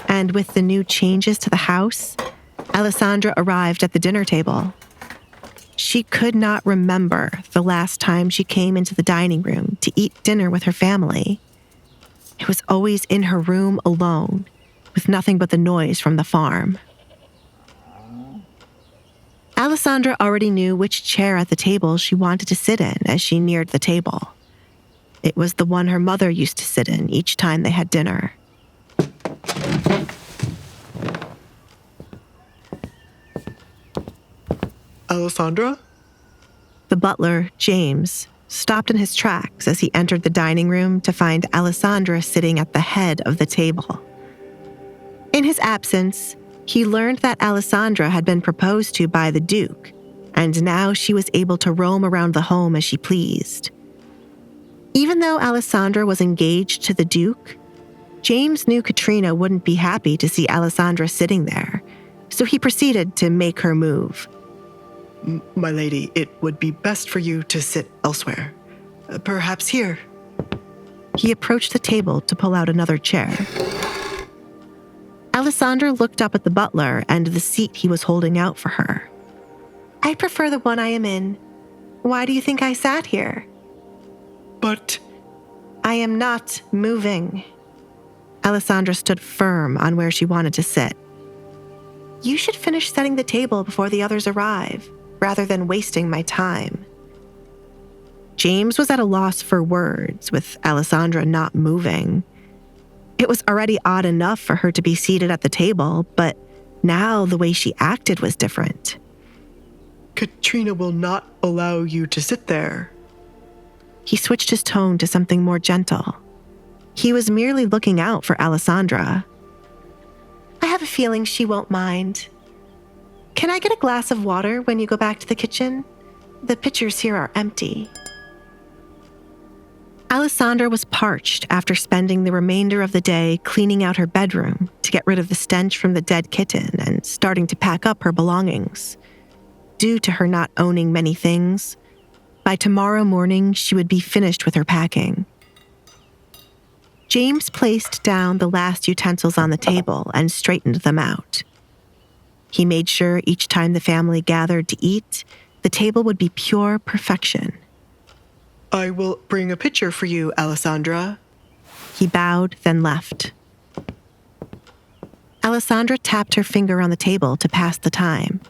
and with the new changes to the house, Alessandra arrived at the dinner table. She could not remember the last time she came into the dining room to eat dinner with her family. It was always in her room alone, with nothing but the noise from the farm. Alessandra already knew which chair at the table she wanted to sit in as she neared the table. It was the one her mother used to sit in each time they had dinner. Alessandra? The butler, James, stopped in his tracks as he entered the dining room to find Alessandra sitting at the head of the table. In his absence, he learned that Alessandra had been proposed to by the Duke, and now she was able to roam around the home as she pleased. Even though Alessandra was engaged to the Duke, James knew Katrina wouldn't be happy to see Alessandra sitting there, so he proceeded to make her move. My lady, it would be best for you to sit elsewhere. Perhaps here. He approached the table to pull out another chair. Alessandra looked up at the butler and the seat he was holding out for her. "I prefer the one I am in. Why do you think I sat here?" "But..." "I am not moving." Alessandra stood firm on where she wanted to sit. "You should finish setting the table before the others arrive, rather than wasting my time." James was at a loss for words, with Alessandra not moving. It was already odd enough for her to be seated at the table, but now the way she acted was different. "Katrina will not allow you to sit there." He switched his tone to something more gentle. He was merely looking out for Alessandra. "I have a feeling she won't mind. Can I get a glass of water when you go back to the kitchen? The pitchers here are empty." Alessandra was parched after spending the remainder of the day cleaning out her bedroom to get rid of the stench from the dead kitten and starting to pack up her belongings. Due to her not owning many things, by tomorrow morning she would be finished with her packing. James placed down the last utensils on the table and straightened them out. He made sure each time the family gathered to eat, the table would be pure perfection. "I will bring a pitcher for you, Alessandra." He bowed, then left. Alessandra tapped her finger on the table to pass the time.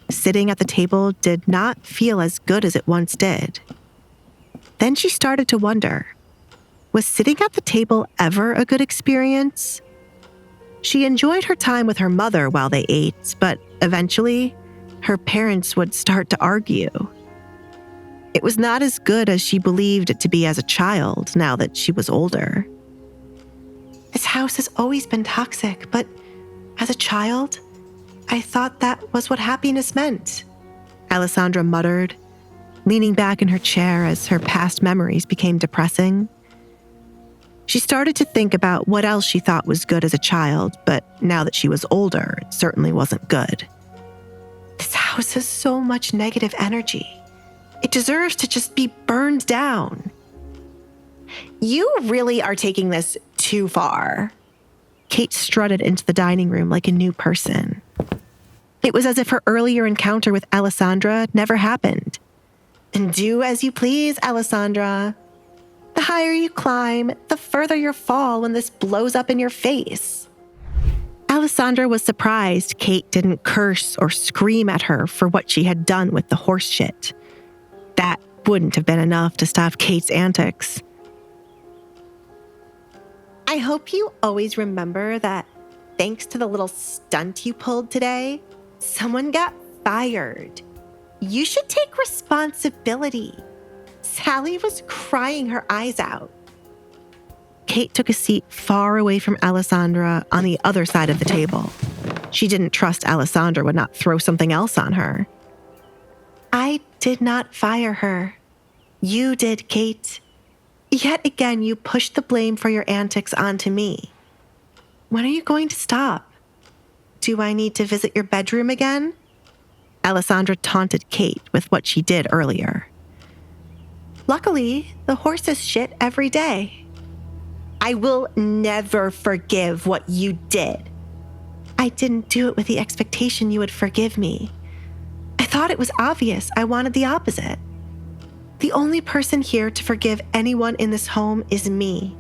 Sitting at the table did not feel as good as it once did. Then she started to wonder, was sitting at the table ever a good experience? She enjoyed her time with her mother while they ate, but eventually, her parents would start to argue. It was not as good as she believed it to be as a child now that she was older. This house has always been toxic, but as a child, I thought that was what happiness meant, Alessandra muttered, leaning back in her chair as her past memories became depressing. She started to think about what else she thought was good as a child, but now that she was older, it certainly wasn't good. This house has so much negative energy. It deserves to just be burned down. You really are taking this too far. Kate strutted into the dining room like a new person. It was as if her earlier encounter with Alessandra never happened. And do as you please, Alessandra. The higher you climb, the further you fall when this blows up in your face. Alessandra was surprised Kate didn't curse or scream at her for what she had done with the horse shit. That wouldn't have been enough to stop Kate's antics. I hope you always remember that thanks to the little stunt you pulled today, someone got fired. You should take responsibility. Sally was crying her eyes out. Kate took a seat far away from Alessandra on the other side of the table. She didn't trust Alessandra would not throw something else on her. I did not fire her. You did, Kate. Yet again, you pushed the blame for your antics onto me. When are you going to stop? Do I need to visit your bedroom again? Alessandra taunted Kate with what she did earlier. Luckily, the horses shit every day. I will never forgive what you did. I didn't do it with the expectation you would forgive me. I thought it was obvious I wanted the opposite. The only person here to forgive anyone in this home is me.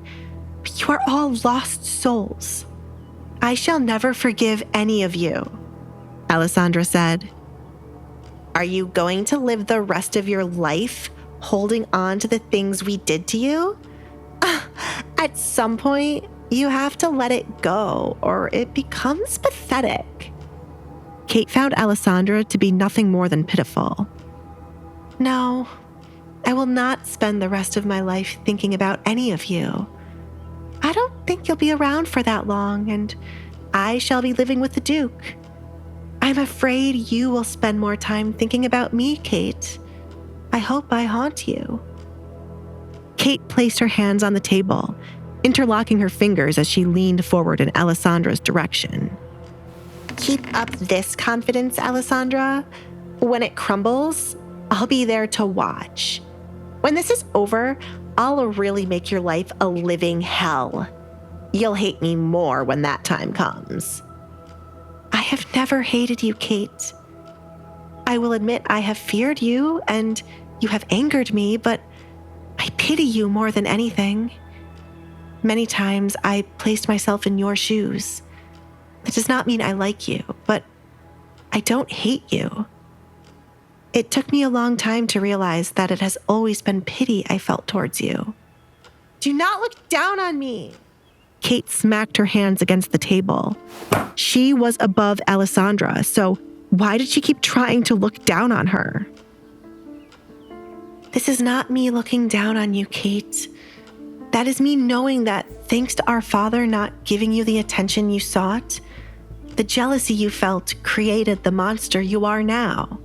But you are all lost souls. I shall never forgive any of you, Alessandra said. Are you going to live the rest of your life holding on to the things we did to you? At some point, you have to let it go, or it becomes pathetic. Kate found Alessandra to be nothing more than pitiful. No, I will not spend the rest of my life thinking about any of you. I don't think you'll be around for that long, and I shall be living with the Duke. I'm afraid you will spend more time thinking about me, Kate. I hope I haunt you. Kate placed her hands on the table, interlocking her fingers as she leaned forward in Alessandra's direction. Keep up this confidence, Alessandra. When it crumbles, I'll be there to watch. When this is over, I'll really make your life a living hell. You'll hate me more when that time comes. I have never hated you, Kate. I will admit I have feared you and you have angered me, but I pity you more than anything. Many times I placed myself in your shoes. That does not mean I like you, but I don't hate you. It took me a long time to realize that it has always been pity I felt towards you. Do not look down on me. Kate smacked her hands against the table. She was above Alessandra, so why did she keep trying to look down on her? This is not me looking down on you, Kate. That is me knowing that thanks to our father not giving you the attention you sought, the jealousy you felt created the monster you are now.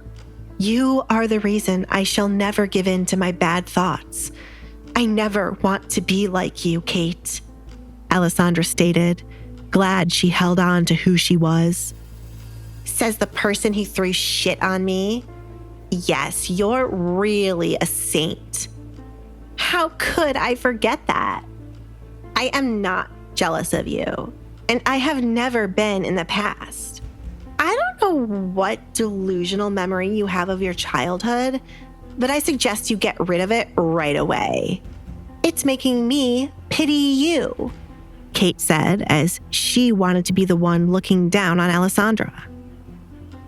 You are the reason I shall never give in to my bad thoughts. I never want to be like you, Kate, Alessandra stated, glad she held on to who she was. Says the person who threw shit on me. Yes, you're really a saint. How could I forget that? I am not jealous of you, and I have never been in the past. I don't know what delusional memory you have of your childhood, but I suggest you get rid of it right away. It's making me pity you, Kate said as she wanted to be the one looking down on Alessandra.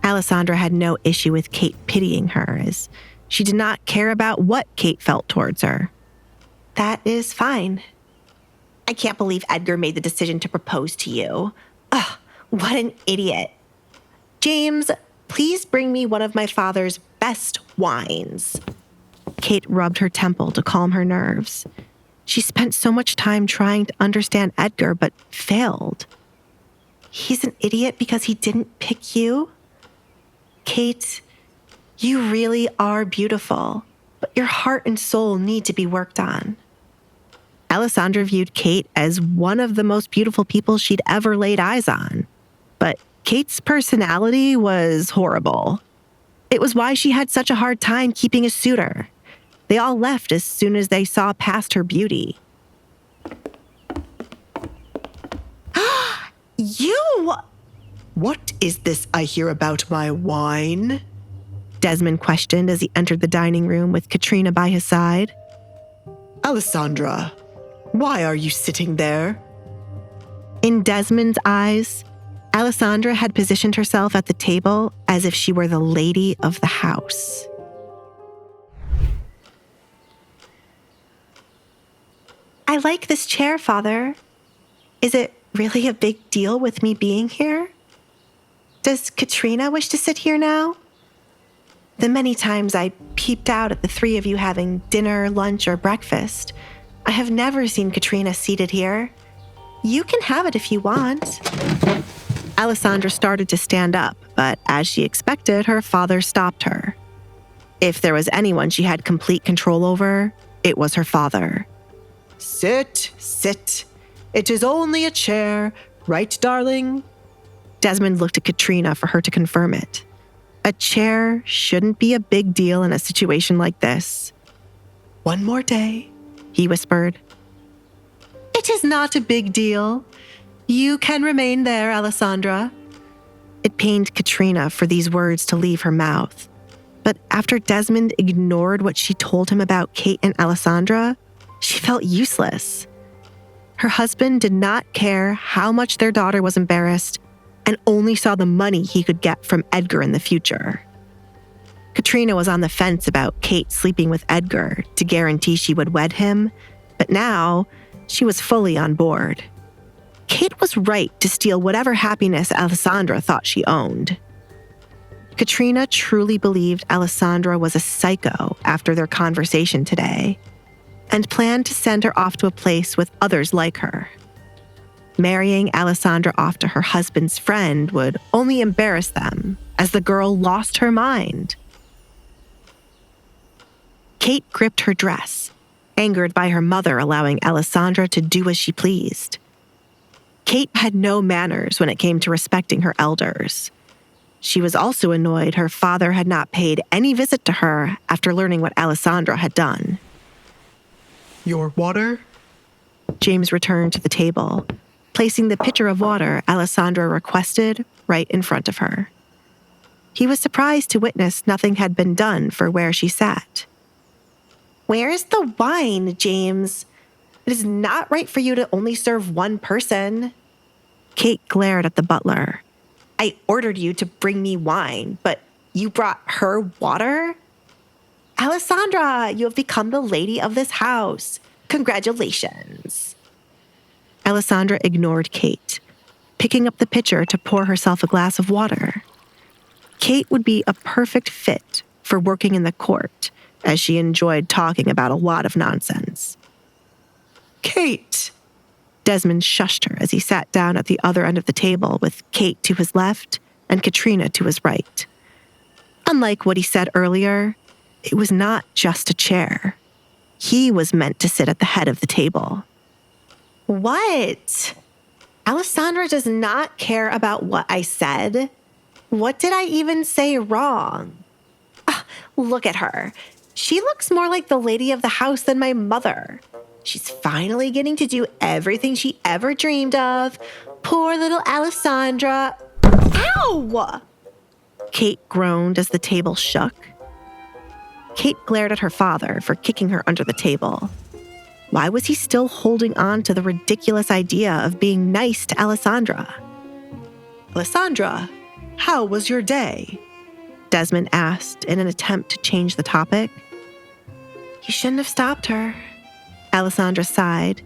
Alessandra had no issue with Kate pitying her, as she did not care about what Kate felt towards her. That is fine. I can't believe Edgar made the decision to propose to you. Ugh, what an idiot. James, please bring me one of my father's best wines. Kate rubbed her temple to calm her nerves. She spent so much time trying to understand Edgar, but failed. He's an idiot because he didn't pick you? Kate, you really are beautiful, but your heart and soul need to be worked on. Alessandra viewed Kate as one of the most beautiful people she'd ever laid eyes on. But Kate's personality was horrible. It was why she had such a hard time keeping a suitor. They all left as soon as they saw past her beauty. You! What is this I hear about my wine? Desmond questioned as he entered the dining room with Katrina by his side. Alessandra, why are you sitting there? In Desmond's eyes, Alessandra had positioned herself at the table as if she were the lady of the house. I like this chair, Father. Is it really a big deal with me being here? Does Katrina wish to sit here now? The many times I peeped out at the three of you having dinner, lunch, or breakfast, I have never seen Katrina seated here. You can have it if you want. Alessandra started to stand up, but as she expected, her father stopped her. If there was anyone she had complete control over, it was her father. Sit, sit. It is only a chair, right, darling? Desmond looked at Katrina for her to confirm it. A chair shouldn't be a big deal in a situation like this. One more day, he whispered. It is not a big deal. You can remain there, Alessandra. It pained Katrina for these words to leave her mouth. But after Desmond ignored what she told him about Kate and Alessandra, she felt useless. Her husband did not care how much their daughter was embarrassed and only saw the money he could get from Edgar in the future. Katrina was on the fence about Kate sleeping with Edgar to guarantee she would wed him, but now she was fully on board. Kate was right to steal whatever happiness Alessandra thought she owned. Katrina truly believed Alessandra was a psycho after their conversation today, and planned to send her off to a place with others like her. Marrying Alessandra off to her husband's friend would only embarrass them, as the girl lost her mind. Kate gripped her dress, angered by her mother allowing Alessandra to do as she pleased. Kate had no manners when it came to respecting her elders. She was also annoyed her father had not paid any visit to her after learning what Alessandra had done. Your water? James returned to the table, placing the pitcher of water Alessandra requested right in front of her. He was surprised to witness nothing had been done for where she sat. Where is the wine, James? It is not right for you to only serve one person. Kate glared at the butler. I ordered you to bring me wine, but you brought her water? Alessandra, you have become the lady of this house. Congratulations. Alessandra ignored Kate, picking up the pitcher to pour herself a glass of water. Kate would be a perfect fit for working in the court, as she enjoyed talking about a lot of nonsense. Kate! Desmond shushed her as he sat down at the other end of the table with Kate to his left and Katrina to his right. Unlike what he said earlier, it was not just a chair. He was meant to sit at the head of the table. What? Alessandra does not care about what I said. What did I even say wrong? Look at her. She looks more like the lady of the house than my mother. She's finally getting to do everything she ever dreamed of. Poor little Alessandra. Ow! Kate groaned as the table shook. Kate glared at her father for kicking her under the table. Why was he still holding on to the ridiculous idea of being nice to Alessandra? Alessandra, how was your day? Desmond asked in an attempt to change the topic. You shouldn't have stopped her. Alessandra sighed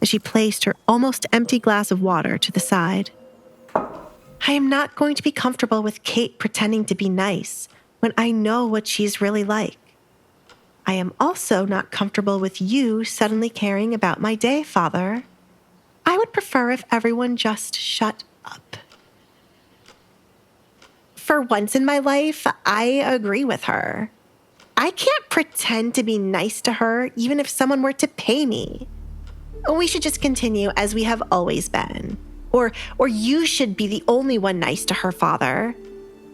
as she placed her almost empty glass of water to the side. I am not going to be comfortable with Kate pretending to be nice when I know what she's really like. I am also not comfortable with you suddenly caring about my day, Father. I would prefer if everyone just shut up. For once in my life, I agree with her. I can't pretend to be nice to her even if someone were to pay me. We should just continue as we have always been. Or you should be the only one nice to her, Father.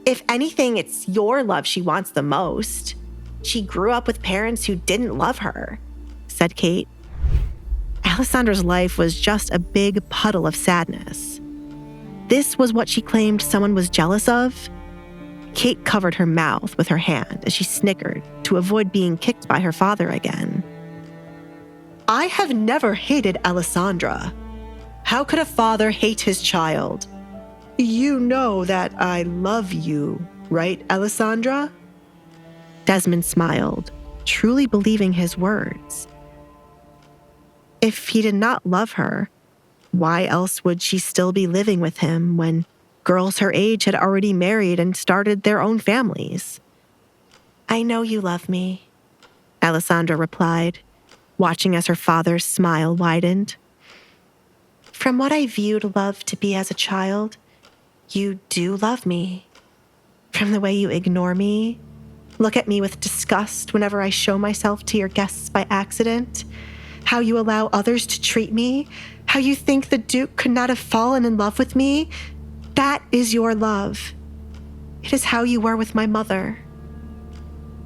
If anything, it's your love she wants the most. She grew up with parents who didn't love her, said Kate. Alessandra's life was just a big puddle of sadness. This was what she claimed someone was jealous of? Kate covered her mouth with her hand as she snickered to avoid being kicked by her father again. I have never hated Alessandra. How could a father hate his child? You know that I love you, right, Alessandra? Desmond smiled, truly believing his words. If he did not love her, why else would she still be living with him when girls her age had already married and started their own families? I know you love me, Alessandra replied, watching as her father's smile widened. From what I viewed love to be as a child, you do love me. From the way you ignore me, look at me with disgust whenever I show myself to your guests by accident, how you allow others to treat me, how you think the Duke could not have fallen in love with me, that is your love. It is how you were with my mother.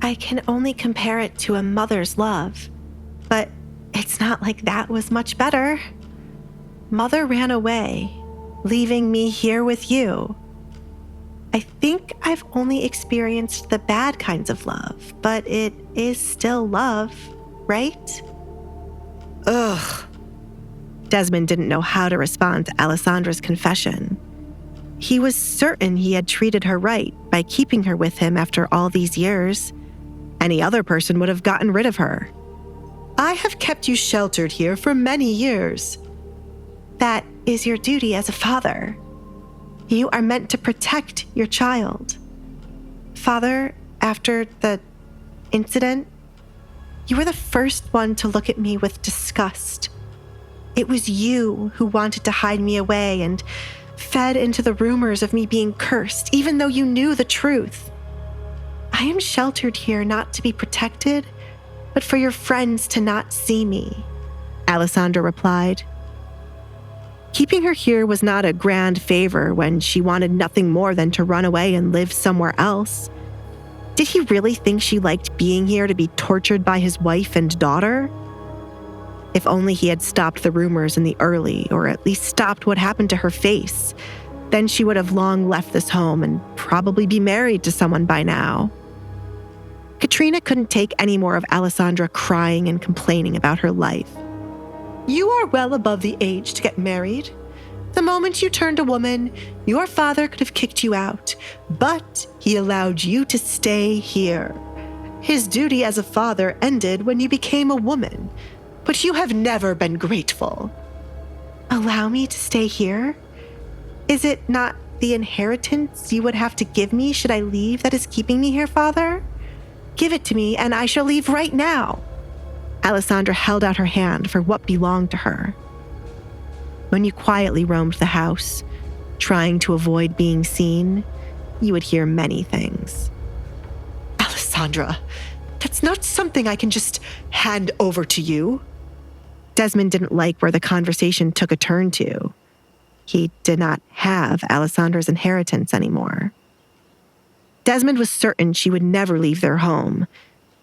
I can only compare it to a mother's love, but it's not like that was much better. Mother ran away, leaving me here with you. I think I've only experienced the bad kinds of love, but it is still love, right? Ugh. Desmond didn't know how to respond to Alessandra's confession. He was certain he had treated her right by keeping her with him after all these years. Any other person would have gotten rid of her. I have kept you sheltered here for many years. That is your duty as a father. You are meant to protect your child. Father, after the incident, you were the first one to look at me with disgust. It was you who wanted to hide me away and fed into the rumors of me being cursed, even though you knew the truth. I am sheltered here not to be protected, but for your friends to not see me, Alessandra replied. Keeping her here was not a grand favor when she wanted nothing more than to run away and live somewhere else. Did he really think she liked being here to be tortured by his wife and daughter? If only he had stopped the rumors in the early, or at least stopped what happened to her face, then she would have long left this home and probably be married to someone by now. Katrina couldn't take any more of Alessandra crying and complaining about her life. You are well above the age to get married. The moment you turned a woman, your father could have kicked you out, but he allowed you to stay here. His duty as a father ended when you became a woman, but you have never been grateful. Allow me to stay here? Is it not the inheritance you would have to give me should I leave that is keeping me here, Father? Give it to me and I shall leave right now. Alessandra held out her hand for what belonged to her. When you quietly roamed the house, trying to avoid being seen, you would hear many things. Alessandra, that's not something I can just hand over to you. Desmond didn't like where the conversation took a turn to. He did not have Alessandra's inheritance anymore. Desmond was certain she would never leave their home.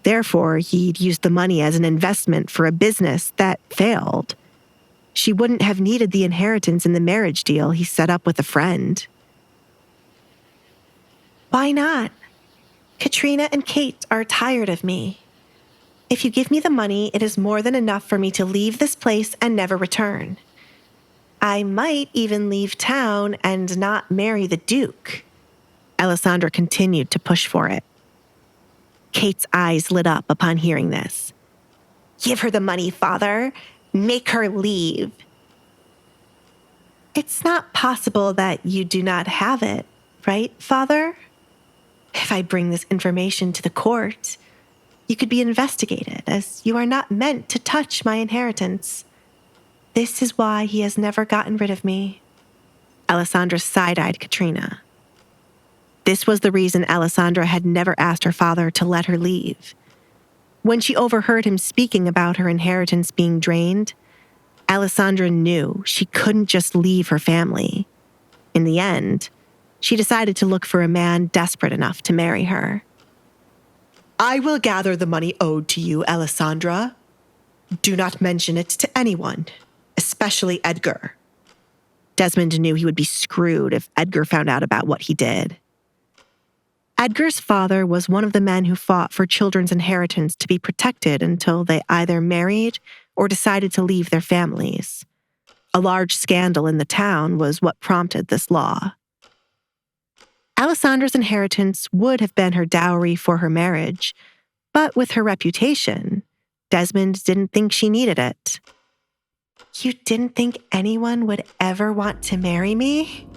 Therefore, he'd used the money as an investment for a business that failed. She wouldn't have needed the inheritance in the marriage deal he set up with a friend. Why not? Katrina and Kate are tired of me. If you give me the money, it is more than enough for me to leave this place and never return. I might even leave town and not marry the Duke. Alessandra continued to push for it. Kate's eyes lit up upon hearing this. Give her the money, Father. Make her leave. It's not possible that you do not have it, right, Father? If I bring this information to the court, you could be investigated, as you are not meant to touch my inheritance. This is why he has never gotten rid of me. Alessandra side-eyed Katrina. This was the reason Alessandra had never asked her father to let her leave. When she overheard him speaking about her inheritance being drained, Alessandra knew she couldn't just leave her family. In the end, she decided to look for a man desperate enough to marry her. I will gather the money owed to you, Alessandra. Do not mention it to anyone, especially Edgar. Desmond knew he would be screwed if Edgar found out about what he did. Edgar's father was one of the men who fought for children's inheritance to be protected until they either married or decided to leave their families. A large scandal in the town was what prompted this law. Alessandra's inheritance would have been her dowry for her marriage, but with her reputation, Desmond didn't think she needed it. You didn't think anyone would ever want to marry me?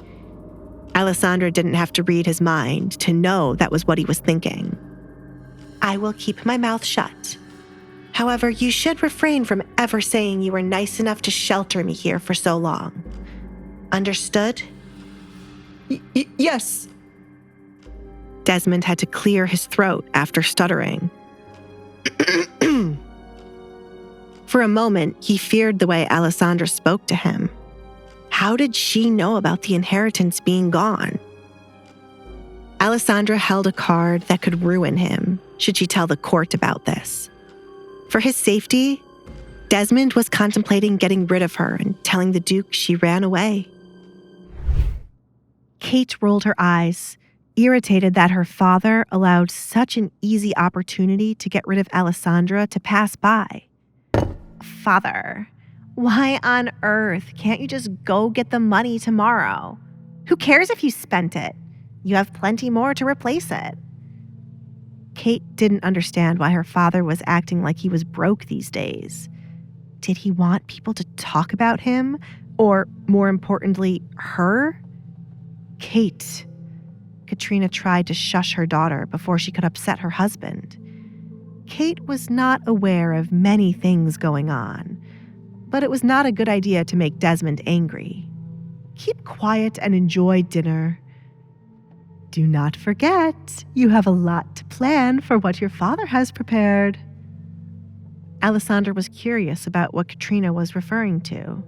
Alessandra didn't have to read his mind to know that was what he was thinking. I will keep my mouth shut. However, you should refrain from ever saying you were nice enough to shelter me here for so long. Understood? Yes. Desmond had to clear his throat after stuttering. For a moment, he feared the way Alessandra spoke to him. How did she know about the inheritance being gone? Alessandra held a card that could ruin him should she tell the court about this. For his safety, Desmond was contemplating getting rid of her and telling the Duke she ran away. Kate rolled her eyes, irritated that her father allowed such an easy opportunity to get rid of Alessandra to pass by. Father, why on earth can't you just go get the money tomorrow? Who cares if you spent it? You have plenty more to replace it. Kate didn't understand why her father was acting like he was broke these days. Did he want people to talk about him? Or, more importantly, her? Kate. Katrina tried to shush her daughter before she could upset her husband. Kate was not aware of many things going on, but it was not a good idea to make Desmond angry. Keep quiet and enjoy dinner. Do not forget, you have a lot to plan for what your father has prepared. Alessandra was curious about what Katrina was referring to.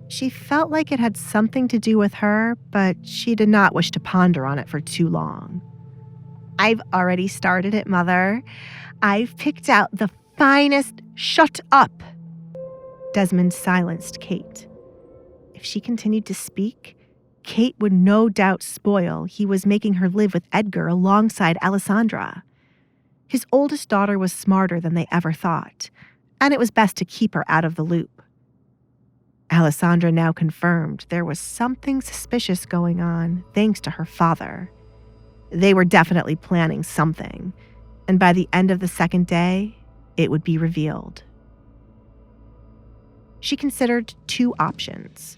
She felt like it had something to do with her, but she did not wish to ponder on it for too long. I've already started it, Mother. I've picked out the finest. Shut up! Desmond silenced Kate. If she continued to speak, Kate would no doubt spoil he was making her live with Edgar alongside Alessandra. His oldest daughter was smarter than they ever thought, and it was best to keep her out of the loop. Alessandra now confirmed there was something suspicious going on thanks to her father. They were definitely planning something, and by the end of the second day, it would be revealed. She considered two options.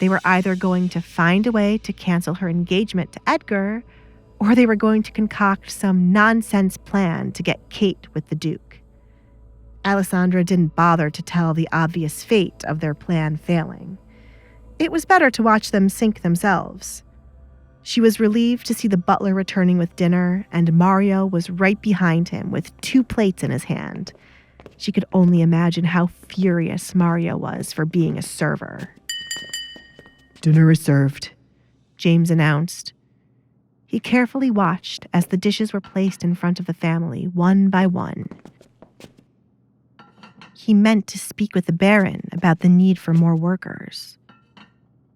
They were either going to find a way to cancel her engagement to Edgar, or they were going to concoct some nonsense plan to get Kate with the Duke. Alessandra didn't bother to tell the obvious fate of their plan failing. It was better to watch them sink themselves. She was relieved to see the butler returning with dinner, and Mario was right behind him with 2 plates in his hand. She could only imagine how furious Mario was for being a server. Dinner is served, James announced. He carefully watched as the dishes were placed in front of the family, one by one. He meant to speak with the Baron about the need for more workers.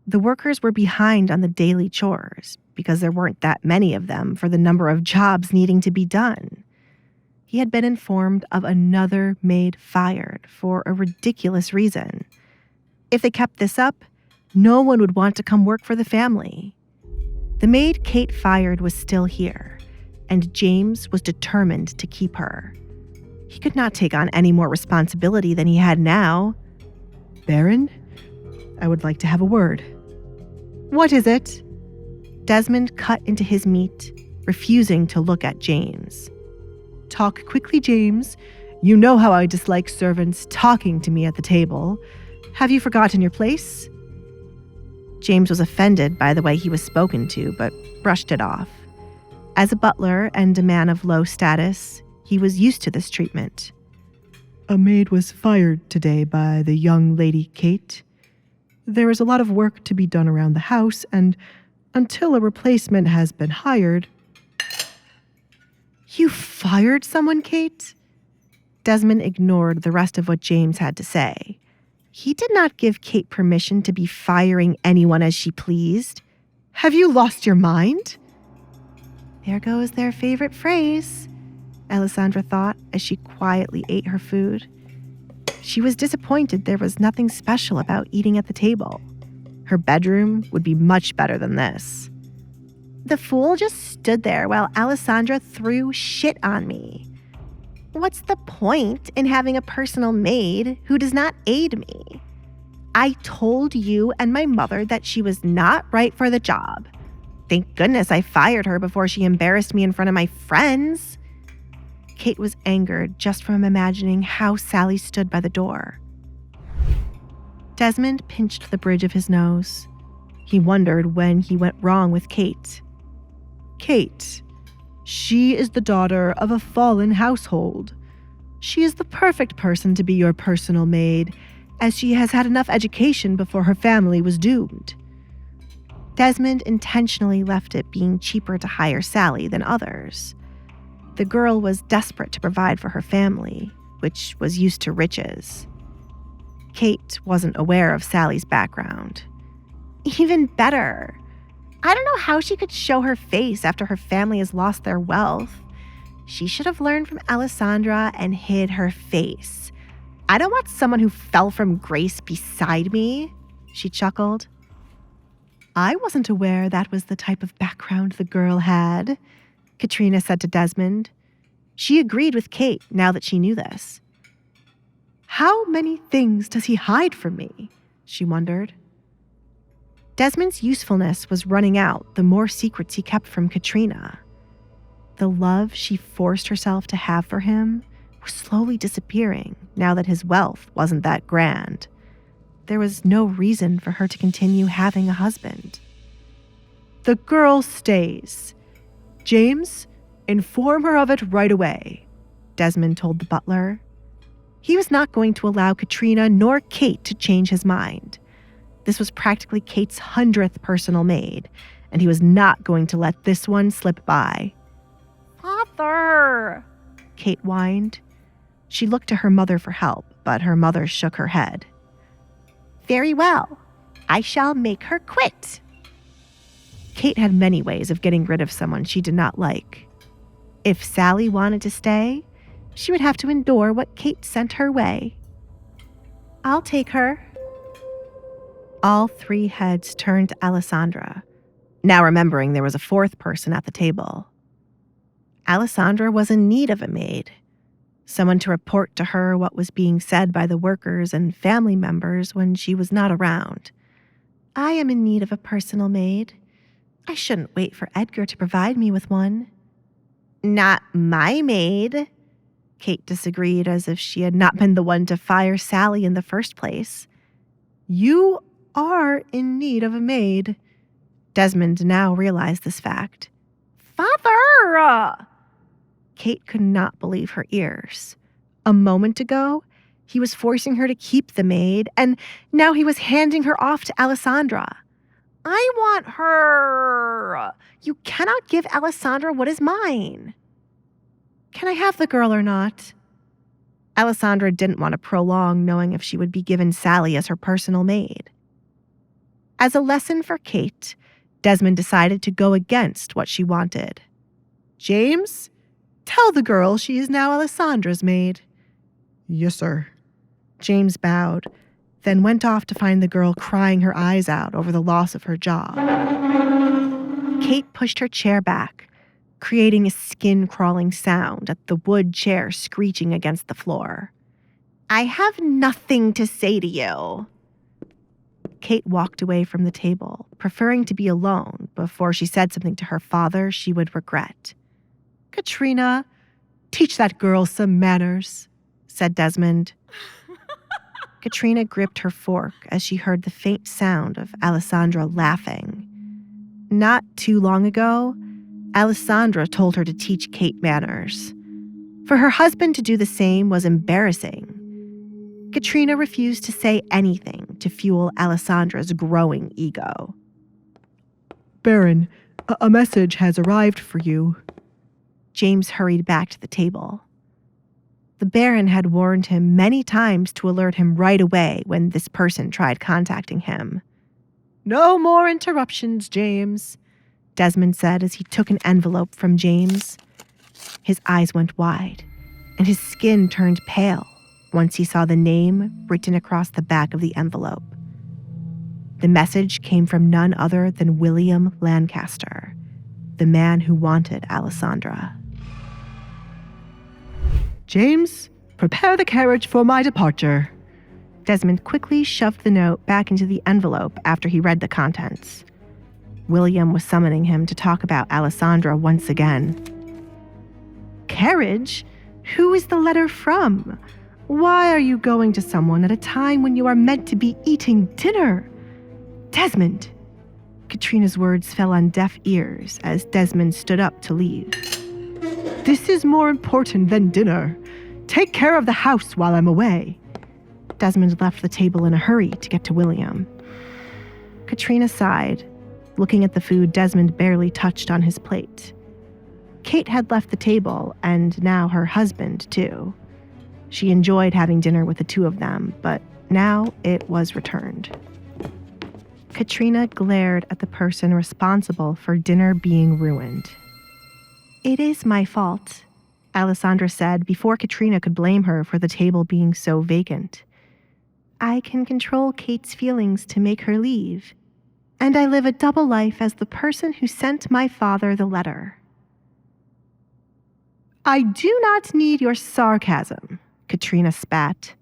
The workers were behind on the daily chores because there weren't that many of them for the number of jobs needing to be done. He had been informed of another maid fired for a ridiculous reason. If they kept this up, no one would want to come work for the family. The maid Kate fired was still here, and James was determined to keep her. He could not take on any more responsibility than he had now. Baron, I would like to have a word. What is it? Desmond cut into his meat, refusing to look at James. Talk quickly, James. You know how I dislike servants talking to me at the table. Have you forgotten your place? James was offended by the way he was spoken to, but brushed it off. As a butler and a man of low status, he was used to this treatment. A maid was fired today by the young lady Kate. There is a lot of work to be done around the house, and until a replacement has been hired... You fired someone, Kate? Desmond ignored the rest of what James had to say. He did not give Kate permission to be firing anyone as she pleased. Have you lost your mind? There goes their favorite phrase, Alessandra thought as she quietly ate her food. She was disappointed there was nothing special about eating at the table. Her bedroom would be much better than this. The fool just stood there while Alessandra threw shit on me. What's the point in having a personal maid who does not aid me? I told you and my mother that she was not right for the job. Thank goodness I fired her before she embarrassed me in front of my friends. Kate was angered just from imagining how Sally stood by the door. Desmond pinched the bridge of his nose. He wondered when he went wrong with Kate. Kate. She is the daughter of a fallen household. She is the perfect person to be your personal maid, as she has had enough education before her family was doomed. Desmond intentionally left it being cheaper to hire Sally than others. The girl was desperate to provide for her family, which was used to riches. Kate wasn't aware of Sally's background. Even better. I don't know how she could show her face after her family has lost their wealth. She should have learned from Alessandra and hid her face. I don't want someone who fell from grace beside me, she chuckled. I wasn't aware that was the type of background the girl had, Katrina said to Desmond. She agreed with Kate now that she knew this. How many things does he hide from me? She wondered. Desmond's usefulness was running out the more secrets he kept from Katrina. The love she forced herself to have for him was slowly disappearing now that his wealth wasn't that grand. There was no reason for her to continue having a husband. The girl stays. James, inform her of it right away, Desmond told the butler. He was not going to allow Katrina nor Kate to change his mind. This was practically Kate's 100th personal maid, and he was not going to let this one slip by. Father! Kate whined. She looked to her mother for help, but her mother shook her head. Very well. I shall make her quit. Kate had many ways of getting rid of someone she did not like. If Sally wanted to stay, she would have to endure what Kate sent her way. I'll take her. All three heads turned to Alessandra, now remembering there was a fourth person at the table. Alessandra was in need of a maid, someone to report to her what was being said by the workers and family members when she was not around. I am in need of a personal maid. I shouldn't wait for Edgar to provide me with one. Not my maid, Kate disagreed as if she had not been the one to fire Sally in the first place. You are in need of a maid. Desmond now realized this fact. Father! Kate could not believe her ears. A moment ago, he was forcing her to keep the maid, and now he was handing her off to Alessandra. I want her! You cannot give Alessandra what is mine. Can I have the girl or not? Alessandra didn't want to prolong knowing if she would be given Sally as her personal maid. As a lesson for Kate, Desmond decided to go against what she wanted. James, tell the girl she is now Alessandra's maid. Yes, sir. James bowed, then went off to find the girl crying her eyes out over the loss of her job. Kate pushed her chair back, creating a skin-crawling sound at the wood chair screeching against the floor. I have nothing to say to you. Kate walked away from the table, preferring to be alone before she said something to her father she would regret. Katrina, teach that girl some manners, said Desmond. Katrina gripped her fork as she heard the faint sound of Alessandra laughing. Not too long ago, Alessandra told her to teach Kate manners. For her husband to do the same was embarrassing. Katrina refused to say anything to fuel Alessandra's growing ego. Baron, a message has arrived for you. James hurried back to the table. The Baron had warned him many times to alert him right away when this person tried contacting him. No more interruptions, James, Desmond said as he took an envelope from James. His eyes went wide, and his skin turned pale once he saw the name written across the back of the envelope. The message came from none other than William Lancaster, the man who wanted Alessandra. James, prepare the carriage for my departure. Desmond quickly shoved the note back into the envelope after he read the contents. William was summoning him to talk about Alessandra once again. Carriage? Who is the letter from? Why are you going to someone at a time when you are meant to be eating dinner? Desmond! Katrina's words fell on deaf ears as Desmond stood up to leave. This is more important than dinner. Take care of the house while I'm away. Desmond left the table in a hurry to get to William. Katrina sighed, looking at the food Desmond barely touched on his plate. Kate had left the table, and now her husband, too. She enjoyed having dinner with the two of them, but now it was returned. Katrina glared at the person responsible for dinner being ruined. It is my fault, Alessandra said before Katrina could blame her for the table being so vacant. I can control Kate's feelings to make her leave, and I live a double life as the person who sent my father the letter. I do not need your sarcasm, Katrina spat.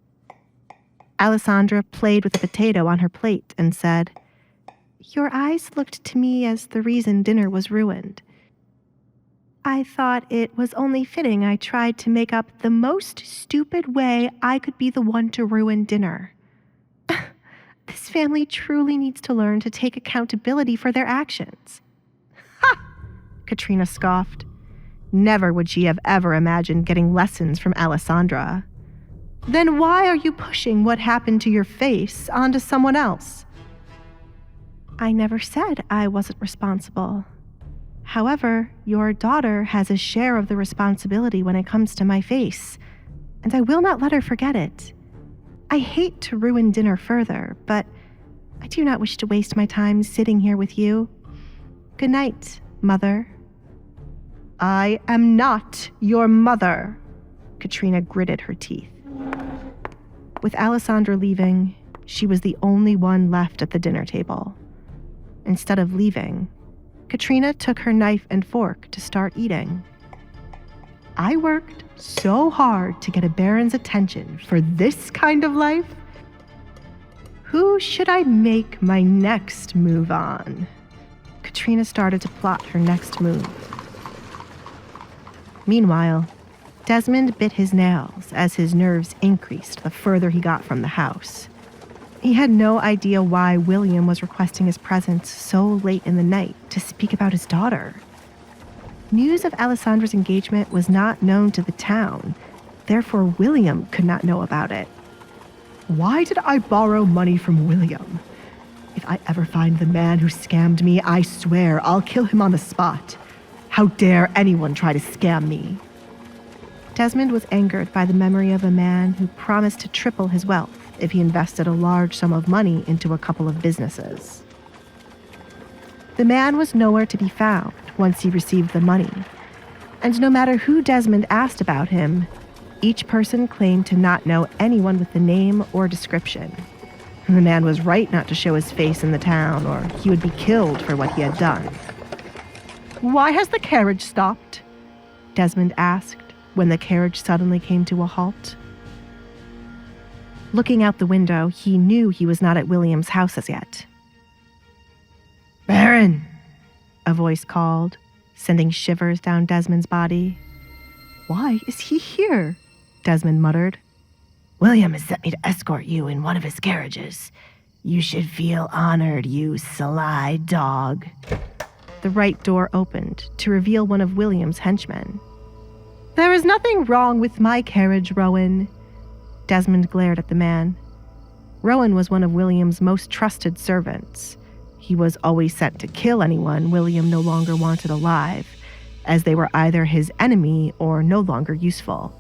Alessandra played with a potato on her plate and said, Your eyes looked to me as the reason dinner was ruined. I thought it was only fitting I tried to make up the most stupid way I could be the one to ruin dinner. This family truly needs to learn to take accountability for their actions. Ha! Katrina scoffed. Never would she have ever imagined getting lessons from Alessandra. Then why are you pushing what happened to your face onto someone else? I never said I wasn't responsible. However, your daughter has a share of the responsibility when it comes to my face, and I will not let her forget it. I hate to ruin dinner further, but I do not wish to waste my time sitting here with you. Good night, Mother. I am not your mother, Katrina gritted her teeth. With Alessandra leaving, she was the only one left at the dinner table. Instead of leaving, Katrina took her knife and fork to start eating. I worked so hard to get a baron's attention for this kind of life. Who should I make my next move on? Katrina started to plot her next move. Meanwhile, Desmond bit his nails as his nerves increased the further he got from the house. He had no idea why William was requesting his presence so late in the night to speak about his daughter. News of Alessandra's engagement was not known to the town, therefore William could not know about it. Why did I borrow money from William? If I ever find the man who scammed me, I swear I'll kill him on the spot. How dare anyone try to scam me? Desmond was angered by the memory of a man who promised to triple his wealth if he invested a large sum of money into a couple of businesses. The man was nowhere to be found once he received the money, and no matter who Desmond asked about him, each person claimed to not know anyone with the name or description. And the man was right not to show his face in the town, or he would be killed for what he had done. Why has the carriage stopped? Desmond asked when the carriage suddenly came to a halt. Looking out the window, he knew he was not at William's house as yet. Baron, a voice called, sending shivers down Desmond's body. Why is he here? Desmond muttered. William has sent me to escort you in one of his carriages. You should feel honored, you sly dog. The right door opened to reveal one of William's henchmen. There is nothing wrong with my carriage, Rowan. Desmond glared at the man. Rowan was one of William's most trusted servants. He was always sent to kill anyone William no longer wanted alive, as they were either his enemy or no longer useful.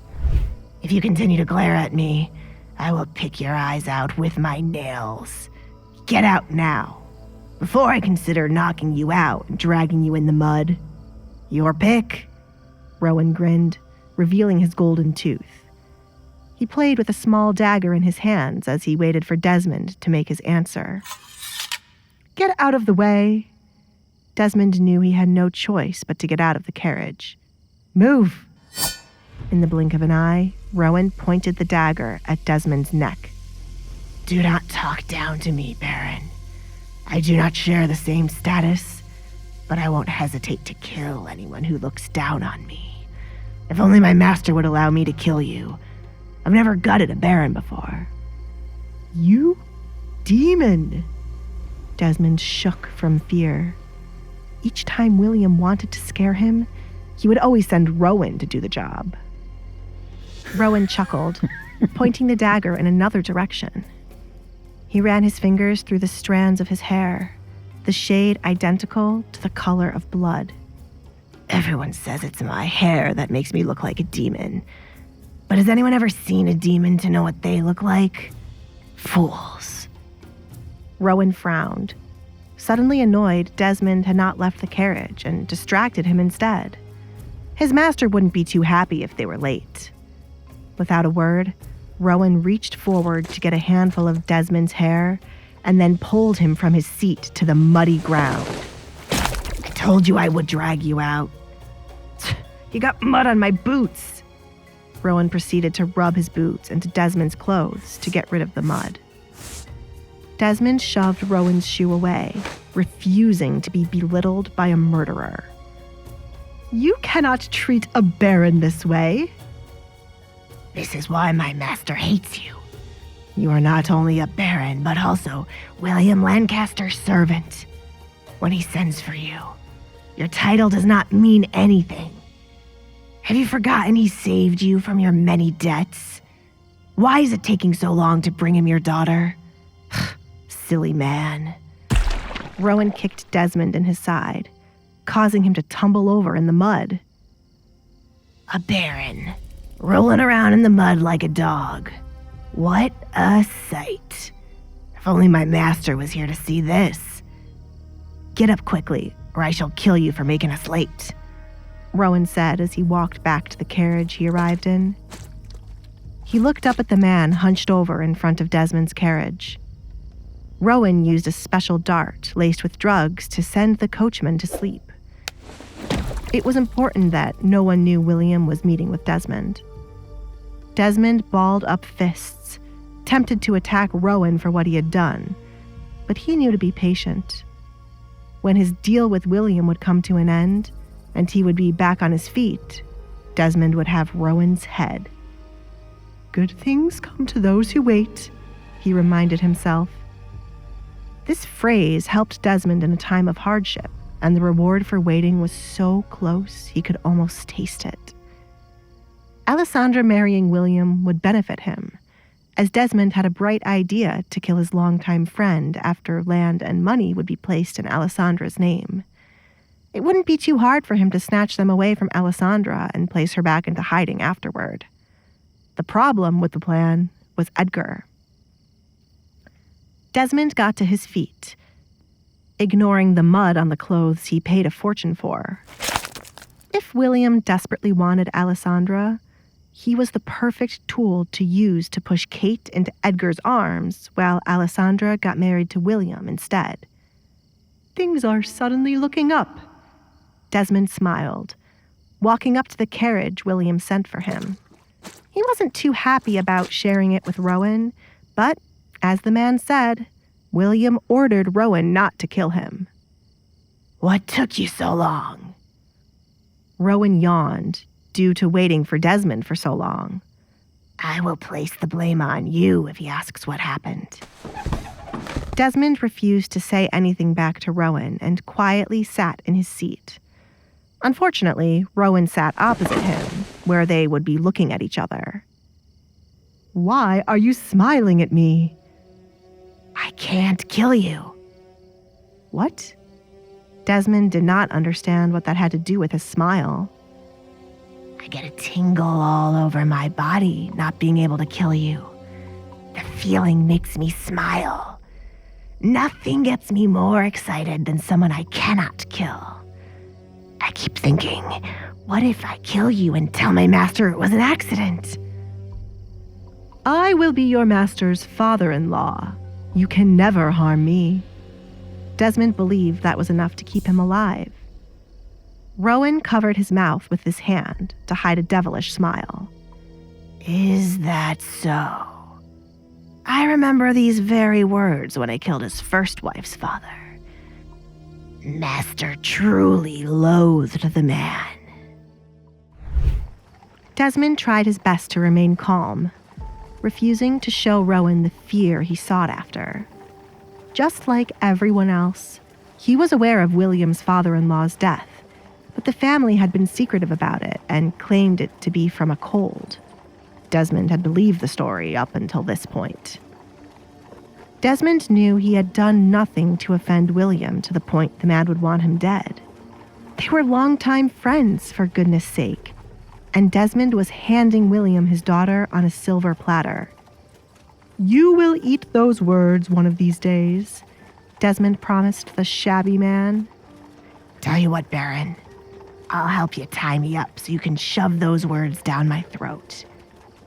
If you continue to glare at me, I will pick your eyes out with my nails. Get out now, before I consider knocking you out and dragging you in the mud. Your pick? Rowan grinned, revealing his golden tooth. He played with a small dagger in his hands as he waited for Desmond to make his answer. Get out of the way. Desmond knew he had no choice but to get out of the carriage. Move! In the blink of an eye, Rowan pointed the dagger at Desmond's neck. Do not talk down to me, Baron. I do not share the same status, but I won't hesitate to kill anyone who looks down on me. If only my master would allow me to kill you. I've never gutted a Baron before. You? Demon! Desmond shook from fear. Each time William wanted to scare him, he would always send Rowan to do the job. Rowan chuckled, pointing the dagger in another direction. He ran his fingers through the strands of his hair, the shade identical to the color of blood. Everyone says it's my hair that makes me look like a demon. But has anyone ever seen a demon to know what they look like? Fools. Rowan frowned. Suddenly annoyed, Desmond had not left the carriage and distracted him instead. His master wouldn't be too happy if they were late. Without a word, Rowan reached forward to get a handful of Desmond's hair and then pulled him from his seat to the muddy ground. I told you I would drag you out. You got mud on my boots. Rowan proceeded to rub his boots into Desmond's clothes to get rid of the mud. Desmond shoved Rowan's shoe away, refusing to be belittled by a murderer. You cannot treat a baron this way. This is why my master hates you. You are not only a baron, but also William Lancaster's servant. When he sends for you, your title does not mean anything. Have you forgotten he saved you from your many debts? Why is it taking so long to bring him your daughter? Silly man. Rowan kicked Desmond in his side, causing him to tumble over in the mud. A baron, rolling around in the mud like a dog. What a sight. If only my master was here to see this. Get up quickly, or I shall kill you for making us late, Rowan said as he walked back to the carriage he arrived in. He looked up at the man hunched over in front of Desmond's carriage. Rowan used a special dart laced with drugs to send the coachman to sleep. It was important that no one knew William was meeting with Desmond. Desmond balled up fists, tempted to attack Rowan for what he had done, but he knew to be patient. When his deal with William would come to an end, and he would be back on his feet, Desmond would have Rowan's head. Good things come to those who wait, he reminded himself. This phrase helped Desmond in a time of hardship, and the reward for waiting was so close he could almost taste it. Alessandra marrying William would benefit him, as Desmond had a bright idea to kill his longtime friend after land and money would be placed in Alessandra's name. It wouldn't be too hard for him to snatch them away from Alessandra and place her back into hiding afterward. The problem with the plan was Edgar. Desmond got to his feet, ignoring the mud on the clothes he paid a fortune for. If William desperately wanted Alessandra, he was the perfect tool to use to push Kate into Edgar's arms while Alessandra got married to William instead. Things are suddenly looking up. Desmond smiled, walking up to the carriage William sent for him. He wasn't too happy about sharing it with Rowan, but, as the man said, William ordered Rowan not to kill him. "What took you so long?" Rowan yawned, due to waiting for Desmond for so long. "I will place the blame on you if he asks what happened." Desmond refused to say anything back to Rowan and quietly sat in his seat. Unfortunately, Rowan sat opposite him, where they would be looking at each other. "Why are you smiling at me?" "I can't kill you." "What?" Desmond did not understand what that had to do with his smile. "I get a tingle all over my body not being able to kill you. The feeling makes me smile. Nothing gets me more excited than someone I cannot kill. I keep thinking, what if I kill you and tell my master it was an accident?" "I will be your master's father-in-law. You can never harm me." Desmond believed that was enough to keep him alive. Rowan covered his mouth with his hand to hide a devilish smile. "Is that so? I remember these very words when I killed his first wife's father. Master truly loathed the man." Desmond tried his best to remain calm, refusing to show Rowan the fear he sought after. Just like everyone else, he was aware of William's father-in-law's death, but the family had been secretive about it and claimed it to be from a cold. Desmond had believed the story up until this point. Desmond knew he had done nothing to offend William to the point the man would want him dead. They were longtime friends, for goodness sake, and Desmond was handing William his daughter on a silver platter. "You will eat those words one of these days," Desmond promised the shabby man. "Tell you what, Baron, I'll help you tie me up so you can shove those words down my throat.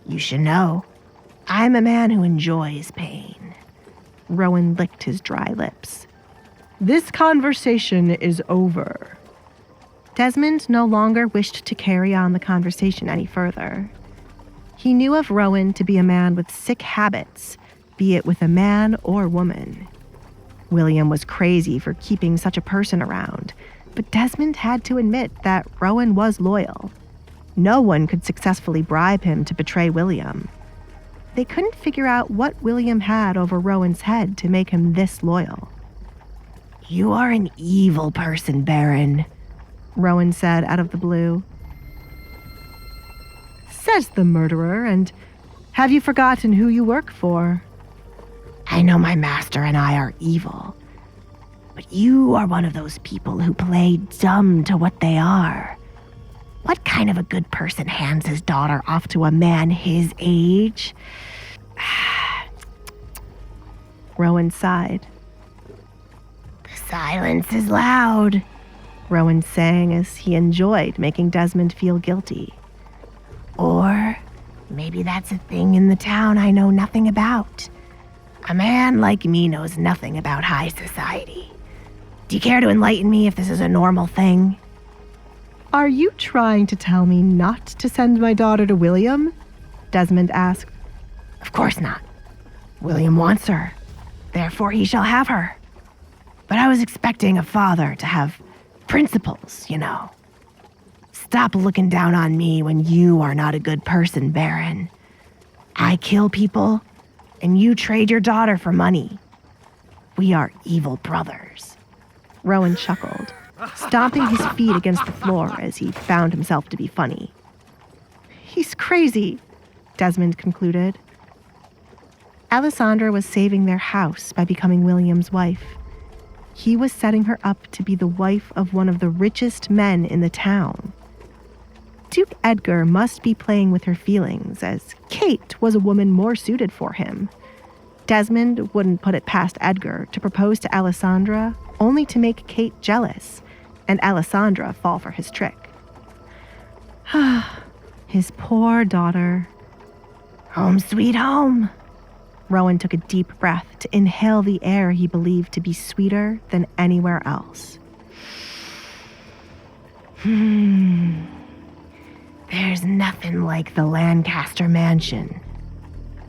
You should know, I'm a man who enjoys pain." Rowan licked his dry lips. "This conversation is over." Desmond no longer wished to carry on the conversation any further. He knew of Rowan to be a man with sick habits, be it with a man or woman. William was crazy for keeping such a person around, but Desmond had to admit that Rowan was loyal. No one could successfully bribe him to betray William. They couldn't figure out what William had over Rowan's head to make him this loyal. "You are an evil person, Baron," Rowan said out of the blue. "Says the murderer, and have you forgotten who you work for?" "I know my master and I are evil, but you are one of those people who play dumb to what they are. What kind of a good person hands his daughter off to a man his age?" Rowan sighed. "The silence is loud," Rowan sang as he enjoyed making Desmond feel guilty. "Or maybe that's a thing in the town I know nothing about. A man like me knows nothing about high society. Do you care to enlighten me if this is a normal thing?" "Are you trying to tell me not to send my daughter to William?" Desmond asked. "Of course not. William wants her. Therefore he shall have her. But I was expecting a father to have principles, you know. Stop looking down on me when you are not a good person, Baron. I kill people, and you trade your daughter for money. We are evil brothers." Rowan chuckled, stomping his feet against the floor as he found himself to be funny. "He's crazy," Desmond concluded. Alessandra was saving their house by becoming William's wife. He was setting her up to be the wife of one of the richest men in the town. Duke Edgar must be playing with her feelings, as Kate was a woman more suited for him. Desmond wouldn't put it past Edgar to propose to Alessandra only to make Kate jealous, and Alessandra fall for his trick. His poor daughter. "Home sweet home." Rowan took a deep breath to inhale the air he believed to be sweeter than anywhere else. There's nothing like the Lancaster mansion.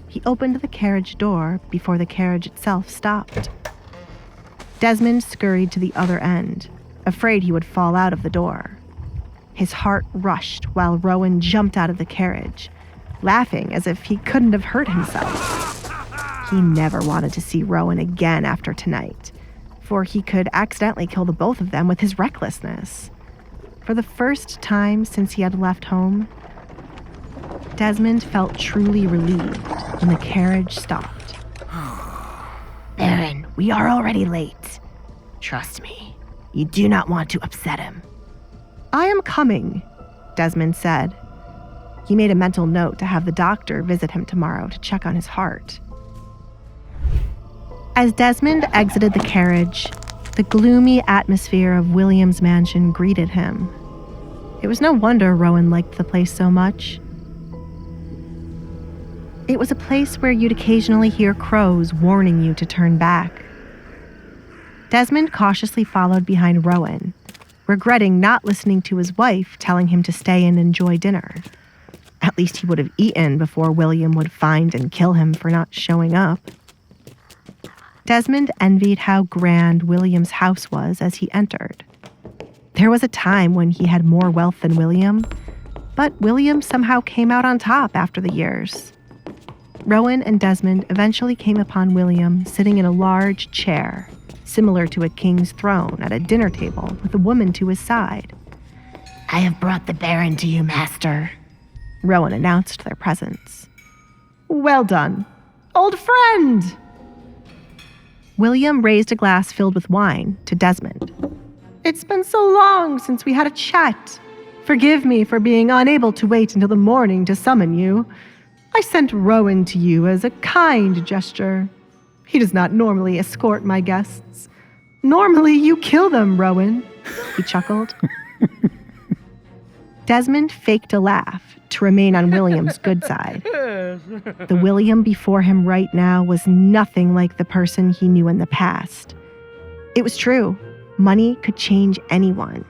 He opened the carriage door before the carriage itself stopped. Desmond scurried to the other end, afraid he would fall out of the door. His heart rushed while Rowan jumped out of the carriage, laughing as if he couldn't have hurt himself. He never wanted to see Rowan again after tonight, for he could accidentally kill the both of them with his recklessness. For the first time since he had left home, Desmond felt truly relieved when the carriage stopped. Baron, we are already late. Trust me, you do not want to upset him. I am coming, Desmond said. He made a mental note to have the doctor visit him tomorrow to check on his heart. As Desmond exited the carriage, the gloomy atmosphere of William's mansion greeted him. It was no wonder Rowan liked the place so much. It was a place where you'd occasionally hear crows warning you to turn back. Desmond cautiously followed behind Rowan, regretting not listening to his wife telling him to stay and enjoy dinner. At least he would have eaten before William would find and kill him for not showing up. Desmond envied how grand William's house was as he entered. There was a time when he had more wealth than William, but William somehow came out on top after the years. Rowan and Desmond eventually came upon William sitting in a large chair, similar to a king's throne, at a dinner table with a woman to his side. I have brought the Baron to you, Master. Rowan announced their presence. Well done, old friend! William raised a glass filled with wine to Desmond. It's been so long since we had a chat. Forgive me for being unable to wait until the morning to summon you. I sent Rowan to you as a kind gesture. He does not normally escort my guests. Normally you kill them, Rowan, he chuckled. Desmond faked a laugh to remain on William's good side. The William before him right now was nothing like the person he knew in the past. It was true. Money could change anyone.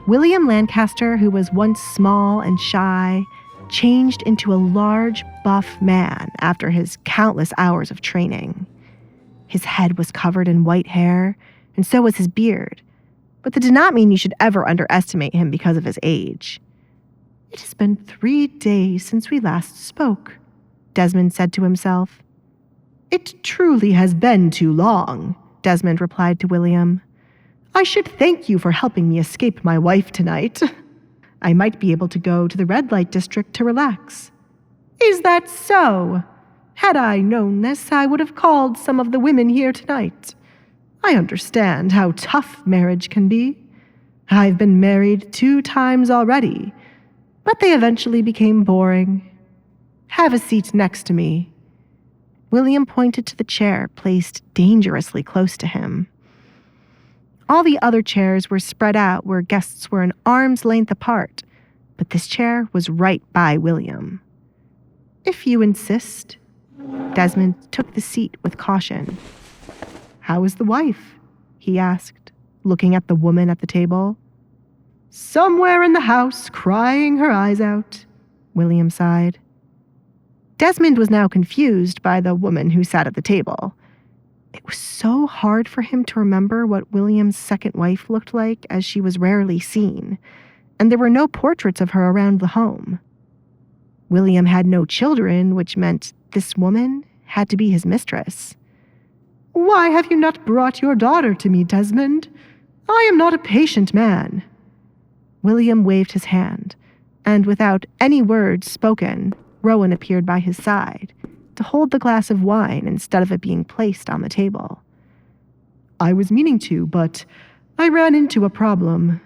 William Lancaster, who was once small and shy, changed into a large, buff man after his countless hours of training. His head was covered in white hair, and so was his beard. But that did not mean you should ever underestimate him because of his age. It has been 3 days since we last spoke, Desmond said to himself. It truly has been too long, Desmond replied to William. I should thank you for helping me escape my wife tonight. I might be able to go to the red light district to relax. Is that so? Had I known this, I would have called some of the women here tonight. I understand how tough marriage can be. I've been married 2 times already, but they eventually became boring. Have a seat next to me. William pointed to the chair placed dangerously close to him. All the other chairs were spread out where guests were an arm's length apart, but this chair was right by William. If you insist. Desmond took the seat with caution. How is the wife? He asked, looking at the woman at the table. Somewhere in the house, crying her eyes out, William sighed. Desmond was now confused by the woman who sat at the table. It was so hard for him to remember what William's second wife looked like, as she was rarely seen, and there were no portraits of her around the home. William had no children, which meant this woman had to be his mistress. Why have you not brought your daughter to me, Desmond? I am not a patient man. William waved his hand, and without any words spoken, Rowan appeared by his side to hold the glass of wine instead of it being placed on the table. I was meaning to, but I ran into a problem.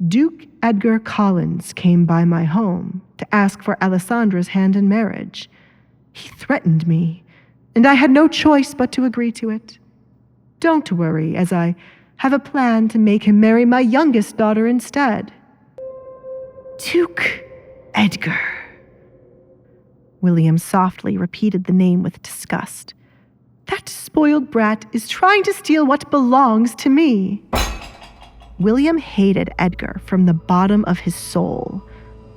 Duke Edgar Collins came by my home to ask for Alessandra's hand in marriage. He threatened me, and I had no choice but to agree to it. Don't worry, as I have a plan to make him marry my youngest daughter instead. Duke Edgar. William softly repeated the name with disgust. That spoiled brat is trying to steal what belongs to me. William hated Edgar from the bottom of his soul,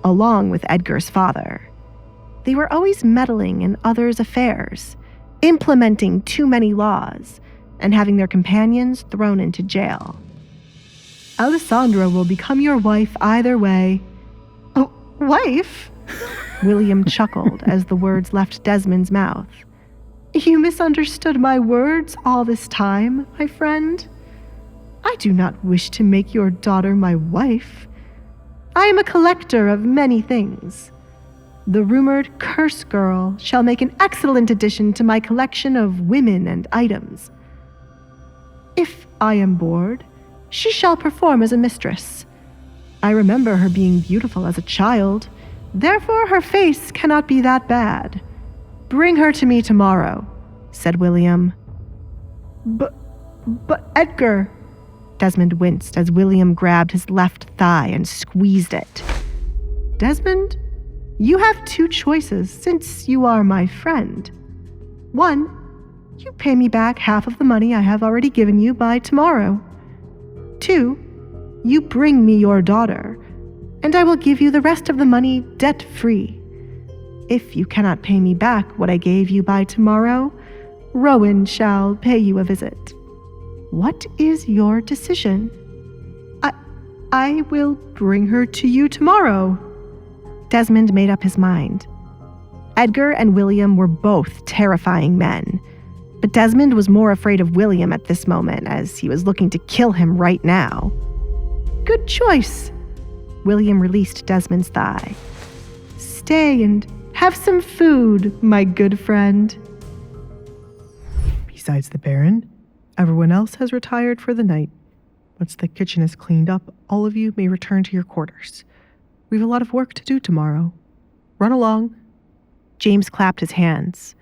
along with Edgar's father. They were always meddling in others' affairs, implementing too many laws, and having their companions thrown into jail. Alessandra will become your wife either way. Oh, wife? William chuckled as the words left Desmond's mouth. You misunderstood my words all this time, my friend. I do not wish to make your daughter my wife. I am a collector of many things. The rumored curse girl shall make an excellent addition to my collection of women and items. If I am bored, she shall perform as a mistress. I remember her being beautiful as a child, therefore her face cannot be that bad. Bring her to me tomorrow, said William. But Edgar... Desmond winced as William grabbed his left thigh and squeezed it. Desmond, you have two choices since you are my friend. One, you pay me back half of the money I have already given you by tomorrow. Two, you bring me your daughter, and I will give you the rest of the money debt-free. If you cannot pay me back what I gave you by tomorrow, Rowan shall pay you a visit. What is your decision? I will bring her to you tomorrow. Desmond made up his mind. Edgar and William were both terrifying men, but Desmond was more afraid of William at this moment as he was looking to kill him right now. Good choice. William released Desmond's thigh. Stay and have some food, my good friend. Besides the Baron, everyone else has retired for the night. Once the kitchen is cleaned up, all of you may return to your quarters. We have a lot of work to do tomorrow. Run along. James clapped his hands,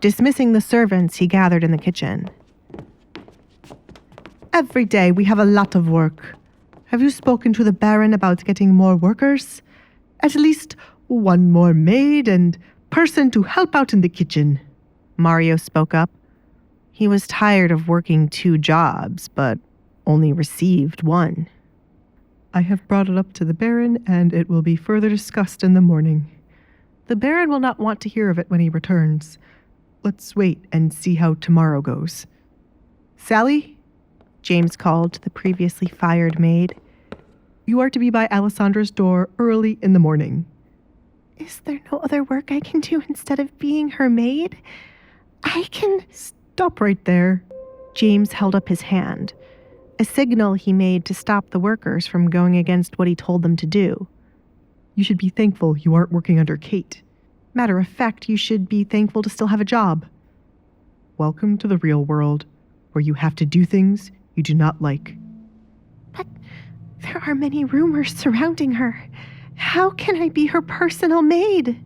dismissing the servants he gathered in the kitchen. Every day we have a lot of work. Have you spoken to the Baron about getting more workers? At least one more maid and person to help out in the kitchen. Mario spoke up. He was tired of working 2 jobs, but only received 1. I have brought it up to the Baron, and it will be further discussed in the morning. The Baron will not want to hear of it when he returns. Let's wait and see how tomorrow goes. Sally? James called the previously fired maid. You are to be by Alessandra's door early in the morning. Is there no other work I can do instead of being her maid? I can... Stop right there. James held up his hand, a signal he made to stop the workers from going against what he told them to do. You should be thankful you aren't working under Kate. Matter of fact, you should be thankful to still have a job. Welcome to the real world, where you have to do things you do not like. But there are many rumors surrounding her. How can I be her personal maid?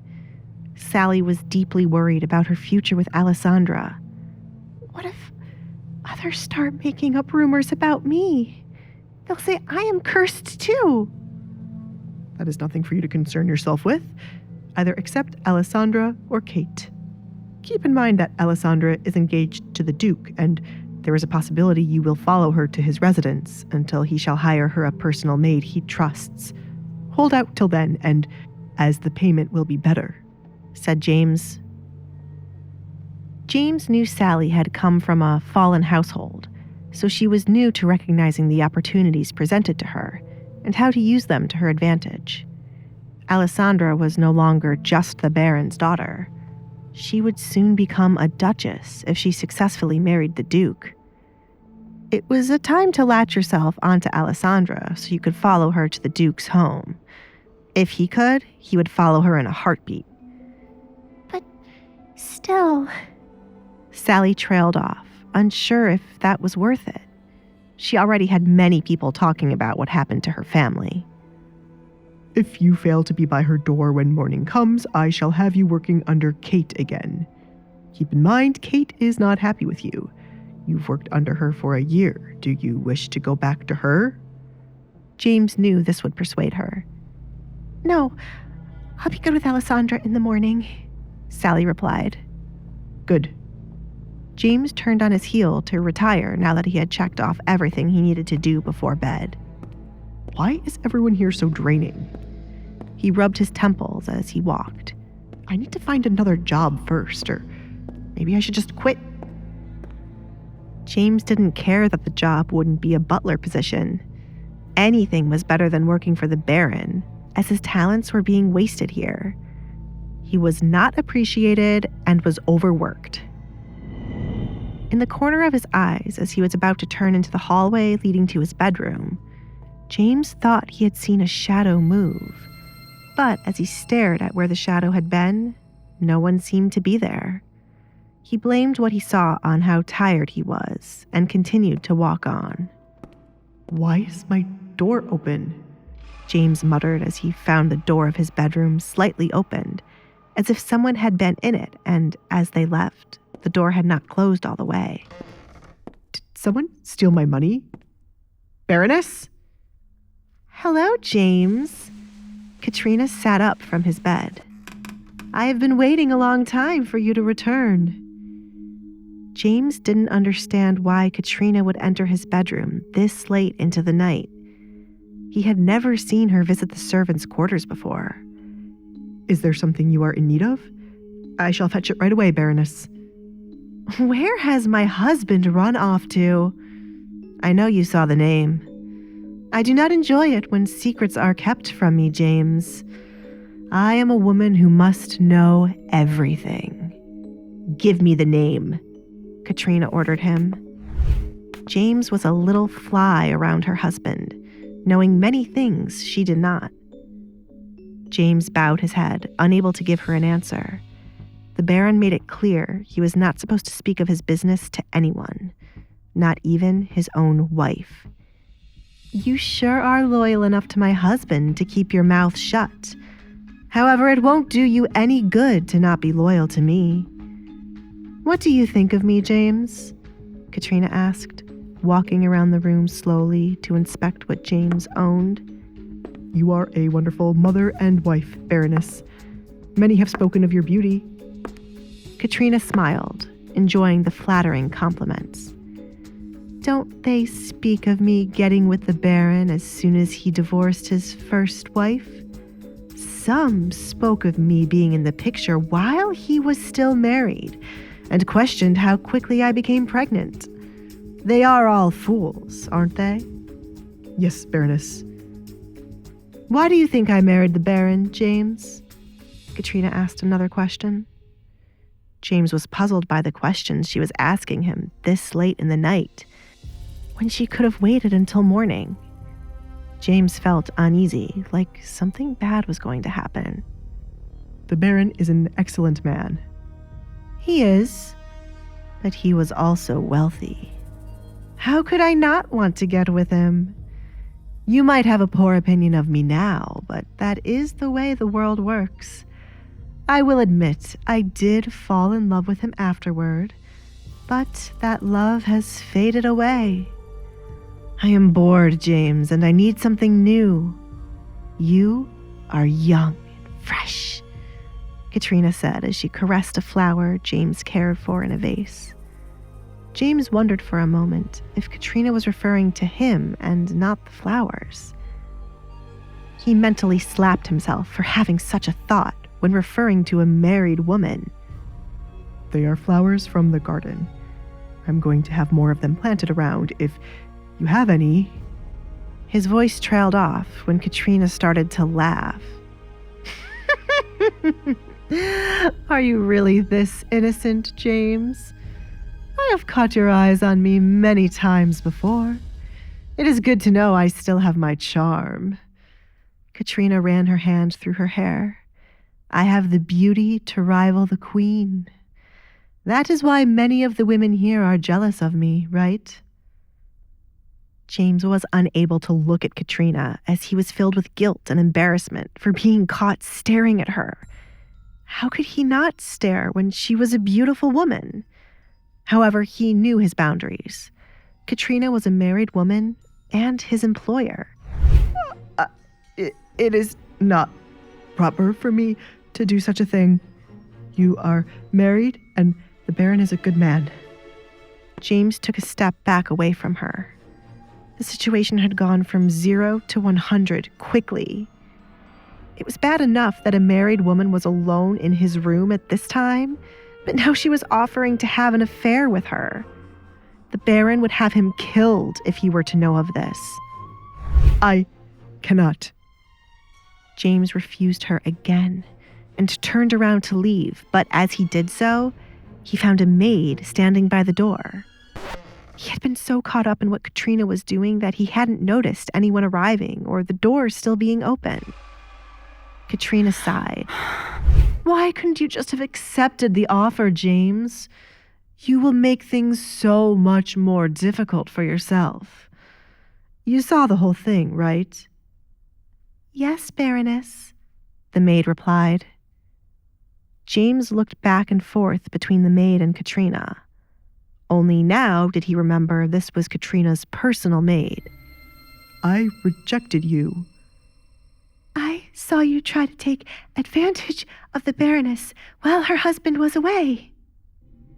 Sally was deeply worried about her future with Alessandra. What if others start making up rumors about me? They'll say I am cursed too. That is nothing for you to concern yourself with. Either accept Alessandra or Kate. Keep in mind that Alessandra is engaged to the Duke, and there is a possibility you will follow her to his residence until he shall hire her a personal maid he trusts. Hold out till then, and as the payment will be better, said James. James knew Sally had come from a fallen household, so she was new to recognizing the opportunities presented to her and how to use them to her advantage. Alessandra was no longer just the Baron's daughter. She would soon become a duchess if she successfully married the Duke. It was a time to latch yourself onto Alessandra so you could follow her to the Duke's home. If he could, he would follow her in a heartbeat. But still... Sally trailed off, unsure if that was worth it. She already had many people talking about what happened to her family. If you fail to be by her door when morning comes, I shall have you working under Kate again. Keep in mind, Kate is not happy with you. You've worked under her for a year. Do you wish to go back to her? James knew this would persuade her. No, I'll be good with Alessandra in the morning, Sally replied. Good. James turned on his heel to retire now that he had checked off everything he needed to do before bed. Why is everyone here so draining? He rubbed his temples as he walked. I need to find another job first, or maybe I should just quit. James didn't care that the job wouldn't be a butler position. Anything was better than working for the Baron, as his talents were being wasted here. He was not appreciated and was overworked. In the corner of his eyes, as he was about to turn into the hallway leading to his bedroom, James thought he had seen a shadow move. But as he stared at where the shadow had been, no one seemed to be there. He blamed what he saw on how tired he was and continued to walk on. Why is my door open? James muttered as he found the door of his bedroom slightly opened, as if someone had been in it, and as they left, the door had not closed all the way. Did someone steal my money? Baroness? Hello, James. Katrina sat up from his bed. I have been waiting a long time for you to return. James didn't understand why Katrina would enter his bedroom this late into the night. He had never seen her visit the servants' quarters before. Is there something you are in need of? I shall fetch it right away, Baroness. Where has my husband run off to? I know you saw the name. I do not enjoy it when secrets are kept from me, James. I am a woman who must know everything. Give me the name, Katrina ordered him. James was a little fly around her husband, knowing many things she did not. James bowed his head, unable to give her an answer. The Baron made it clear he was not supposed to speak of his business to anyone, not even his own wife. You sure are loyal enough to my husband to keep your mouth shut. However, it won't do you any good to not be loyal to me. What do you think of me, James? Katrina asked, walking around the room slowly to inspect what James owned. You are a wonderful mother and wife, Baroness. Many have spoken of your beauty. Katrina smiled, enjoying the flattering compliments. Don't they speak of me getting with the Baron as soon as he divorced his first wife? Some spoke of me being in the picture while he was still married, and questioned how quickly I became pregnant. They are all fools, aren't they? Yes, Baroness. Why do you think I married the Baron, James? Katrina asked another question. James was puzzled by the questions she was asking him this late in the night, when she could have waited until morning. James felt uneasy, like something bad was going to happen. The Baron is an excellent man. He is, but he was also wealthy. How could I not want to get with him? You might have a poor opinion of me now, but that is the way the world works. I will admit, I did fall in love with him afterward, but that love has faded away. I am bored, James, and I need something new. You are young and fresh, Katrina said as she caressed a flower James cared for in a vase. James wondered for a moment if Katrina was referring to him and not the flowers. He mentally slapped himself for having such a thought when referring to a married woman. They are flowers from the garden. I'm going to have more of them planted around if you have any. His voice trailed off when Katrina started to laugh. Are you really this innocent, James? I have caught your eyes on me many times before. It is good to know I still have my charm. Katrina ran her hand through her hair. I have the beauty to rival the queen. That is why many of the women here are jealous of me, right? James was unable to look at Katrina as he was filled with guilt and embarrassment for being caught staring at her. How could he not stare when she was a beautiful woman? However, he knew his boundaries. Katrina was a married woman and his employer. It is not proper for me to do such a thing. You are married and the Baron is a good man. James took a step back away from her. The situation had gone from 0 to 100 quickly. It was bad enough that a married woman was alone in his room at this time, but now she was offering to have an affair with her. The Baron would have him killed if he were to know of this. I cannot. James refused her again and turned around to leave, but as he did so, he found a maid standing by the door. He had been so caught up in what Katrina was doing that he hadn't noticed anyone arriving or the door still being open. Katrina sighed. Why couldn't you just have accepted the offer, James? You will make things so much more difficult for yourself. You saw the whole thing, right? Yes, Baroness, the maid replied. James looked back and forth between the maid and Katrina. Only now did he remember this was Katrina's personal maid. I rejected you. I saw you try to take advantage of the Baroness while her husband was away,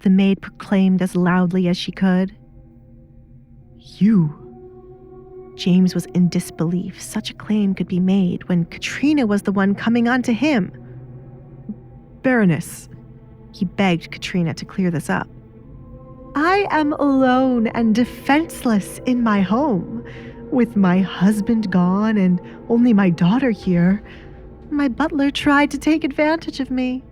the maid proclaimed as loudly as she could. You? James was in disbelief such a claim could be made when Katrina was the one coming on to him. Baroness, he begged Katrina to clear this up. I am alone and defenseless in my home, with my husband gone and only my daughter here. My butler tried to take advantage of me,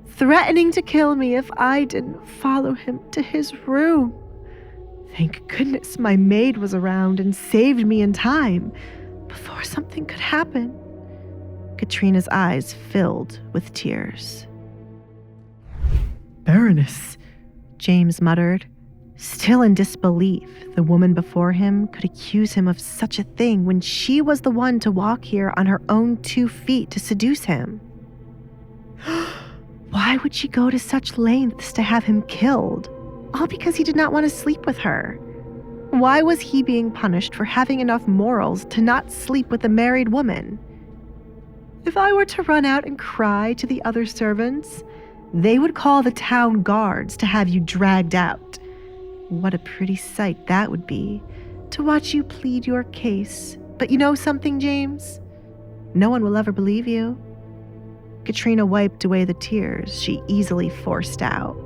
threatening to kill me if I didn't follow him to his room. Thank goodness my maid was around and saved me in time before something could happen. Katrina's eyes filled with tears. Baroness, James muttered. Still in disbelief, the woman before him could accuse him of such a thing when she was the one to walk here on her own 2 feet to seduce him. Why would she go to such lengths to have him killed? All because he did not want to sleep with her. Why was he being punished for having enough morals to not sleep with a married woman? If I were to run out and cry to the other servants, they would call the town guards to have you dragged out. What a pretty sight that would be, to watch you plead your case. But you know something, James? No one will ever believe you. Katrina wiped away the tears she easily forced out.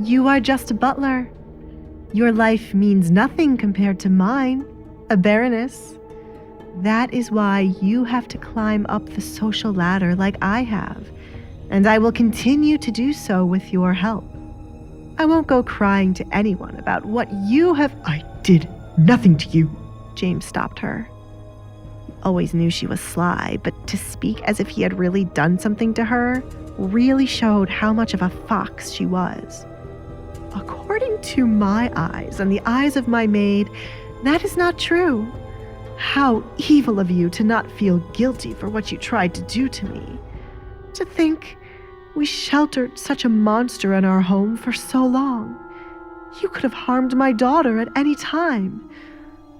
You are just a butler. Your life means nothing compared to mine, a baroness. That is why you have to climb up the social ladder like I have, and I will continue to do so with your help. I won't go crying to anyone about what you have— I did nothing to you. James stopped her. Always knew she was sly, but to speak as if he had really done something to her really showed how much of a fox she was. According to my eyes and the eyes of my maid, that is not true. How evil of you to not feel guilty for what you tried to do to me. To think we sheltered such a monster in our home for so long. You could have harmed my daughter at any time.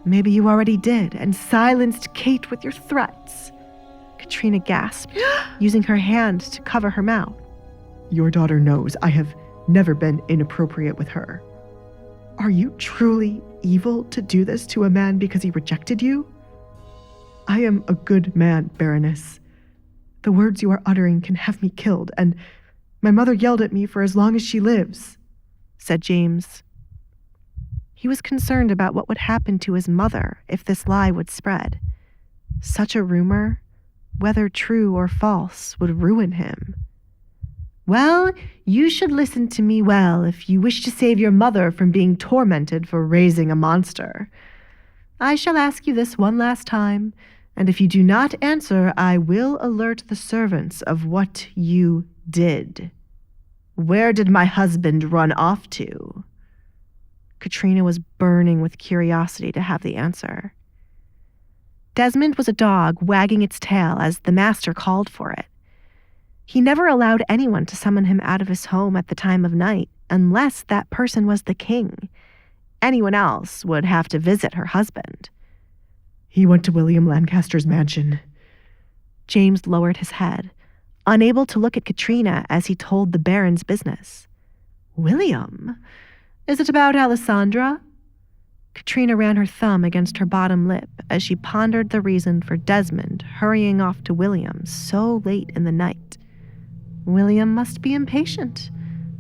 Maybe you already did and silenced Kate with your threats. Katrina gasped, using her hand to cover her mouth. Your daughter knows I have never been inappropriate with her. Are you truly evil to do this to a man because he rejected you? I am a good man, Baroness. The words you are uttering can have me killed, and my mother yelled at me for as long as she lives, said James. He was concerned about what would happen to his mother if this lie would spread. Such a rumor, whether true or false, would ruin him. Well, you should listen to me well if you wish to save your mother from being tormented for raising a monster. I shall ask you this one last time, and if you do not answer, I will alert the servants of what you did. Where did my husband run off to? Katrina was burning with curiosity to have the answer. Desmond was a dog wagging its tail as the master called for it. He never allowed anyone to summon him out of his home at the time of night unless that person was the king. Anyone else would have to visit her husband. He went to William Lancaster's mansion. James lowered his head, unable to look at Katrina as he told the Baron's business. William? Is it about Alessandra? Katrina ran her thumb against her bottom lip as she pondered the reason for Desmond hurrying off to William so late in the night. William must be impatient.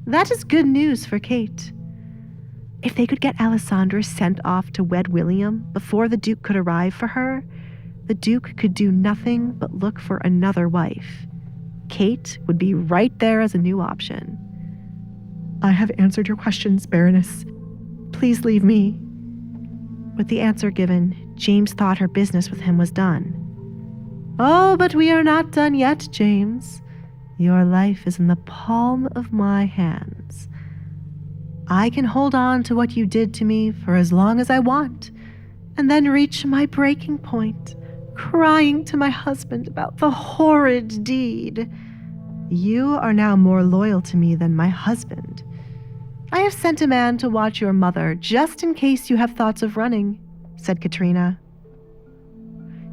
That is good news for Kate. If they could get Alessandra sent off to wed William before the Duke could arrive for her, the Duke could do nothing but look for another wife. Kate would be right there as a new option. I have answered your questions, Baroness. Please leave me. With the answer given, James thought her business with him was done. Oh, but we are not done yet, James. Your life is in the palm of my hands. I can hold on to what you did to me for as long as I want, and then reach my breaking point, crying to my husband about the horrid deed. You are now more loyal to me than my husband. I have sent a man to watch your mother just in case you have thoughts of running, said Katrina.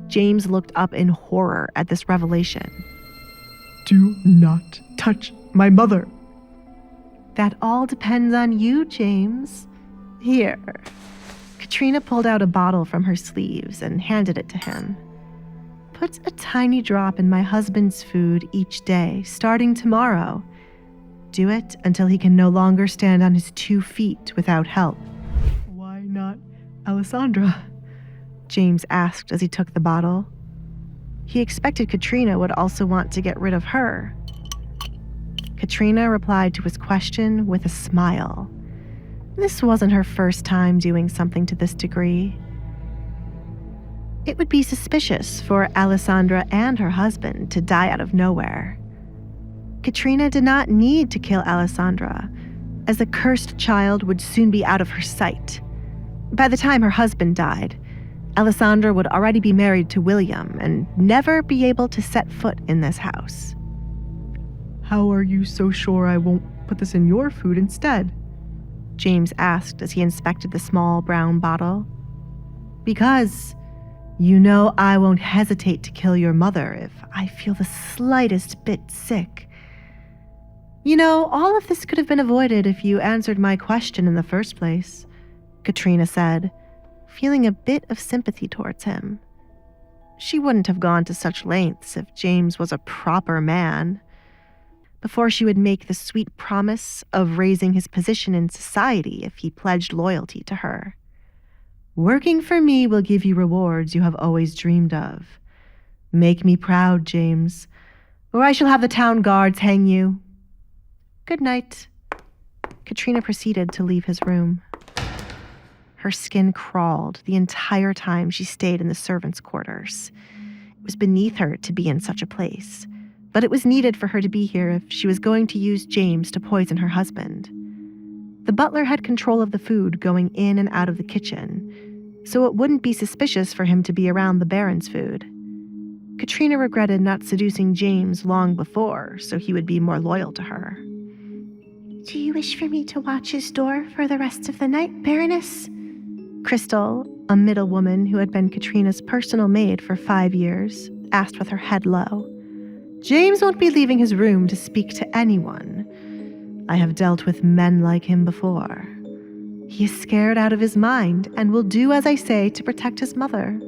James looked up in horror at this revelation. Do not touch my mother. That all depends on you, James. Here. Katrina pulled out a bottle from her sleeves and handed it to him. Put a tiny drop in my husband's food each day, starting tomorrow. Do it until he can no longer stand on his 2 feet without help. Why not Alessandra? James asked as he took the bottle. He expected Katrina would also want to get rid of her. Katrina replied to his question with a smile. This wasn't her first time doing something to this degree. It would be suspicious for Alessandra and her husband to die out of nowhere. Katrina did not need to kill Alessandra, as the cursed child would soon be out of her sight. By the time her husband died, Alessandra would already be married to William and never be able to set foot in this house. How are you so sure I won't put this in your food instead? James asked as he inspected the small brown bottle. Because you know I won't hesitate to kill your mother if I feel the slightest bit sick. You know, all of this could have been avoided if you answered my question in the first place, Katrina said, feeling a bit of sympathy towards him. She wouldn't have gone to such lengths if James was a proper man. Before she would make the sweet promise of raising his position in society if he pledged loyalty to her. Working for me will give you rewards you have always dreamed of. Make me proud, James, or I shall have the town guards hang you. Good night. Katrina proceeded to leave his room. Her skin crawled the entire time she stayed in the servants' quarters. It was beneath her to be in such a place, but it was needed for her to be here if she was going to use James to poison her husband. The butler had control of the food going in and out of the kitchen, so it wouldn't be suspicious for him to be around the Baron's food. Katrina regretted not seducing James long before, so he would be more loyal to her. Do you wish for me to watch his door for the rest of the night, Baroness? Crystal, a middle woman who had been Katrina's personal maid for 5 years, asked with her head low. James won't be leaving his room to speak to anyone. I have dealt with men like him before. He is scared out of his mind and will do as I say to protect his mother.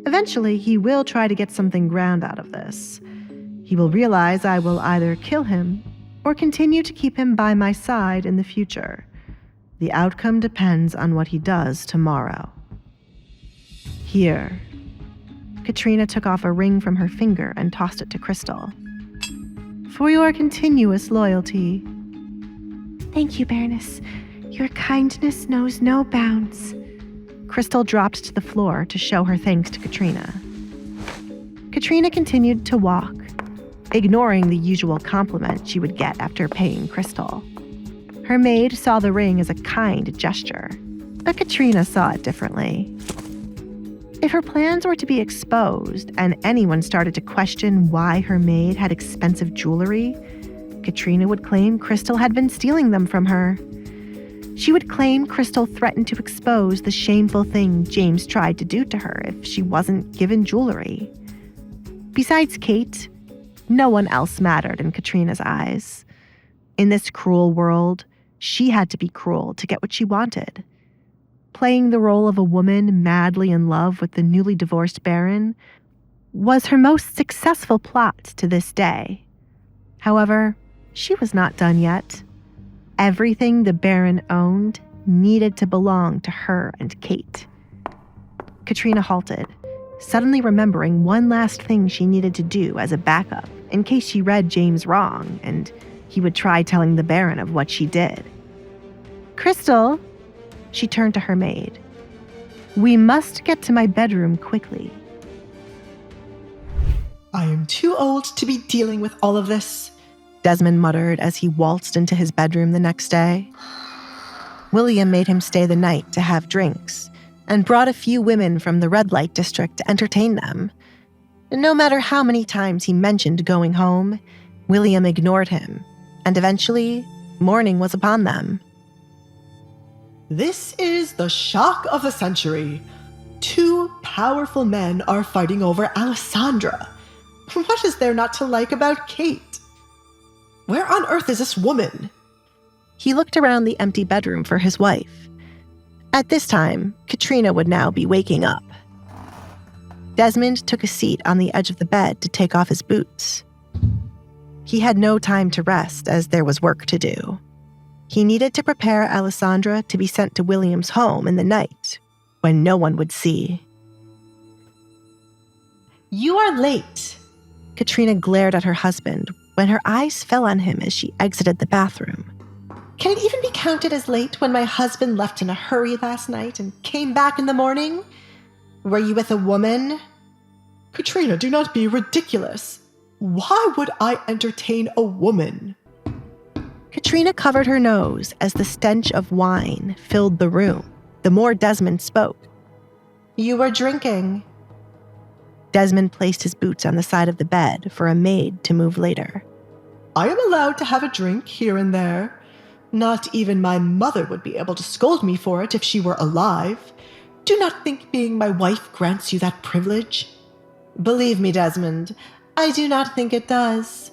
Eventually, he will try to get something grand out of this. He will realize I will either kill him or continue to keep him by my side in the future. The outcome depends on what he does tomorrow. Here. Katrina took off a ring from her finger and tossed it to Crystal. For your continuous loyalty. Thank you, Baroness. Your kindness knows no bounds. Crystal dropped to the floor to show her thanks to Katrina. Katrina continued to walk, ignoring the usual compliment she would get after paying Crystal. Her maid saw the ring as a kind gesture, but Katrina saw it differently. If her plans were to be exposed and anyone started to question why her maid had expensive jewelry, Katrina would claim Crystal had been stealing them from her. She would claim Crystal threatened to expose the shameful thing James tried to do to her if she wasn't given jewelry. Besides Kate, no one else mattered in Katrina's eyes. In this cruel world, she had to be cruel to get what she wanted. Playing the role of a woman madly in love with the newly divorced Baron was her most successful plot to this day. However, she was not done yet. Everything the Baron owned needed to belong to her and Kate. Katrina halted, suddenly remembering one last thing she needed to do as a backup in case she read James wrong and he would try telling the Baron of what she did. Crystal, she turned to her maid. We must get to my bedroom quickly. I am too old to be dealing with all of this, Desmond muttered as he waltzed into his bedroom the next day. William made him stay the night to have drinks and brought a few women from the red light district to entertain them. No matter how many times he mentioned going home, William ignored him, and eventually, morning was upon them. This is the shock of the century. 2 powerful men are fighting over Alessandra. What is there not to like about Kate? Where on earth is this woman? He looked around the empty bedroom for his wife. At this time, Katrina would now be waking up. Desmond took a seat on the edge of the bed to take off his boots. He had no time to rest as there was work to do. He needed to prepare Alessandra to be sent to William's home in the night, when no one would see. You are late. Katrina glared at her husband when her eyes fell on him as she exited the bathroom. Can it even be counted as late when my husband left in a hurry last night and came back in the morning? Were you with a woman? Katrina, do not be ridiculous. Why would I entertain a woman? Katrina covered her nose as the stench of wine filled the room. The more Desmond spoke. You were drinking. Desmond placed his boots on the side of the bed for a maid to move later. I am allowed to have a drink here and there. Not even my mother would be able to scold me for it if she were alive. Do not think being my wife grants you that privilege. Believe me, Desmond, I do not think it does.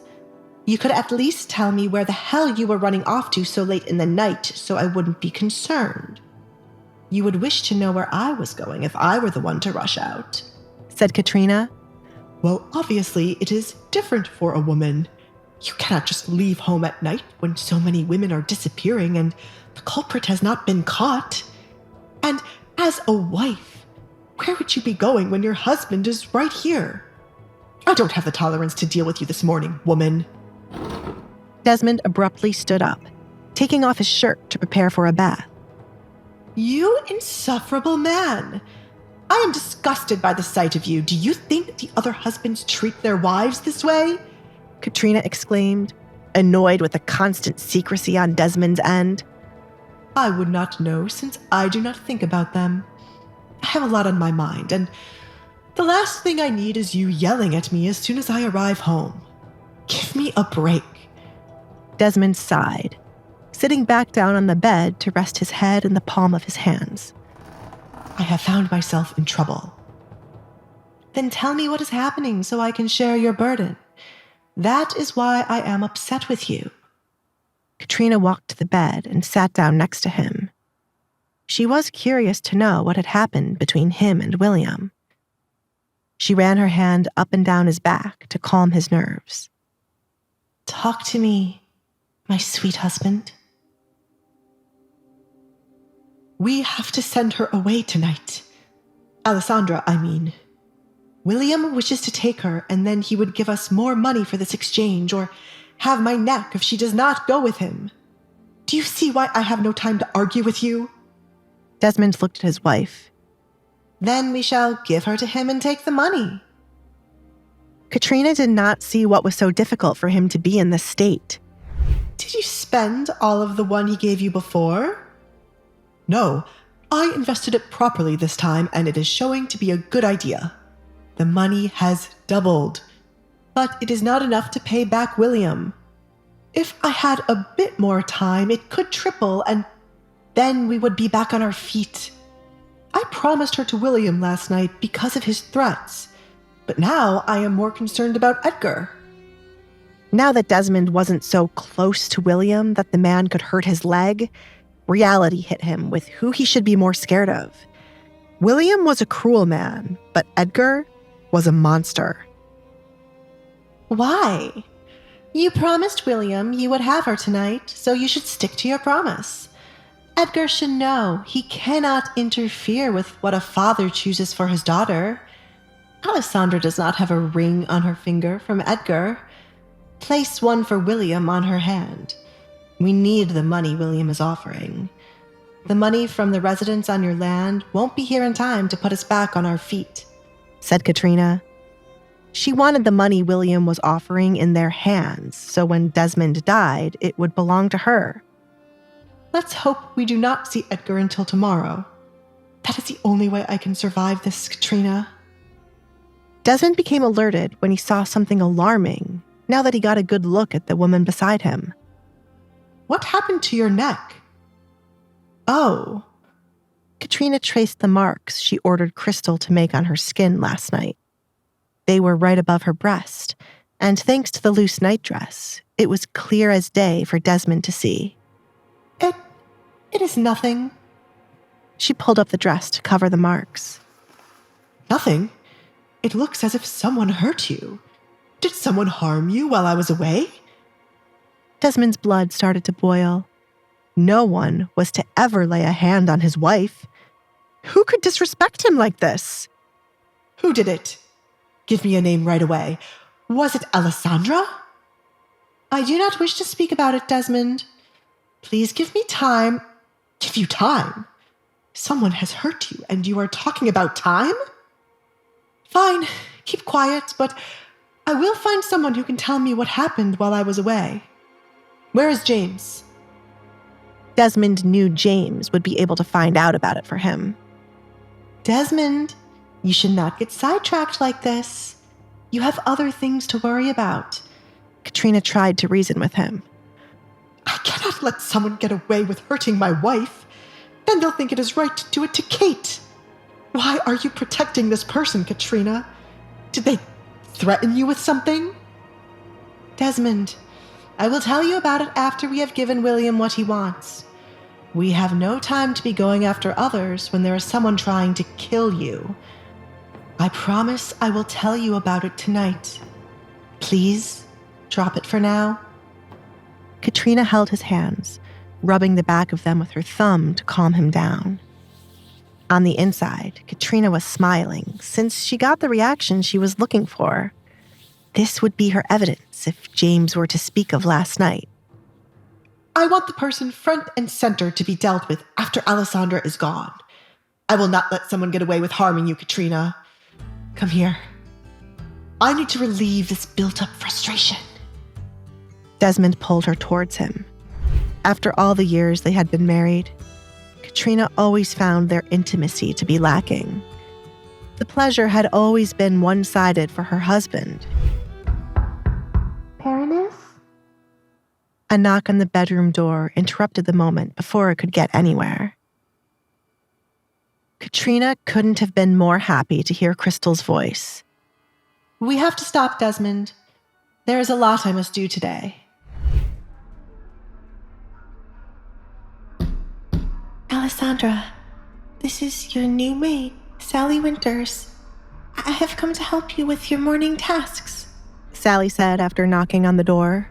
You could at least tell me where the hell you were running off to so late in the night so I wouldn't be concerned. You would wish to know where I was going if I were the one to rush out, said Katrina. Well, obviously, it is different for a woman. You cannot just leave home at night when so many women are disappearing and the culprit has not been caught. And as a wife, where would you be going when your husband is right here? I don't have the tolerance to deal with you this morning, woman. Desmond abruptly stood up, taking off his shirt to prepare for a bath. You insufferable man! I am disgusted by the sight of you. Do you think the other husbands treat their wives this way? Katrina exclaimed, annoyed with the constant secrecy on Desmond's end. I would not know since I do not think about them. I have a lot on my mind, and the last thing I need is you yelling at me as soon as I arrive home. Give me a break. Desmond sighed, sitting back down on the bed to rest his head in the palm of his hands. I have found myself in trouble. Then tell me what is happening so I can share your burden. That is why I am upset with you. Katrina walked to the bed and sat down next to him. She was curious to know what had happened between him and William. She ran her hand up and down his back to calm his nerves. Talk to me, my sweet husband. We have to send her away tonight. Alessandra, I mean. William wishes to take her, and then he would give us more money for this exchange, or have my neck if she does not go with him. Do you see why I have no time to argue with you? Desmond looked at his wife. Then we shall give her to him and take the money. Katrina did not see what was so difficult for him to be in this state. Did you spend all of the one he gave you before? No, I invested it properly this time, and it is showing to be a good idea. The money has doubled, but it is not enough to pay back William. If I had a bit more time, it could triple, and then we would be back on our feet. I promised her to William last night because of his threats, but now I am more concerned about Edgar. Now that Desmond wasn't so close to William that the man could hurt his leg, reality hit him with who he should be more scared of. William was a cruel man, but Edgar was a monster. Why? You promised William you would have her tonight, so you should stick to your promise. Edgar should know he cannot interfere with what a father chooses for his daughter. Alessandra does not have a ring on her finger from Edgar. Place one for William on her hand. We need the money William is offering. The money from the residents on your land won't be here in time to put us back on our feet, said Katrina. She wanted the money William was offering in their hands, so when Desmond died, it would belong to her. Let's hope we do not see Edgar until tomorrow. That is the only way I can survive this, Katrina. Desmond became alerted when he saw something alarming, now that he got a good look at the woman beside him. What happened to your neck? Oh. Katrina traced the marks she ordered Crystal to make on her skin last night. They were right above her breast, and thanks to the loose nightdress, it was clear as day for Desmond to see. It is nothing. She pulled up the dress to cover the marks. Nothing? It looks as if someone hurt you. Did someone harm you while I was away? Desmond's blood started to boil. No one was to ever lay a hand on his wife. Who could disrespect him like this? Who did it? Give me a name right away. Was it Alessandra? I do not wish to speak about it, Desmond. Please give me time. Give you time? Someone has hurt you, and you are talking about time? Fine, keep quiet, but I will find someone who can tell me what happened while I was away. Where is James? Desmond knew James would be able to find out about it for him. Desmond, you should not get sidetracked like this. You have other things to worry about. Katrina tried to reason with him. I cannot let someone get away with hurting my wife. Then they'll think it is right to do it to Kate. Why are you protecting this person, Katrina? Did they threaten you with something? Desmond, I will tell you about it after we have given William what he wants. We have no time to be going after others when there is someone trying to kill you. I promise I will tell you about it tonight. Please, drop it for now. Katrina held his hands, rubbing the back of them with her thumb to calm him down. On the inside, Katrina was smiling since she got the reaction she was looking for. This would be her evidence if James were to speak of last night. I want the person front and center to be dealt with after Alessandra is gone. I will not let someone get away with harming you, Katrina. Come here. I need to relieve this built-up frustration. Desmond pulled her towards him. After all the years they had been married, Katrina always found their intimacy to be lacking. The pleasure had always been one-sided for her husband. Baroness? A knock on the bedroom door interrupted the moment before it could get anywhere. Katrina couldn't have been more happy to hear Crystal's voice. We have to stop, Desmond. There is a lot I must do today. Alessandra, this is your new maid, Sally Winters. I have come to help you with your morning tasks, Sally said after knocking on the door.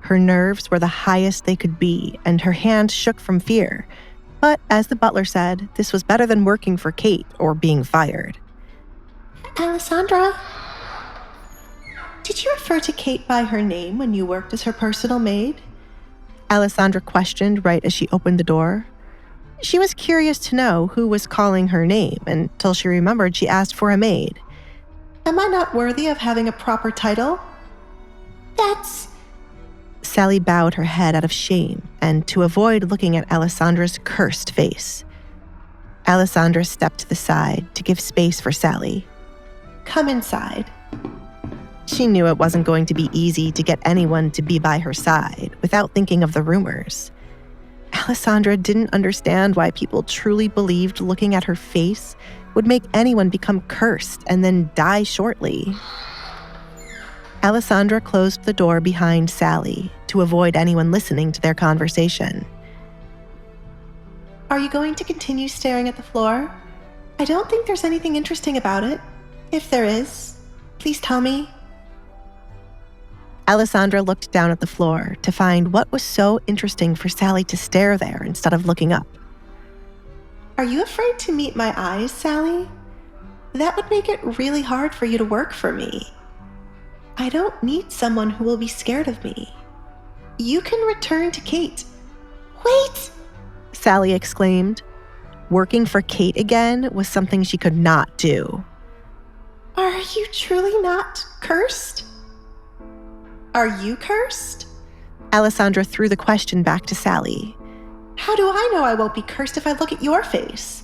Her nerves were the highest they could be, and her hand shook from fear. But as the butler said, this was better than working for Kate or being fired. Alessandra? Did you refer to Kate by her name when you worked as her personal maid? Alessandra questioned right as she opened the door. She was curious to know who was calling her name until she remembered she asked for a maid. Am I not worthy of having a proper title? That's... Sally bowed her head out of shame and to avoid looking at Alessandra's cursed face. Alessandra stepped to the side to give space for Sally. Come inside. She knew it wasn't going to be easy to get anyone to be by her side without thinking of the rumors. Alessandra didn't understand why people truly believed looking at her face would make anyone become cursed and then die shortly. Alessandra closed the door behind Sally to avoid anyone listening to their conversation. Are you going to continue staring at the floor? I don't think there's anything interesting about it. If there is, please tell me. Alessandra looked down at the floor to find what was so interesting for Sally to stare there instead of looking up. Are you afraid to meet my eyes, Sally? That would make it really hard for you to work for me. I don't need someone who will be scared of me. You can return to Kate. Wait! Sally exclaimed. Working for Kate again was something she could not do. Are you truly not cursed? Are you cursed? Alessandra threw the question back to Sally. How do I know I won't be cursed if I look at your face?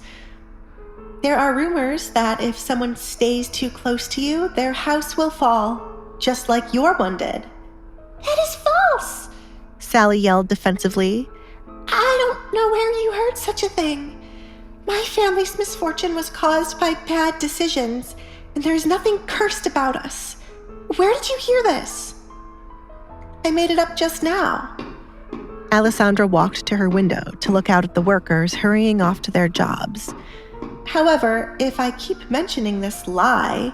There are rumors that if someone stays too close to you, their house will fall, just like your one did. That is false! Sally yelled defensively. I don't know where you heard such a thing. My family's misfortune was caused by bad decisions, and there's nothing cursed about us. Where did you hear this? I made it up just now. Alessandra walked to her window to look out at the workers hurrying off to their jobs. However, if I keep mentioning this lie,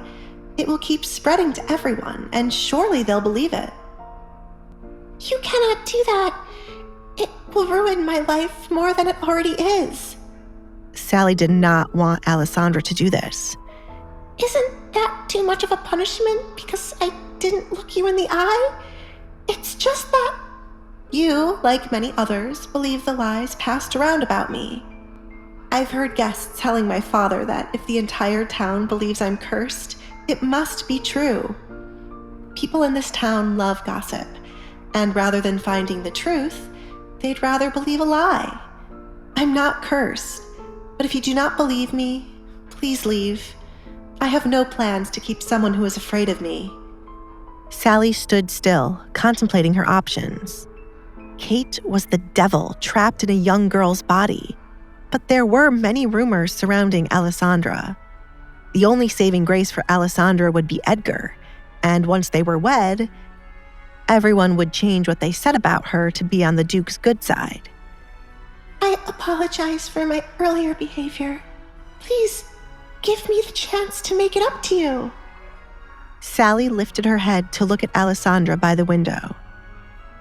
it will keep spreading to everyone, and surely they'll believe it. You cannot do that. It will ruin my life more than it already is. Sally did not want Alessandra to do this. Isn't that too much of a punishment because I didn't look you in the eye? It's just that you, like many others, believe the lies passed around about me. I've heard guests telling my father that if the entire town believes I'm cursed, it must be true. People in this town love gossip, and rather than finding the truth, they'd rather believe a lie. I'm not cursed, but if you do not believe me, please leave. I have no plans to keep someone who is afraid of me. Sally stood still, contemplating her options. Kate was the devil trapped in a young girl's body, but there were many rumors surrounding Alessandra. The only saving grace for Alessandra would be Edgar, and once they were wed, everyone would change what they said about her to be on the Duke's good side. I apologize for my earlier behavior. Please, give me the chance to make it up to you. Sally lifted her head to look at Alessandra by the window.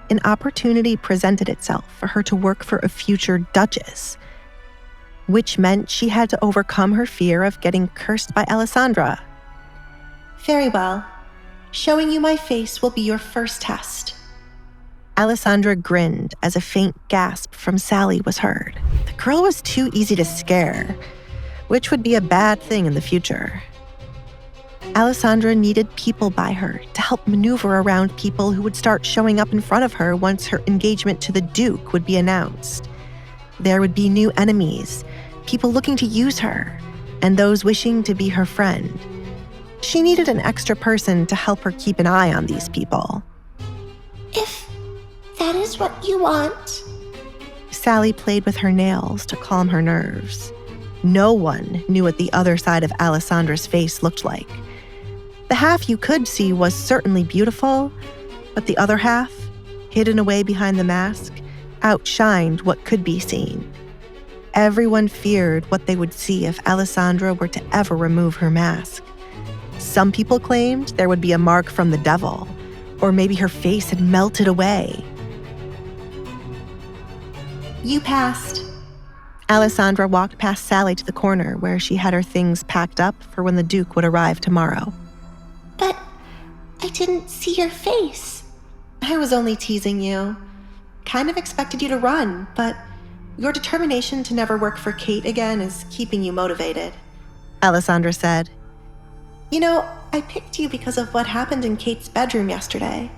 An opportunity presented itself for her to work for a future duchess, which meant she had to overcome her fear of getting cursed by Alessandra. Very well. Showing you my face will be your first test. Alessandra grinned as a faint gasp from Sally was heard. The girl was too easy to scare, which would be a bad thing in the future. Alessandra needed people by her to help maneuver around people who would start showing up in front of her once her engagement to the Duke would be announced. There would be new enemies, people looking to use her, and those wishing to be her friend. She needed an extra person to help her keep an eye on these people. If that is what you want. Sally played with her nails to calm her nerves. No one knew what the other side of Alessandra's face looked like. The half you could see was certainly beautiful, but the other half, hidden away behind the mask, outshined what could be seen. Everyone feared what they would see if Alessandra were to ever remove her mask. Some people claimed there would be a mark from the devil, or maybe her face had melted away. You passed. Alessandra walked past Sally to the corner where she had her things packed up for when the Duke would arrive tomorrow. But I didn't see your face. I was only teasing you. Kind of expected you to run, but your determination to never work for Kate again is keeping you motivated. Alessandra said. You know, I picked you because of what happened in Kate's bedroom yesterday.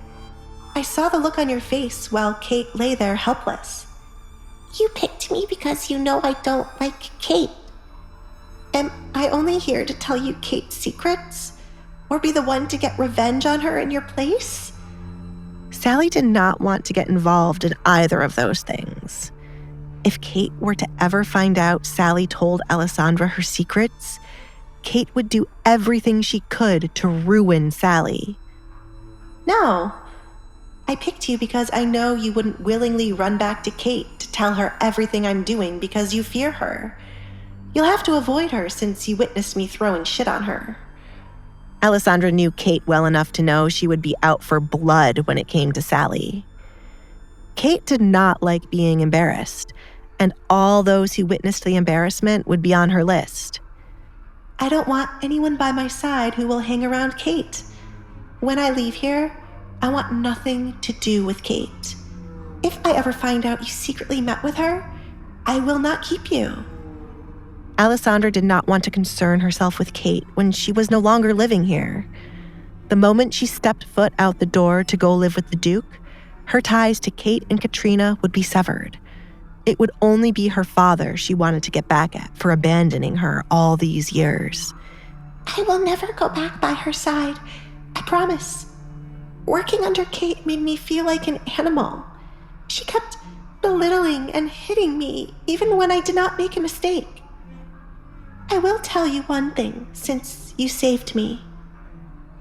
I saw the look on your face while Kate lay there helpless. You picked me because you know I don't like Kate. Am I only here to tell you Kate's secrets? Or be the one to get revenge on her in your place? Sally did not want to get involved in either of those things. If Kate were to ever find out Sally told Alessandra her secrets, Kate would do everything she could to ruin Sally. No. I picked you because I know you wouldn't willingly run back to Kate to tell her everything I'm doing because you fear her. You'll have to avoid her since you witnessed me throwing shit on her. Alessandra knew Kate well enough to know she would be out for blood when it came to Sally. Kate did not like being embarrassed, and all those who witnessed the embarrassment would be on her list. I don't want anyone by my side who will hang around Kate. When I leave here, I want nothing to do with Kate. If I ever find out you secretly met with her, I will not keep you. Alessandra did not want to concern herself with Kate when she was no longer living here. The moment she stepped foot out the door to go live with the Duke, her ties to Kate and Katrina would be severed. It would only be her father she wanted to get back at for abandoning her all these years. I will never go back by her side. I promise. Working under Kate made me feel like an animal. She kept belittling and hitting me even when I did not make a mistake. I will tell you one thing since you saved me.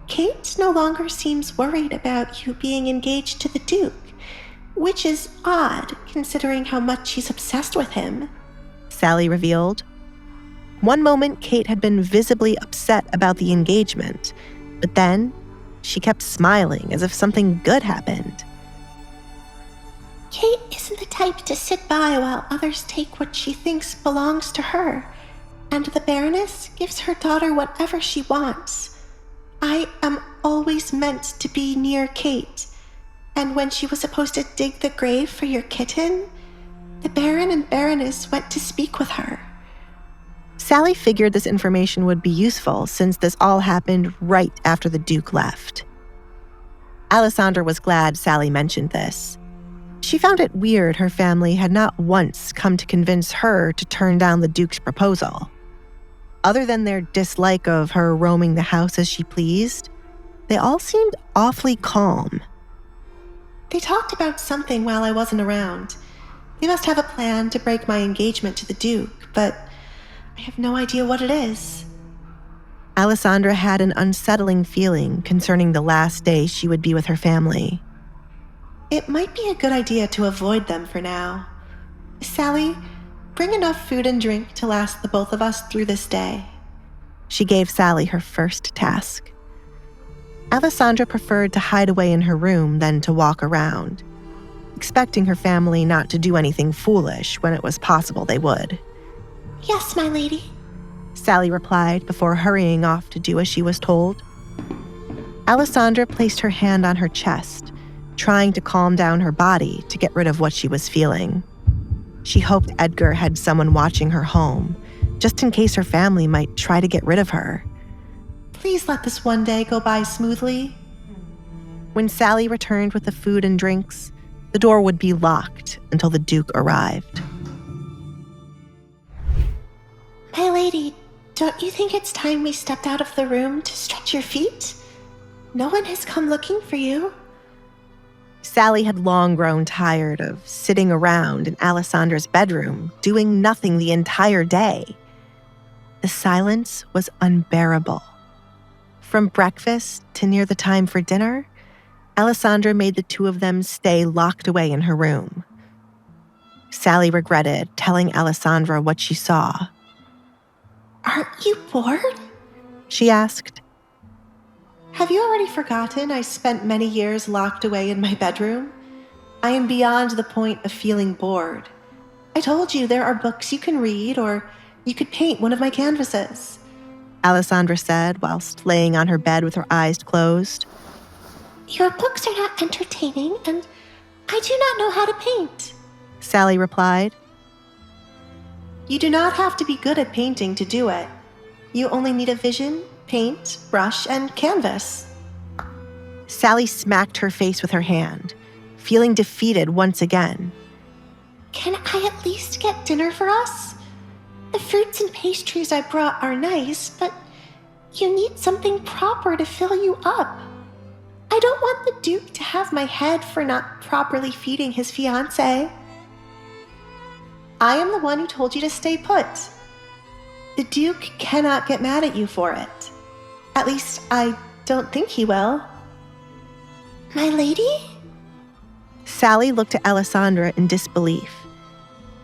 Kate no longer seems worried about you being engaged to the Duke, which is odd considering how much she's obsessed with him, Sally revealed. One moment, Kate had been visibly upset about the engagement, but then she kept smiling as if something good happened. Kate isn't the type to sit by while others take what she thinks belongs to her, and the Baroness gives her daughter whatever she wants. I am always meant to be near Kate, and when she was supposed to dig the grave for your kitten, the Baron and Baroness went to speak with her. Sally figured this information would be useful since this all happened right after the Duke left. Alessandra was glad Sally mentioned this. She found it weird her family had not once come to convince her to turn down the Duke's proposal. Other than their dislike of her roaming the house as she pleased, they all seemed awfully calm. They talked about something while I wasn't around. They must have a plan to break my engagement to the Duke, but I have no idea what it is. Alessandra had an unsettling feeling concerning the last day she would be with her family. It might be a good idea to avoid them for now. Sally, bring enough food and drink to last the both of us through this day. She gave Sally her first task. Alessandra preferred to hide away in her room than to walk around, expecting her family not to do anything foolish when it was possible they would. Yes, my lady, Sally replied before hurrying off to do as she was told. Alessandra placed her hand on her chest, trying to calm down her body to get rid of what she was feeling. She hoped Edgar had someone watching her home, just in case her family might try to get rid of her. Please let this one day go by smoothly. When Sally returned with the food and drinks, the door would be locked until the Duke arrived. My lady, don't you think it's time we stepped out of the room to stretch your feet? No one has come looking for you. Sally had long grown tired of sitting around in Alessandra's bedroom, doing nothing the entire day. The silence was unbearable. From breakfast to near the time for dinner, Alessandra made the two of them stay locked away in her room. Sally regretted telling Alessandra what she saw. Aren't you bored? She asked. Have you already forgotten I spent many years locked away in my bedroom? I am beyond the point of feeling bored. I told you there are books you can read, or you could paint one of my canvases, Alessandra said whilst laying on her bed with her eyes closed. Your books are not entertaining, and I do not know how to paint, Sally replied. You do not have to be good at painting to do it. You only need a vision, paint, brush, and canvas. Sally smacked her face with her hand, feeling defeated once again. Can I at least get dinner for us? The fruits and pastries I brought are nice, but you need something proper to fill you up. I don't want the Duke to have my head for not properly feeding his fiancée. I am the one who told you to stay put. The Duke cannot get mad at you for it. At least, I don't think he will. My lady? Sally looked at Alessandra in disbelief.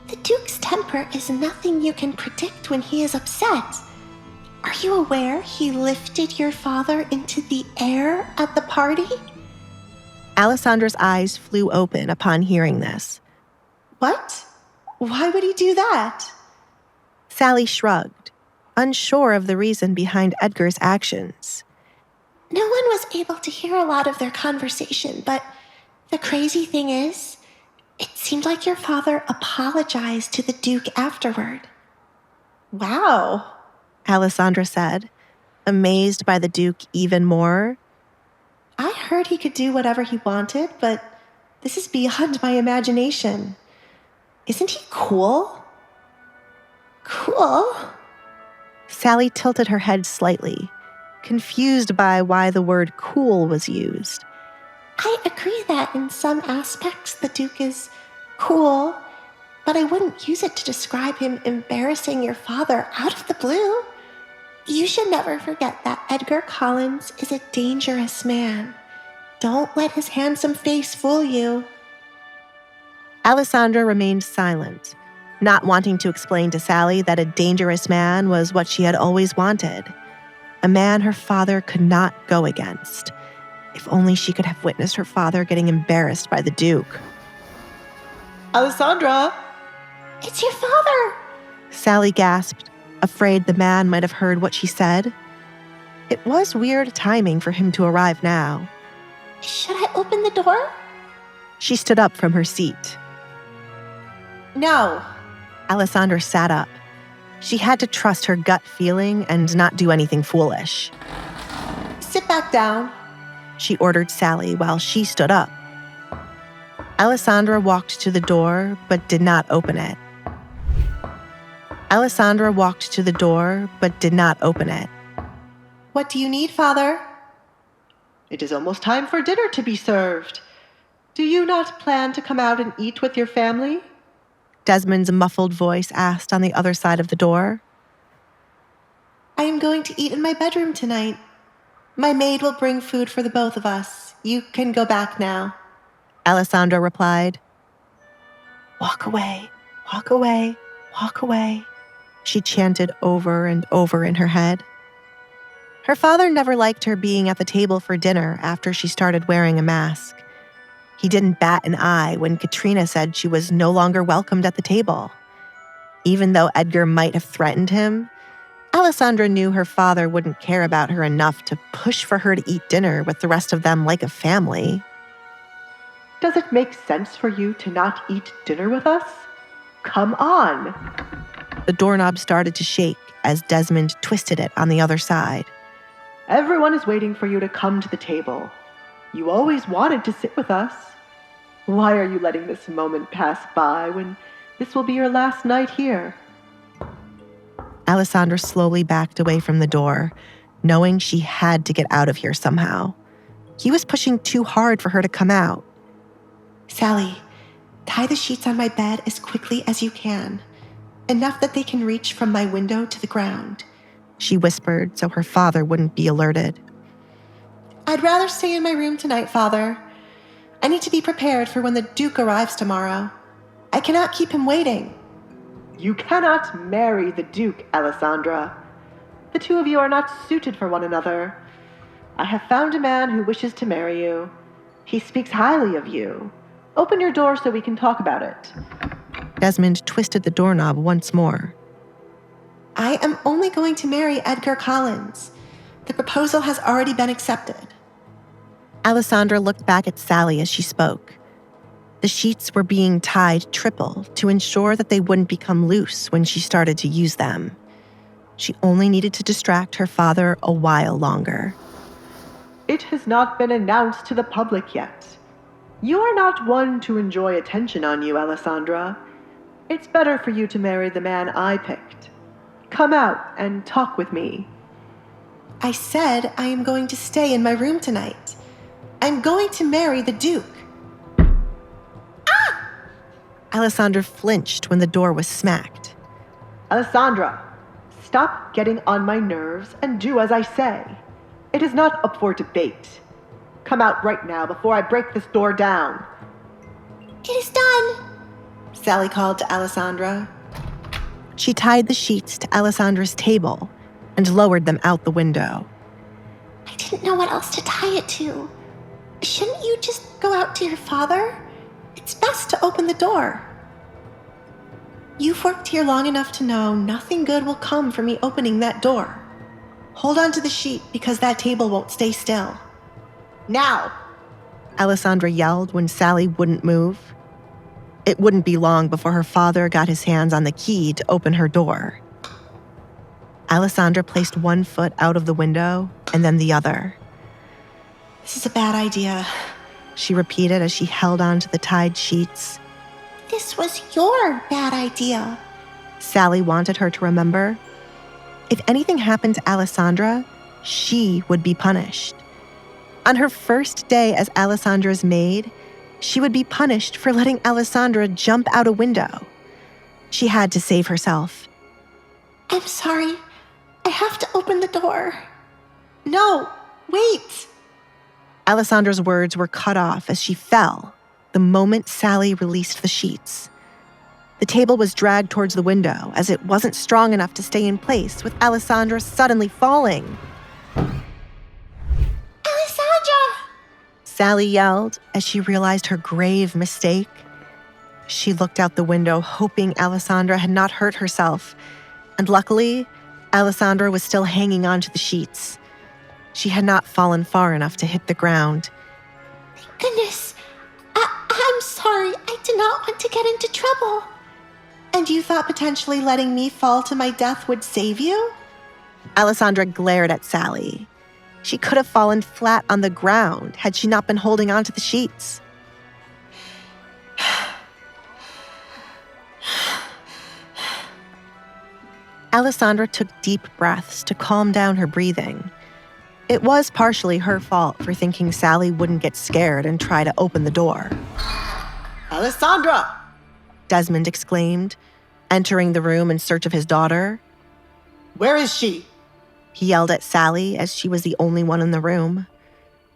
The Duke's temper is nothing you can predict when he is upset. Are you aware he lifted your father into the air at the party? Alessandra's eyes flew open upon hearing this. What? Why would he do that? Sally shrugged, unsure of the reason behind Edgar's actions. No one was able to hear a lot of their conversation, but the crazy thing is, it seemed like your father apologized to the Duke afterward. Wow, Alessandra said, amazed by the Duke even more. I heard he could do whatever he wanted, but this is beyond my imagination. Isn't he cool? Cool? Sally tilted her head slightly, confused by why the word cool was used. I agree that in some aspects the Duke is cool, but I wouldn't use it to describe him embarrassing your father out of the blue. You should never forget that Edgar Collins is a dangerous man. Don't let his handsome face fool you. Alessandra remained silent, not wanting to explain to Sally that a dangerous man was what she had always wanted. A man her father could not go against. If only she could have witnessed her father getting embarrassed by the Duke. Alessandra! It's your father! Sally gasped, afraid the man might have heard what she said. It was weird timing for him to arrive now. Should I open the door? She stood up from her seat. No. Alessandra sat up. She had to trust her gut feeling and not do anything foolish. Sit back down, she ordered Sally while she stood up. Alessandra walked to the door, but did not open it. Alessandra walked to the door, but did not open it. What do you need, Father? It is almost time for dinner to be served. Do you not plan to come out and eat with your family? Desmond's muffled voice asked on the other side of the door. I am going to eat in my bedroom tonight. My maid will bring food for the both of us. You can go back now. Alessandra replied. Walk away, walk away, walk away, she chanted over and over in her head. Her father never liked her being at the table for dinner after she started wearing a mask. He didn't bat an eye when Katrina said she was no longer welcomed at the table. Even though Edgar might have threatened him, Alessandra knew her father wouldn't care about her enough to push for her to eat dinner with the rest of them like a family. Does it make sense for you to not eat dinner with us? Come on. The doorknob started to shake as Desmond twisted it on the other side. Everyone is waiting for you to come to the table. You always wanted to sit with us. Why are you letting this moment pass by when this will be your last night here? Alessandra slowly backed away from the door, knowing she had to get out of here somehow. He was pushing too hard for her to come out. Sally, tie the sheets on my bed as quickly as you can. Enough that they can reach from my window to the ground, she whispered so her father wouldn't be alerted. I'd rather stay in my room tonight, Father. I need to be prepared for when the Duke arrives tomorrow. I cannot keep him waiting. You cannot marry the Duke, Alessandra. The two of you are not suited for one another. I have found a man who wishes to marry you. He speaks highly of you. Open your door so we can talk about it. Desmond twisted the doorknob once more. I am only going to marry Edgar Collins. The proposal has already been accepted. Alessandra looked back at Sally as she spoke. The sheets were being tied triple to ensure that they wouldn't become loose when she started to use them. She only needed to distract her father a while longer. It has not been announced to the public yet. You are not one to enjoy attention on you, Alessandra. It's better for you to marry the man I picked. Come out and talk with me. I said I am going to stay in my room tonight. I'm going to marry the Duke. Ah! Alessandra flinched when the door was smacked. Alessandra, stop getting on my nerves and do as I say. It is not up for debate. Come out right now before I break this door down. It is done, Sally called to Alessandra. She tied the sheets to Alessandra's table and lowered them out the window. I didn't know what else to tie it to. Shouldn't you just go out to your father? It's best to open the door. You've worked here long enough to know nothing good will come from me opening that door. Hold on to the sheet because that table won't stay still. Now! Alessandra yelled when Sally wouldn't move. It wouldn't be long before her father got his hands on the key to open her door. Alessandra placed one foot out of the window and then the other. This is a bad idea, she repeated as she held on to the tied sheets. This was your bad idea, Sally wanted her to remember. If anything happened to Alessandra, she would be punished. On her first day as Alessandra's maid, she would be punished for letting Alessandra jump out a window. She had to save herself. I'm sorry. I have to open the door. No, wait! Alessandra's words were cut off as she fell the moment Sally released the sheets. The table was dragged towards the window as it wasn't strong enough to stay in place with Alessandra suddenly falling. Alessandra! Sally yelled as she realized her grave mistake. She looked out the window, hoping Alessandra had not hurt herself, and luckily, Alessandra was still hanging onto the sheets. She had not fallen far enough to hit the ground. Thank goodness. I'm sorry. I did not want to get into trouble. And you thought potentially letting me fall to my death would save you? Alessandra glared at Sally. She could have fallen flat on the ground had she not been holding onto the sheets. Alessandra took deep breaths to calm down her breathing. It was partially her fault for thinking Sally wouldn't get scared and try to open the door. Alessandra! Desmond exclaimed, entering the room in search of his daughter. Where is she? He yelled at Sally as she was the only one in the room.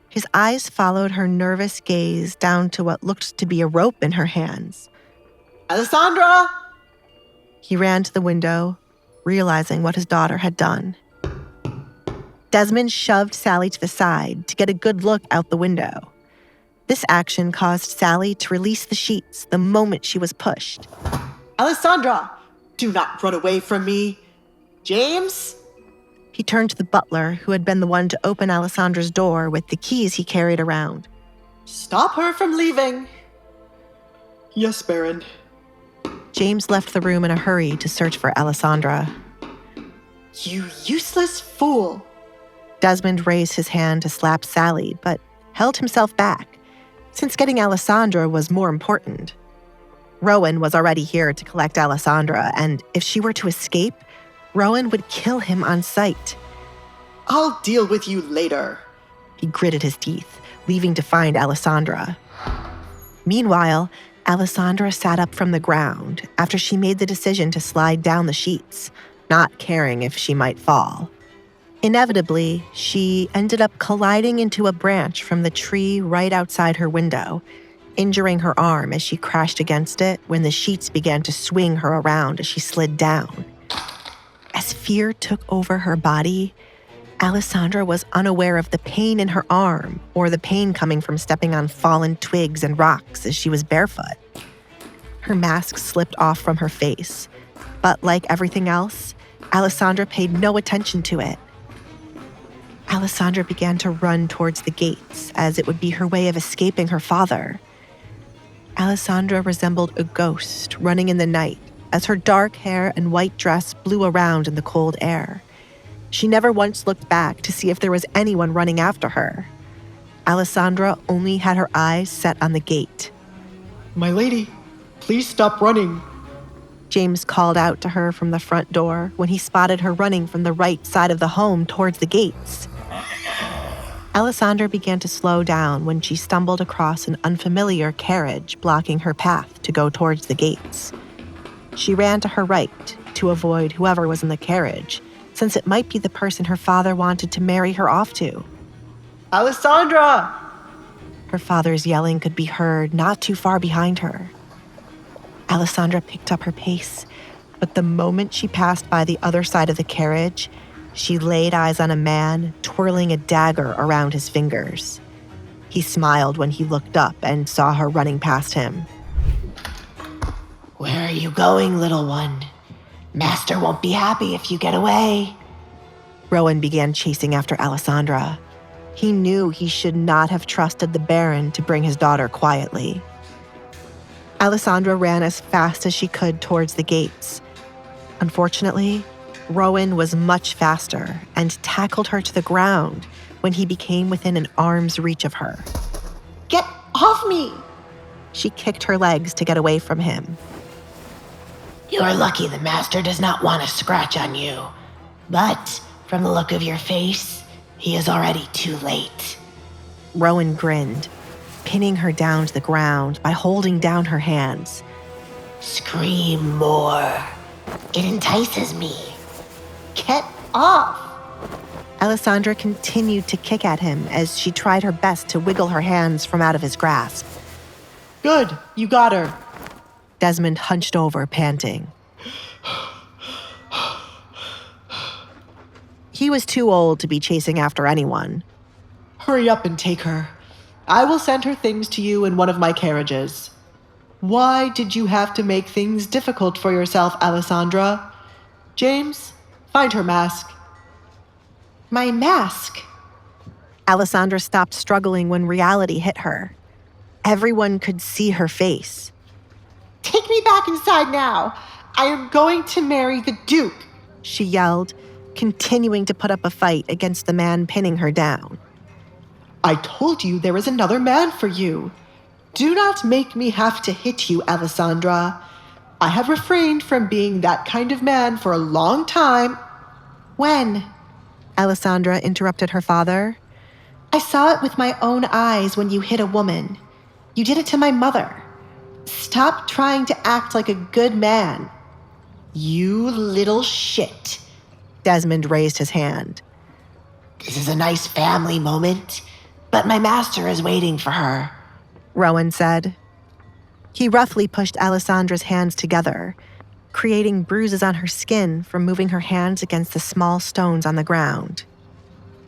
His eyes followed her nervous gaze down to what looked to be a rope in her hands. Alessandra! He ran to the window, realizing what his daughter had done. Desmond shoved Sally to the side to get a good look out the window. This action caused Sally to release the sheets the moment she was pushed. Alessandra, do not run away from me. James? He turned to the butler, who had been the one to open Alessandra's door with the keys he carried around. Stop her from leaving. Yes, Baron. James left the room in a hurry to search for Alessandra. You useless fool. Desmond raised his hand to slap Sally, but held himself back, since getting Alessandra was more important. Rowan was already here to collect Alessandra, and if she were to escape, Rowan would kill him on sight. I'll deal with you later. He gritted his teeth, leaving to find Alessandra. Meanwhile, Alessandra sat up from the ground after she made the decision to slide down the sheets, not caring if she might fall. Inevitably, she ended up colliding into a branch from the tree right outside her window, injuring her arm as she crashed against it when the sheets began to swing her around as she slid down. As fear took over her body, Alessandra was unaware of the pain in her arm or the pain coming from stepping on fallen twigs and rocks as she was barefoot. Her mask slipped off from her face, but like everything else, Alessandra paid no attention to it. Alessandra began to run towards the gates as it would be her way of escaping her father. Alessandra resembled a ghost running in the night as her dark hair and white dress blew around in the cold air. She never once looked back to see if there was anyone running after her. Alessandra only had her eyes set on the gate. My lady, please stop running. James called out to her from the front door when he spotted her running from the right side of the home towards the gates. Alessandra began to slow down when she stumbled across an unfamiliar carriage blocking her path to go towards the gates. She ran to her right to avoid whoever was in the carriage, since it might be the person her father wanted to marry her off to. Alessandra! Her father's yelling could be heard not too far behind her. Alessandra picked up her pace, but the moment she passed by the other side of the carriage, she laid eyes on a man twirling a dagger around his fingers. He smiled when he looked up and saw her running past him. Where are you going, little one? Master won't be happy if you get away. Rowan began chasing after Alessandra. He knew he should not have trusted the Baron to bring his daughter quietly. Alessandra ran as fast as she could towards the gates. Unfortunately, Rowan was much faster and tackled her to the ground when he became within an arm's reach of her. Get off me! She kicked her legs to get away from him. You're lucky the master does not want to scratch on you. But from the look of your face, he is already too late. Rowan grinned, pinning her down to the ground by holding down her hands. Scream more. It entices me. Get off! Alessandra continued to kick at him as she tried her best to wiggle her hands from out of his grasp. Good, you got her. Desmond hunched over, panting. He was too old to be chasing after anyone. Hurry up and take her. I will send her things to you in one of my carriages. Why did you have to make things difficult for yourself, Alessandra? James, find her mask. My mask? Alessandra stopped struggling when reality hit her. Everyone could see her face. Take me back inside now. I am going to marry the Duke, she yelled, continuing to put up a fight against the man pinning her down. I told you there is another man for you. Do not make me have to hit you, Alessandra. I have refrained from being that kind of man for a long time. When? Alessandra interrupted her father. I saw it with my own eyes when you hit a woman. You did it to my mother. Stop trying to act like a good man. You little shit. Desmond raised his hand. This is a nice family moment, but my master is waiting for her, Rowan said. He roughly pushed Alessandra's hands together, creating bruises on her skin from moving her hands against the small stones on the ground.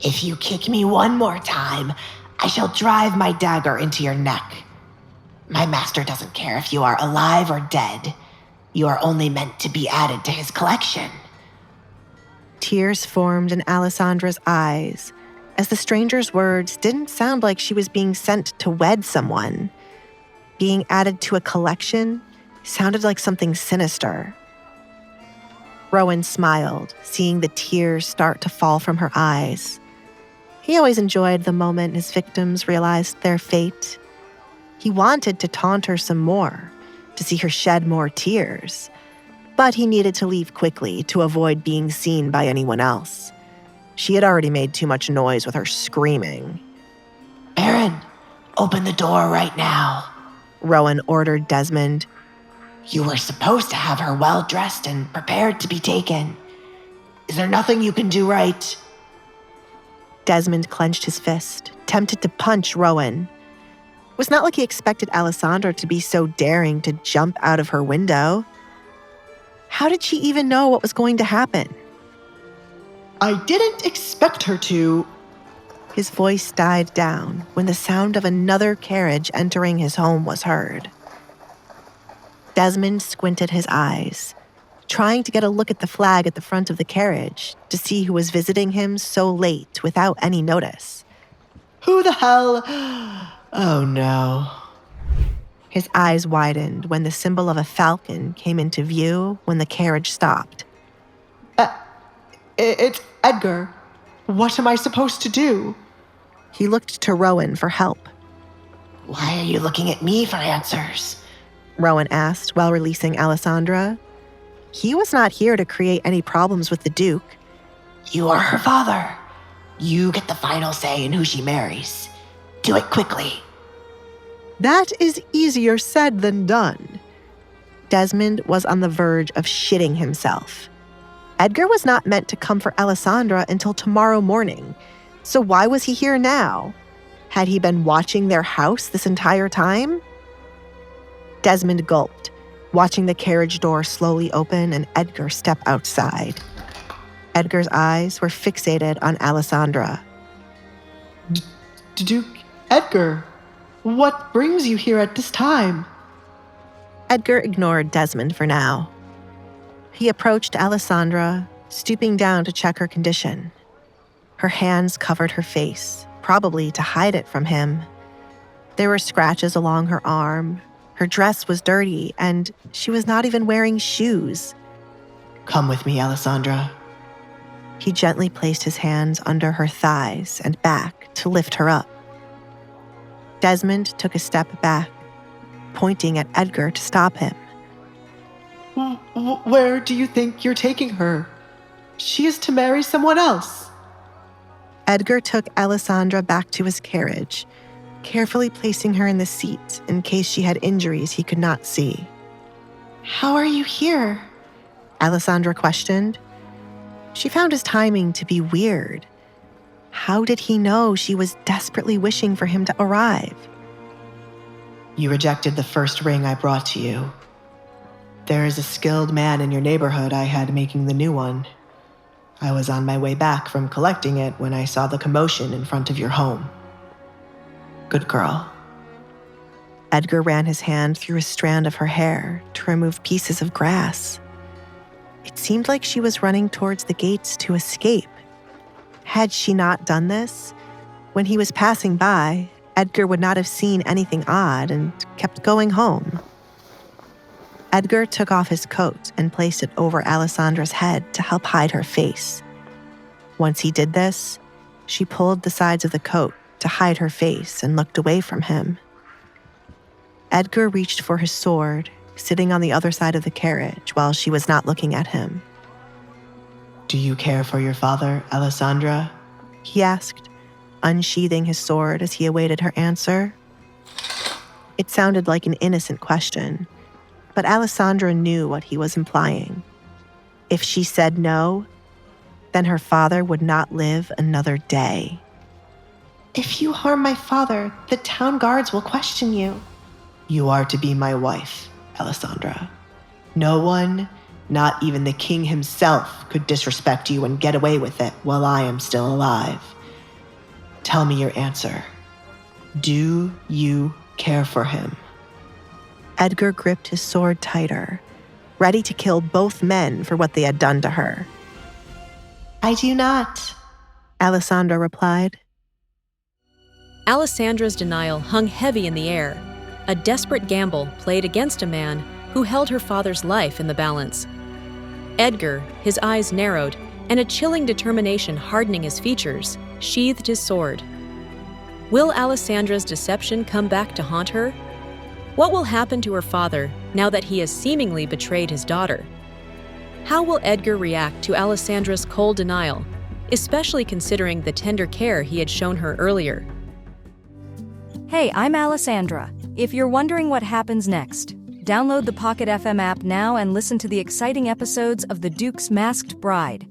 If you kick me one more time, I shall drive my dagger into your neck. My master doesn't care if you are alive or dead. You are only meant to be added to his collection. Tears formed in Alessandra's eyes, as the stranger's words didn't sound like she was being sent to wed someone. Being added to a collection sounded like something sinister. Rowan smiled, seeing the tears start to fall from her eyes. He always enjoyed the moment his victims realized their fate. He wanted to taunt her some more, to see her shed more tears. But he needed to leave quickly to avoid being seen by anyone else. She had already made too much noise with her screaming. Baron, open the door right now, Rowan ordered Desmond. You were supposed to have her well dressed and prepared to be taken. Is there nothing you can do right? Desmond clenched his fist, tempted to punch Rowan. It was not like he expected Alessandra to be so daring to jump out of her window. How did she even know what was going to happen? I didn't expect her to. His voice died down when the sound of another carriage entering his home was heard. Desmond squinted his eyes, trying to get a look at the flag at the front of the carriage to see who was visiting him so late without any notice. Who the hell? Oh no. His eyes widened when the symbol of a falcon came into view when the carriage stopped. It's Edgar. What am I supposed to do? He looked to Rowan for help. Why are you looking at me for answers? Rowan asked while releasing Alessandra. He was not here to create any problems with the Duke. You are her father. You get the final say in who she marries. Do it quickly. That is easier said than done. Desmond was on the verge of shitting himself. Edgar was not meant to come for Alessandra until tomorrow morning, so why was he here now? Had he been watching their house this entire time? Desmond gulped, watching the carriage door slowly open and Edgar step outside. Edgar's eyes were fixated on Alessandra. Duke Edgar, what brings you here at this time? Edgar ignored Desmond for now. He approached Alessandra, stooping down to check her condition. Her hands covered her face, probably to hide it from him. There were scratches along her arm. Her dress was dirty, and she was not even wearing shoes. Come with me, Alessandra. He gently placed his hands under her thighs and back to lift her up. Desmond took a step back, pointing at Edgar to stop him. Where do you think you're taking her? She is to marry someone else. Edgar took Alessandra back to his carriage, carefully placing her in the seat in case she had injuries he could not see. How are you here? Alessandra questioned. She found his timing to be weird. How did he know she was desperately wishing for him to arrive? You rejected the first ring I brought to you. There is a skilled man in your neighborhood I had making the new one. I was on my way back from collecting it when I saw the commotion in front of your home. Good girl. Edgar ran his hand through a strand of her hair to remove pieces of grass. It seemed like she was running towards the gates to escape. Had she not done this, when he was passing by, Edgar would not have seen anything odd and kept going home. Edgar took off his coat and placed it over Alessandra's head to help hide her face. Once he did this, she pulled the sides of the coat to hide her face and looked away from him. Edgar reached for his sword, sitting on the other side of the carriage while she was not looking at him. Do you care for your father, Alessandra? He asked, unsheathing his sword as he awaited her answer. It sounded like an innocent question, but Alessandra knew what he was implying. If she said no, then her father would not live another day. If you harm my father, the town guards will question you. You are to be my wife, Alessandra. No one, not even the king himself, could disrespect you and get away with it while I am still alive. Tell me your answer. Do you care for him? Edgar gripped his sword tighter, ready to kill both men for what they had done to her. I do not, Alessandra replied. Alessandra's denial hung heavy in the air, a desperate gamble played against a man who held her father's life in the balance. Edgar, his eyes narrowed, and a chilling determination hardening his features, sheathed his sword. Will Alessandra's deception come back to haunt her? What will happen to her father now that he has seemingly betrayed his daughter? How will Edgar react to Alessandra's cold denial, especially considering the tender care he had shown her earlier? Hey, I'm Alessandra. If you're wondering what happens next, download the Pocket FM app now and listen to the exciting episodes of The Duke's Masked Bride,